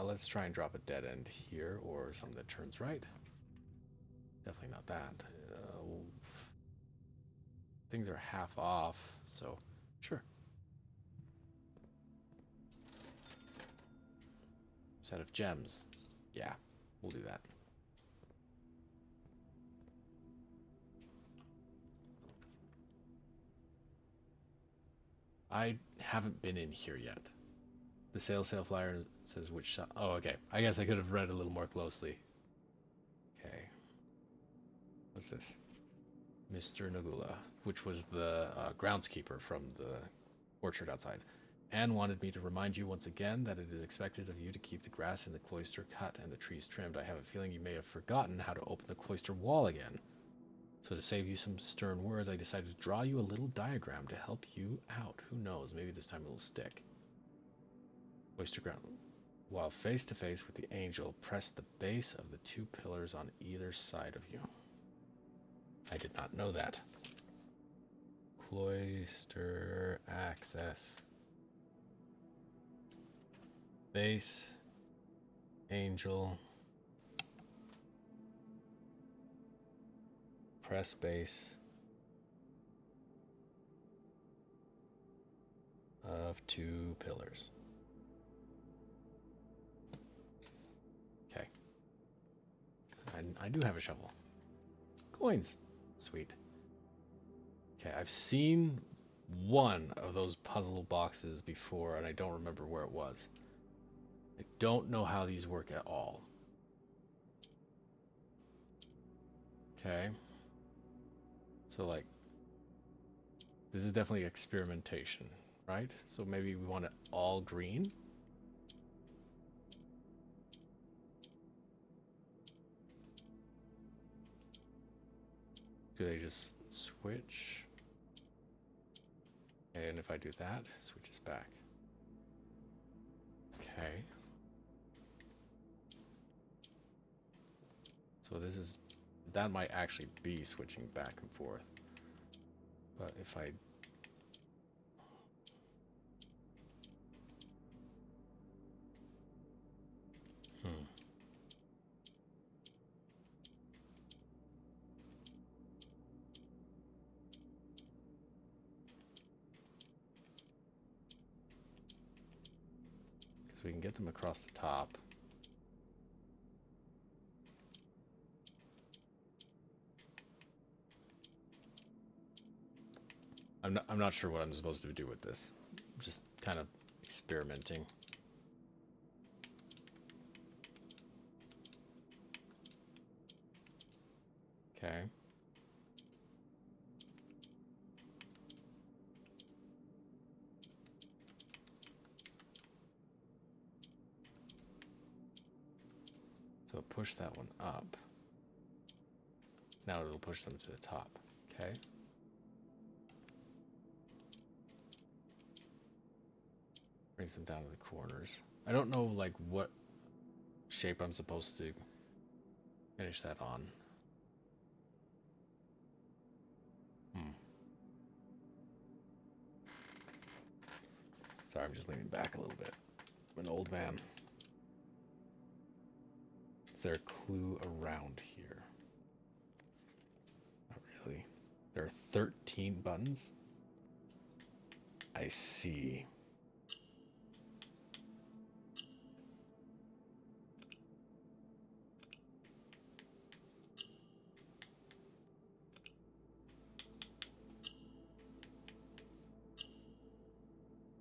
A: Let's try and drop a dead end here, or something that turns right. Definitely not that. Things are half off, so sure. Set of gems. Yeah, we'll do that. I haven't been in here yet. The sale flyer says which shop. Oh, okay. I guess I could have read a little more closely. Okay. What's this? Mr. Nagula, which was the groundskeeper from the orchard outside. Anne wanted me to remind you once again that it is expected of you to keep the grass in the cloister cut and the trees trimmed. I have a feeling you may have forgotten how to open the cloister wall again. So to save you some stern words, I decided to draw you a little diagram to help you out. Who knows, maybe this time it'll stick. Cloister ground. While face to face with the angel, press the base of the 2 pillars on either side of you. I did not know that. Cloister access. Base. Angel. Press base. Of 2 pillars. Okay. I do have a shovel. Coins. Sweet. Okay, I've seen one of those puzzle boxes before, and I don't remember where it was. I don't know how these work at all. Okay. So, like, this is definitely experimentation, right? So maybe we want it all green. Do they just switch? Okay, and if I do that, it switches back. Okay. So this is, that might actually be switching back and forth. But if I we can get them across the top. I'm not sure what I'm supposed to do with this. Just kind of experimenting. Okay. So push that one up. Now it'll push them to the top. Okay. Brings them down to the corners. I don't know like what shape I'm supposed to finish that on. Sorry, I'm just leaning back a little bit. I'm an old man. Is there a clue around here? Not really. There are 13 buttons. I see.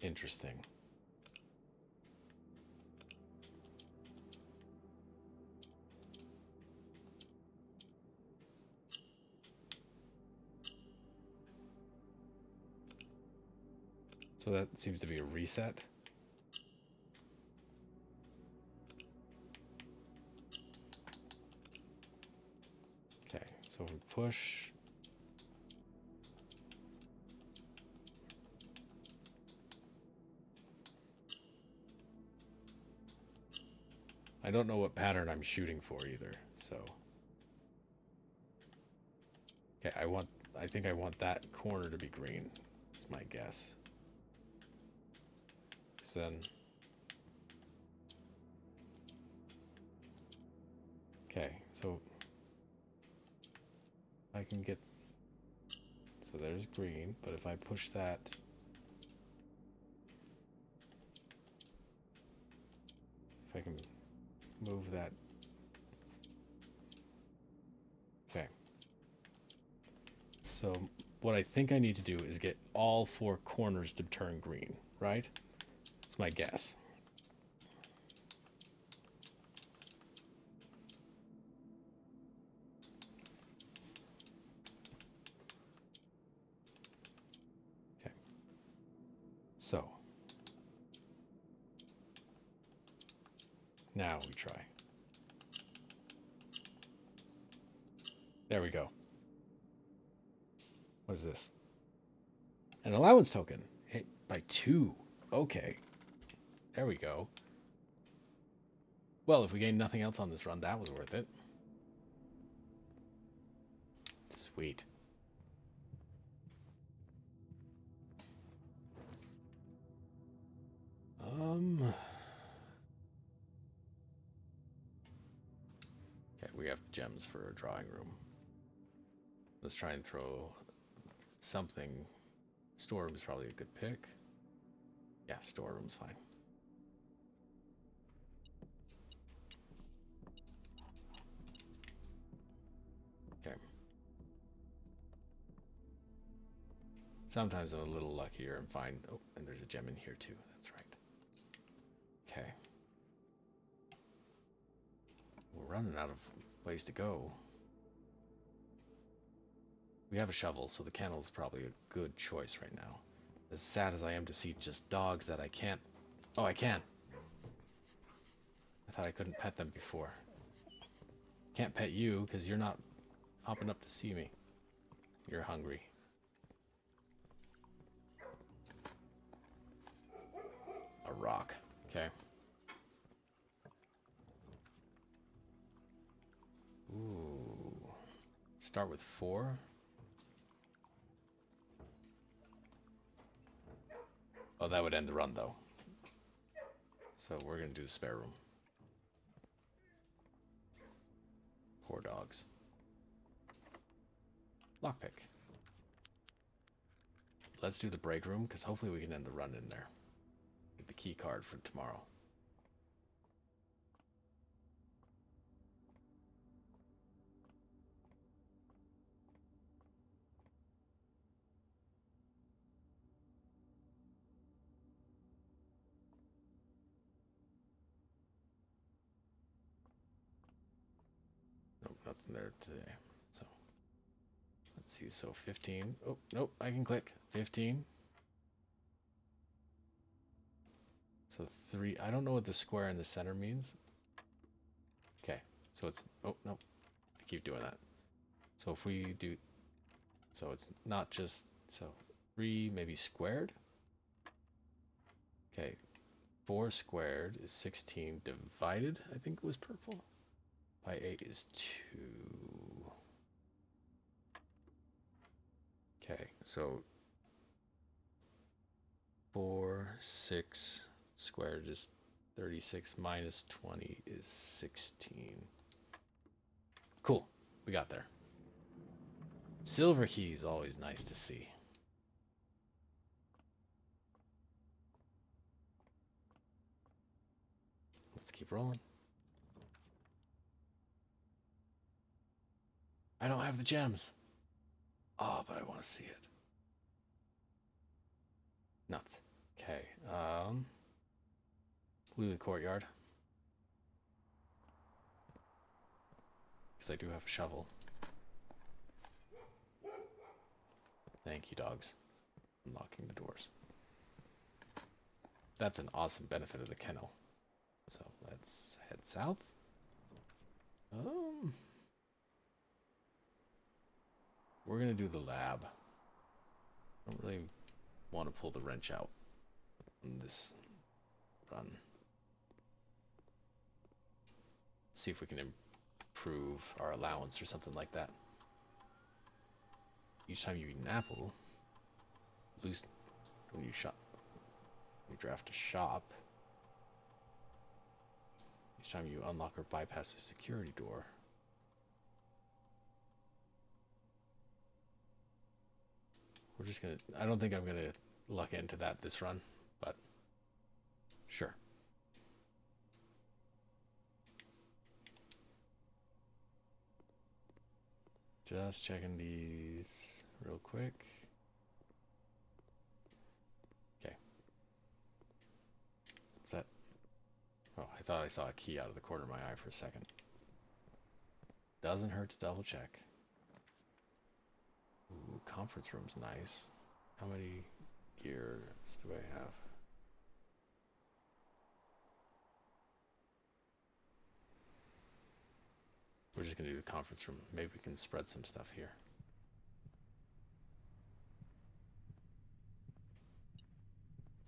A: Interesting. So that seems to be a reset. Okay, so if we push. I don't know what pattern I'm shooting for either, so. Okay, I think I want that corner to be green. That's my guess. So then. Okay, so I can get, so there's green, but if I push that, if I can move that, okay. So what I think I need to do is get all 4 corners to turn green, right? That's my guess. Okay. So now we try. There we go. What is this? An allowance token. Hit by 2. Okay. There we go. Well, if we gain nothing else on this run, that was worth it. Sweet. Okay, we have gems for a drawing room. Let's try and throw something. Storeroom's probably a good pick. Yeah, storeroom's fine. Okay. Sometimes I'm a little luckier and find, oh, and there's a gem in here too. That's right. Okay. We're running out of ways to go. We have a shovel, so the kennel is probably a good choice right now. As sad as I am to see just dogs that I can't... Oh, I can! I thought I couldn't pet them before. Can't pet you, because you're not hopping up to see me. You're hungry. A rock. Okay. Ooh. Start with 4. Oh, that would end the run, though. So we're going to do the spare room. Poor dogs. Lockpick. Let's do the break room, because hopefully we can end the run in there. Get the key card for tomorrow. nothing there today. So let's see. So 15. Oh, nope. I can click 15. So 3. I don't know what the square in the center means. Okay. So it's, oh, nope. I keep doing that. So if we do, so it's not just, so 3 maybe squared. Okay. 4 squared is 16 divided, I think it was purple, by 8 is 2. Okay, so 4, 6 squared is 36 minus 20 is 16. Cool, we got there. Silver key is always nice to see. Let's keep rolling. I don't have the gems. Oh, but I want to see it. Nuts. Okay, Blue courtyard. Because I do have a shovel. Thank you, dogs. Unlocking the doors. That's an awesome benefit of the kennel. So let's head south. We're gonna do the lab. I don't really want to pull the wrench out on this run. See if we can improve our allowance or something like that. Each time you eat an apple, lose when you draft a shop. Each time you unlock or bypass a security door. We're just gonna, I don't think I'm gonna luck into that this run, but sure. Just checking these real quick. Okay. What's that? Oh, I thought I saw a key out of the corner of my eye for a second. Doesn't hurt to double check. Ooh, conference room's nice. How many gears do I have? We're just gonna do the conference room. Maybe we can spread some stuff here.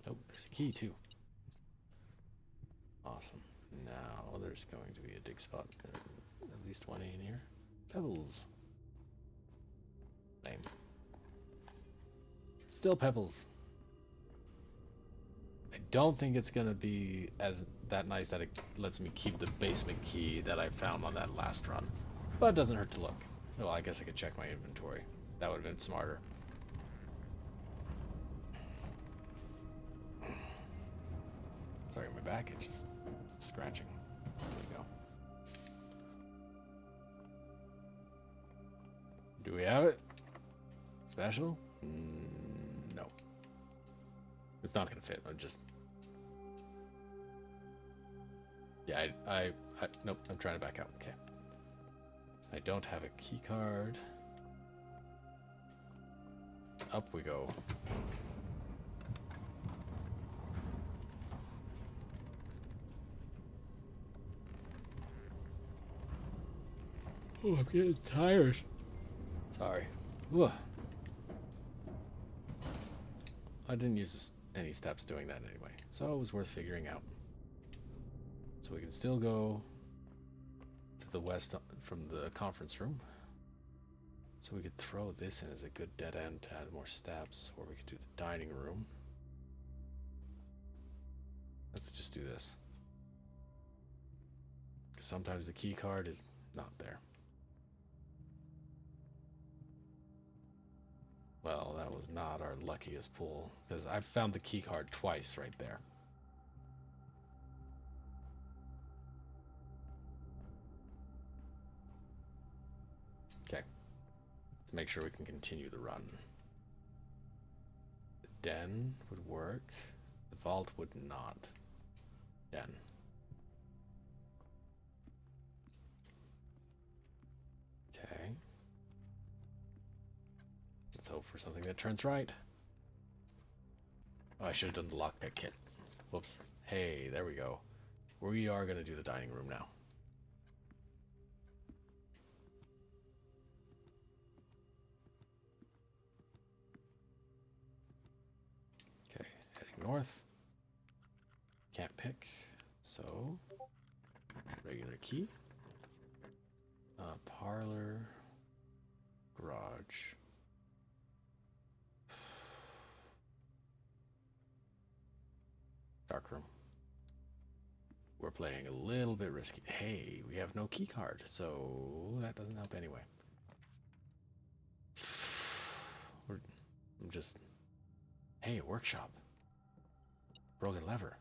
A: Oh, there's a key too. Awesome. Now there's going to be a dig spot. At least one in here. Pebbles. Lame. Still pebbles. I don't think it's gonna be that nice that it lets me keep the basement key that I found on that last run. But it doesn't hurt to look. Well, I guess I could check my inventory. That would have been smarter. Sorry, my back itches. Scratching. There we go. Do we have it? Special? No. It's not gonna fit. I'm just... Yeah, nope, I'm trying to back out. Okay. I don't have a key card. Up we go. Oh, I'm getting tired. Sorry. Ugh. I didn't use any steps doing that anyway, so it was worth figuring out. So we can still go to the west from the conference room. So we could throw this in as a good dead end to add more steps, or we could do the dining room. Let's just do this. Because sometimes the key card is not there. Well, that was not our luckiest pull, because I found the key card twice right there. Okay. Let's make sure we can continue the run. The den would work. The vault would not. Den. hope for something that turns right. Oh, I should have done the lockpick kit. Whoops. Hey, there we go. We are going to do the dining room now. Okay, heading north. Can't pick, so regular key. Parlor, garage. Dark room. We're playing a little bit risky. Hey, we have no key card, so that doesn't help anyway. I'm just... Hey, workshop. Broken lever.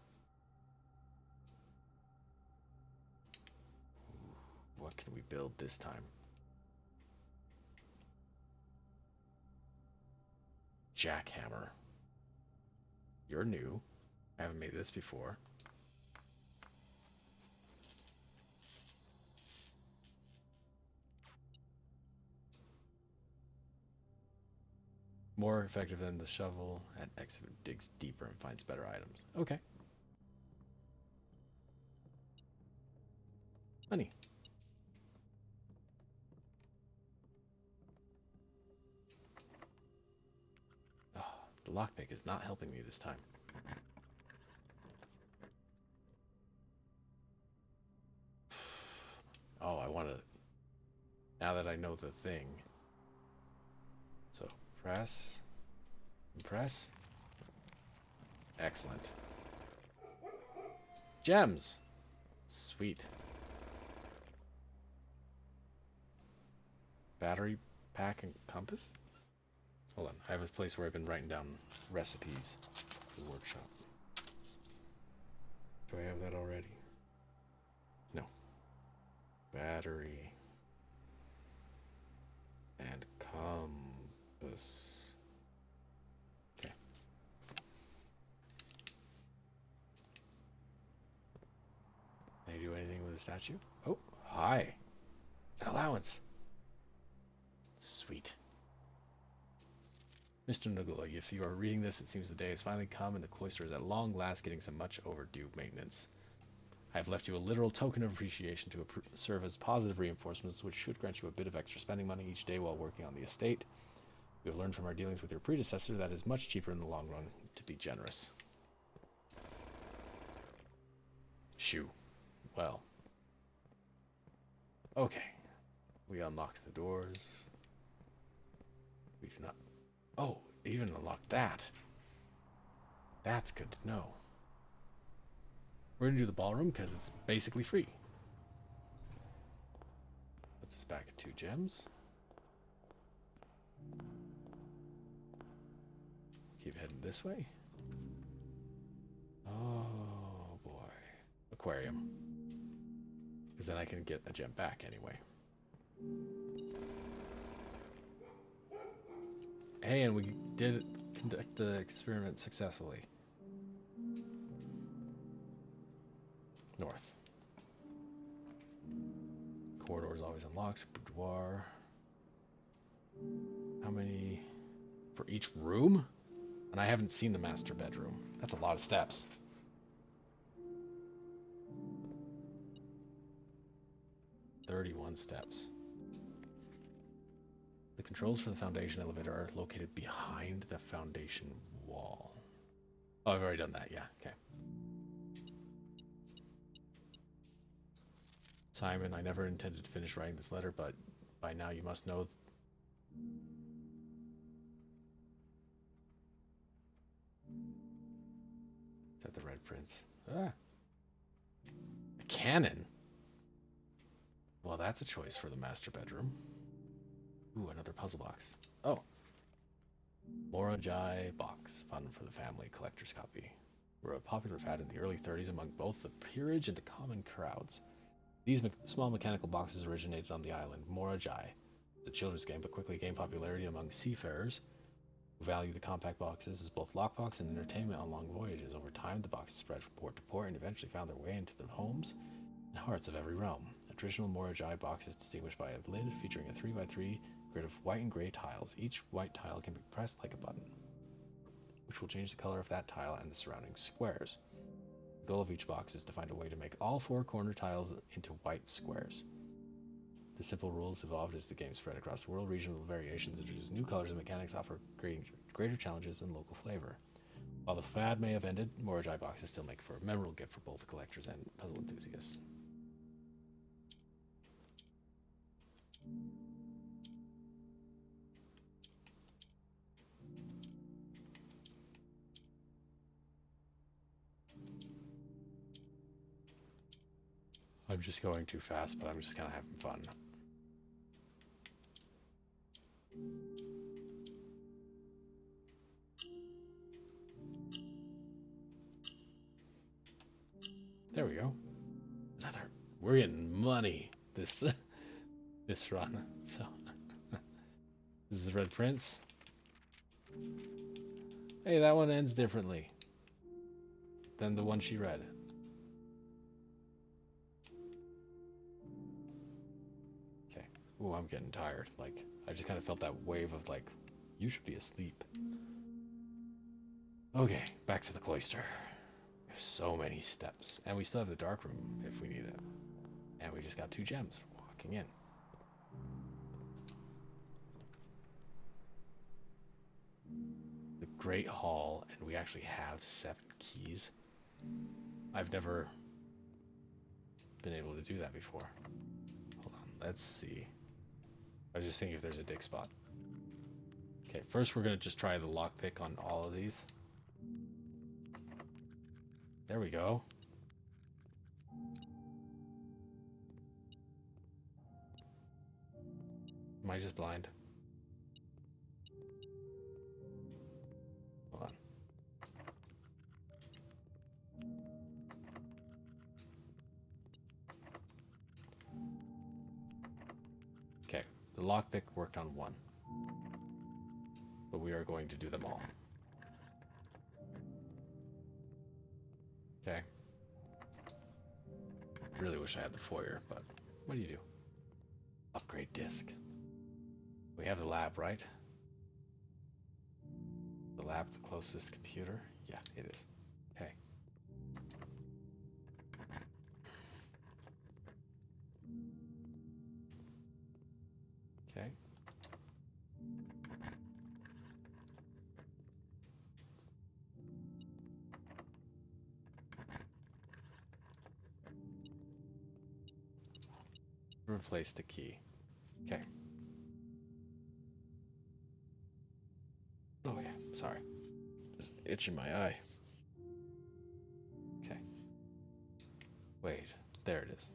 A: What can we build this time? Jackhammer. You're new. I haven't made this before. More effective than the shovel. At X digs deeper and finds better items. Okay. Money. Oh, the lockpick is not helping me this time. Oh, I want to... Now that I know the thing. So, press. Press. Excellent. Gems! Sweet. Battery pack and compass? Hold on, I have a place where I've been writing down recipes for the workshop. Do I have that already? No. Battery and compass. Okay. Can I do anything with the statue? Oh, hi. Allowance. Sweet. Mr. Nugula, if you are reading this, it seems the day has finally come and the cloister is at long last getting some much overdue maintenance. I have left you a literal token of appreciation to serve as positive reinforcements, which should grant you a bit of extra spending money each day while working on the estate. We have learned from our dealings with your predecessor that it is much cheaper in the long run to be generous. Shoo. Well. Okay. We unlock the doors. We do not... Oh, it even unlocked that. That's good to know. We're going to do the ballroom because it's basically free. Puts us back at 2 gems. Keep heading this way. Oh boy. Aquarium. Because then I can get a gem back anyway. Hey, and we did conduct the experiment successfully. North. Corridor is always unlocked. Boudoir. How many for each room? And I haven't seen the master bedroom. That's a lot of steps. "31 steps. The controls for the foundation elevator are located behind the foundation wall. Oh, I've already done that. Yeah, okay. Simon, I never intended to finish writing this letter, but by now you must know. Is that the Red Prince? Ah. A cannon? Well, that's a choice for the master bedroom. Ooh, another puzzle box. Oh. Morajai box. Fun for the family collector's copy. Were a popular fad in the early 30s among both the peerage and the common crowds. These small mechanical boxes originated on the island Morajai. It's a children's game, but quickly gained popularity among seafarers who value the compact boxes as both lockbox and entertainment on long voyages. Over time, the boxes spread from port to port and eventually found their way into the homes and hearts of every realm. A traditional Morajai box is distinguished by a lid featuring a 3x3 Grid of white and gray tiles. Each white tile can be pressed like a button, which will change the color of that tile and the surrounding squares. The goal of each box is to find a way to make all 4 corner tiles into white squares. The simple rules evolved as the game spread across the world. Regional variations introduced new colors and mechanics, offer greater challenges and local flavor. While the fad may have ended, Moragi boxes still make for a memorable gift for both collectors and puzzle enthusiasts. I'm just going too fast, but I'm just kind of having fun. There we go. We're getting money this this run. So this is Red Prince. Hey, that one ends differently than the one she read. Okay. Ooh, I'm getting tired. Like, I just kind of felt that wave of like, you should be asleep. Okay, back to the cloister. We have so many steps, and we still have the dark room if we need it. And we just got 2 gems for walking in. The Great Hall, and we actually have 7 keys. I've never been able to do that before. Hold on, let's see. I was just thinking if there's a dig spot. Okay, first we're gonna just try the lockpick on all of these. There we go. Am I just blind? Hold on. Okay, the lockpick worked on 1. But we are going to do them all. Okay. Really wish I had the foyer, but what do you do? Upgrade disk. We have the lab, right? The lab, the closest computer? Yeah, it is. Okay. Okay. Replace the key. Okay. Oh yeah, sorry. Just itching my eye. Okay. Wait, there it is.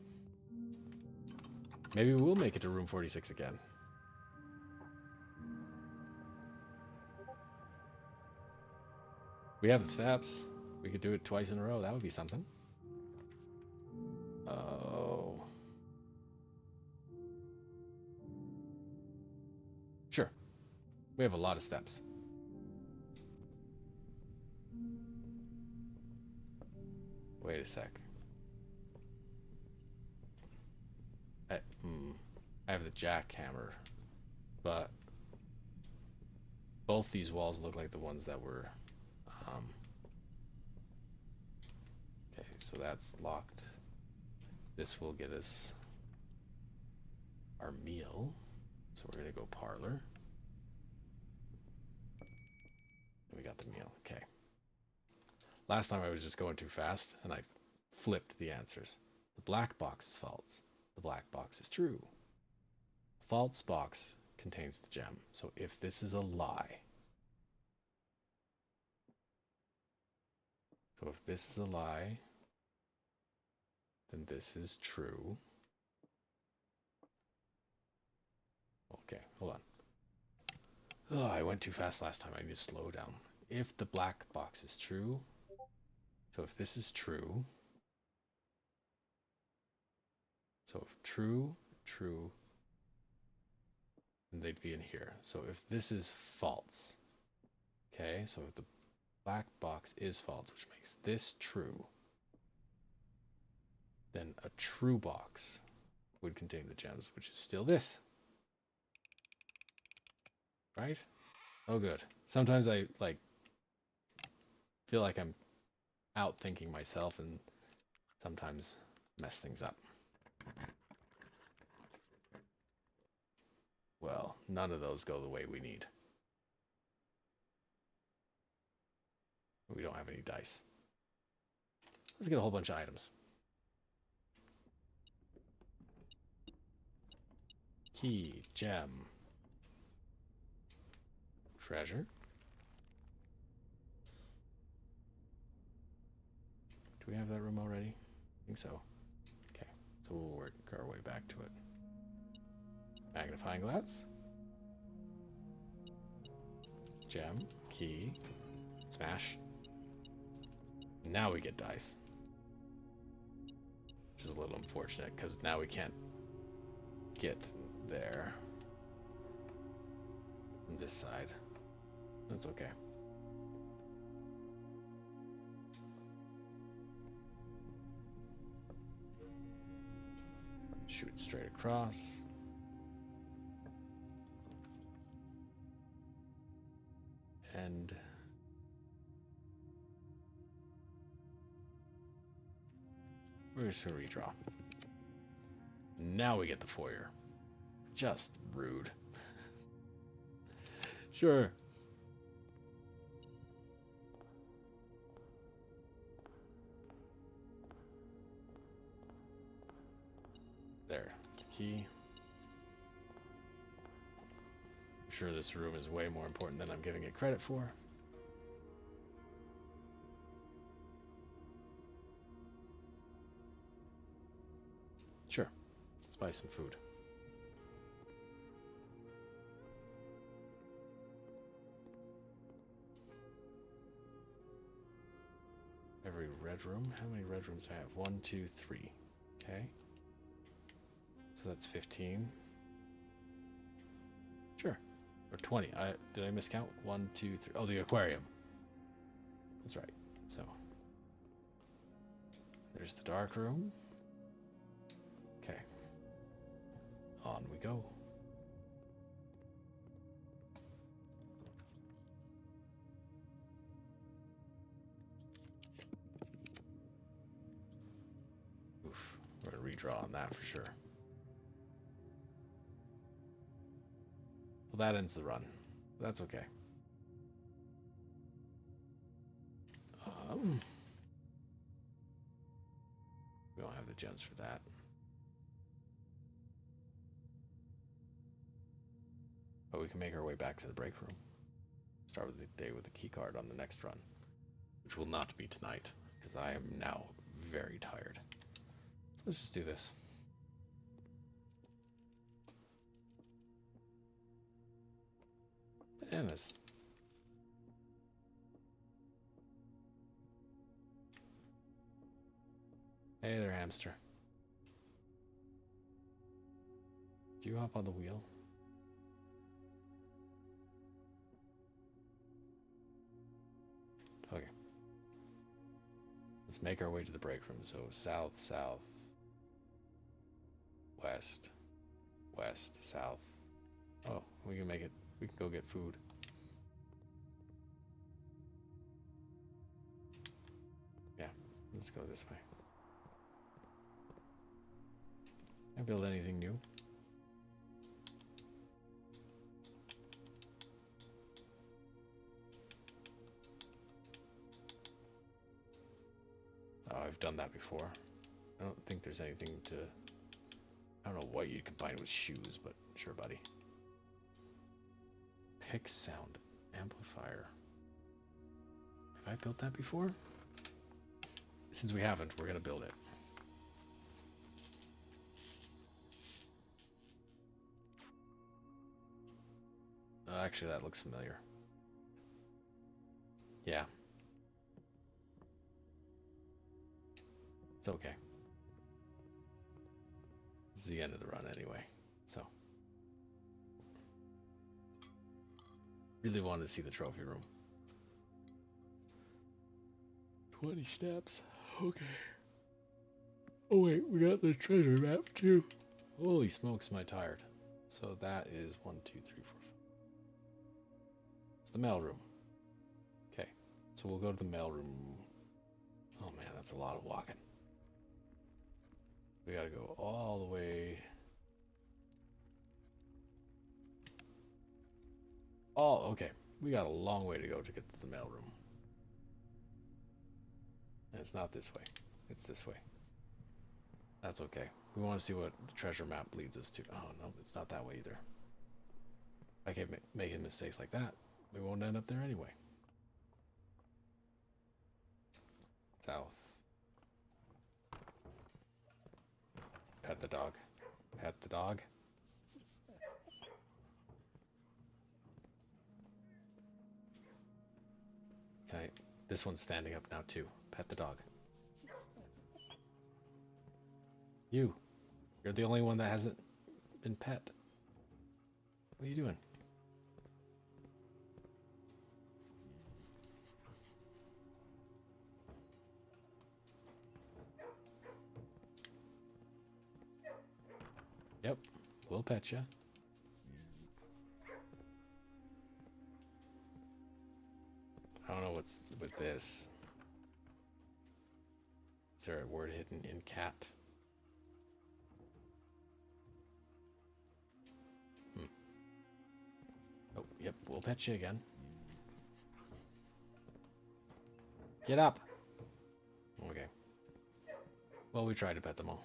A: Maybe we'll make it to room 46 again. We have the steps. We could do it twice in a row. That would be something. Oh. Sure. We have a lot of steps. Wait a sec. I have the jackhammer, but both these walls look like the ones that were... okay, so that's locked. This will get us our meal. So we're going to go parlor. We got the meal. Okay. Last time I was just going too fast, and I flipped the answers. The black box is false. The black box is true. False box contains the gem. So if this is a lie, then this is true. Okay, hold on. Oh, I went too fast last time. I need to slow down. If the black box is true, so if this is true, so if true, then they'd be in here. So if this is false, okay, so if the black box is false, which makes this true, then a true box would contain the gems, which is still this. Right? Oh, good. Sometimes I, like, feel like I'm outthinking myself and sometimes mess things up. Well, none of those go the way we need. We don't have any dice. Let's get a whole bunch of items. Key, gem, treasure. Do we have that room already? I think so. Okay, so we'll work our way back to it. Magnifying glass. Gem, key, smash. Now we get dice. Which is a little unfortunate, because now we can't get there. On this side. That's okay. Shoot straight across. And we're just gonna redraw. Now we get the foyer. Just rude. Sure. There's the key. I'm sure this room is way more important than I'm giving it credit for. Sure. Let's buy some food. Every red room? How many red rooms do I have? 1, 2, 3. Okay. So that's 15. Sure. Or 20. Did I miscount? 1, 2, 3. Oh, the aquarium. That's right. So there's the dark room. Okay. On we go. Oof. We're gonna redraw on that for sure. Well, that ends the run. That's okay. We don't have the gems for that. But we can make our way back to the break room. Start with the day with the key card on the next run, which will not be tonight, because I am now very tired. So let's just do this. Bananas. Hey there, hamster. Do you hop on the wheel? Okay. Let's make our way to the break room. So south, south, west, west, south. Oh, we can make it. We can go get food. Yeah, let's go this way. Can I build anything new? Oh, I've done that before. I don't think there's anything to... I don't know what you'd combine with shoes, but sure, buddy. Pick sound amplifier. Have I built that before? Since we haven't, we're gonna build it. Actually, that looks familiar. Yeah. It's okay. This is the end of the run anyway, so. Really wanted to see the trophy room. 20 steps. Okay. Oh wait, we got the treasure map too. Holy smokes, am I tired. So that is 1, 2, 3, 4, 5. the mailroom. Okay, so we'll go to the mailroom. Oh man, that's a lot of walking. We gotta go all the way. Oh, okay. We got a long way to go to get to the mailroom. And it's not this way. It's this way. That's okay. We want to see what the treasure map leads us to. Oh, no, it's not that way either. I keep making mistakes like that. We won't end up there anyway. South. Pet the dog. Pet the dog. Can I? This one's standing up now too. Pet the dog. You're the only one that hasn't been pet. What are you doing? Yep, we'll pet you. I don't know what's with this. Is there a word hidden in cat? Oh, yep, we'll pet you again. Get up! Okay. Well, we tried to pet them all.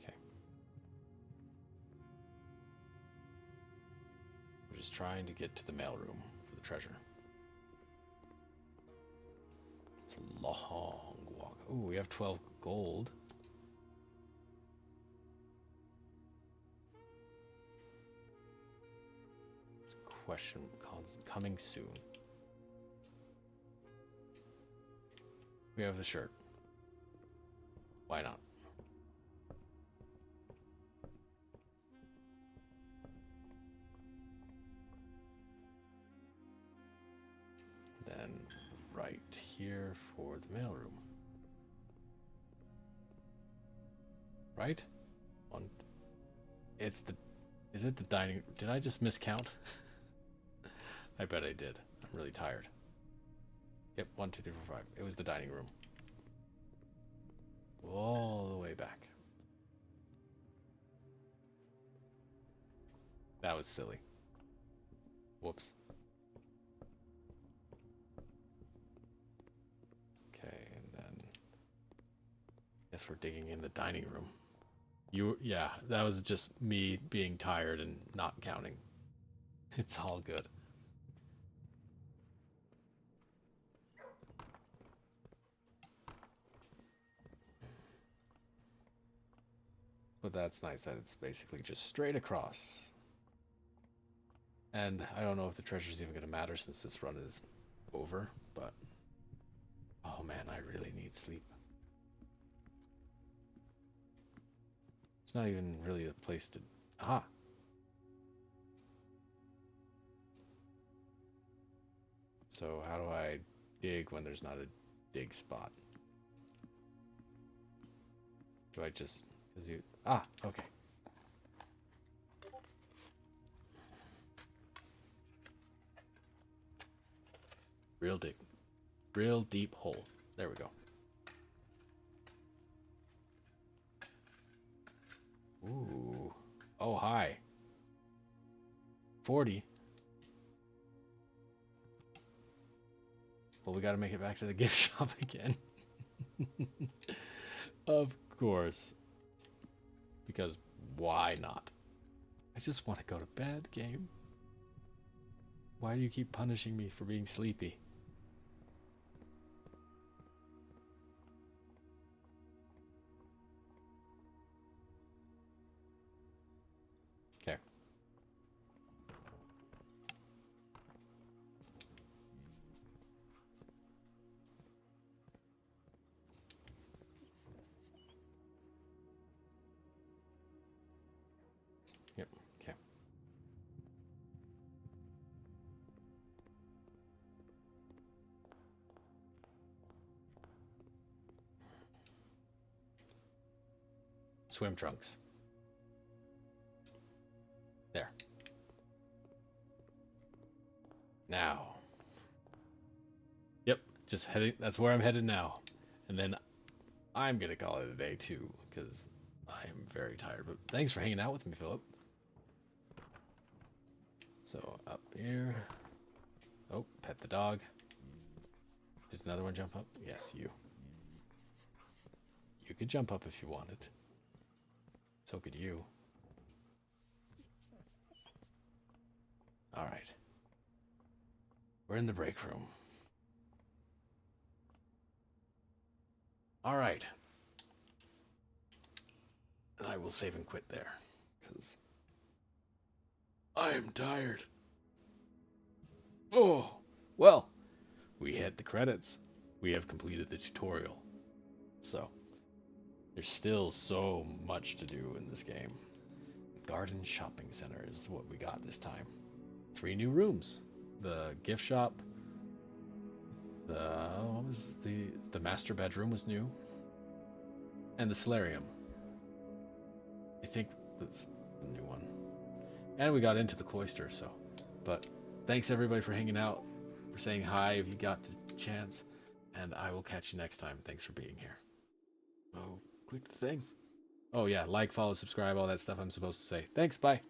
A: Okay. We're just trying to get to the mailroom for the treasure. It's a long walk. Ooh, we have 12 gold. Question coming soon. We have the shirt. Why not? Then right here for the mailroom. Right? One. It's the. Is it the dining? Did I just miscount? I bet I did. I'm really tired. Yep, 1, 2, 3, 4, 5. It was the dining room. All the way back. That was silly. Whoops. Okay, and then guess we're digging in the dining room. Yeah, that was just me being tired and not counting. It's all good. But that's nice that it's basically just straight across. And I don't know if the treasure's even going to matter since this run is over, but oh man, I really need sleep. It's not even really a place to... Aha! So how do I dig when there's not a dig spot? Do I just... Cause you... Ah, okay. Real dig. Real deep hole. There we go. Ooh. Oh, hi. 40. Well, we got to make it back to the gift shop again. Of course. Because why not? I just want to go to bed, game. Why do you keep punishing me for being sleepy? Okay. Yep, okay. Swim trunks. just heading. That's where I'm headed now. And then I'm gonna call it a day too, because I am very tired. But thanks for hanging out with me, Philip. So up here. Oh, pet the dog. Did another one jump up? Yes, you. You could jump up if you wanted. So could you. Alright. We're in the break room. Alright. And I will save and quit there. Because I am tired. Oh, well. We hit the credits. We have completed the tutorial. So, there's still so much to do in this game. Garden Shopping Center is what we got this time. 3 new rooms. The gift shop. The master bedroom was new. And the solarium, I think, was the new one. And we got into the cloister, so. But thanks everybody for hanging out, for saying hi if you got the chance. And I will catch you next time. Thanks for being here. Oh, click the thing. Oh yeah, like, follow, subscribe, all that stuff I'm supposed to say. Thanks, bye.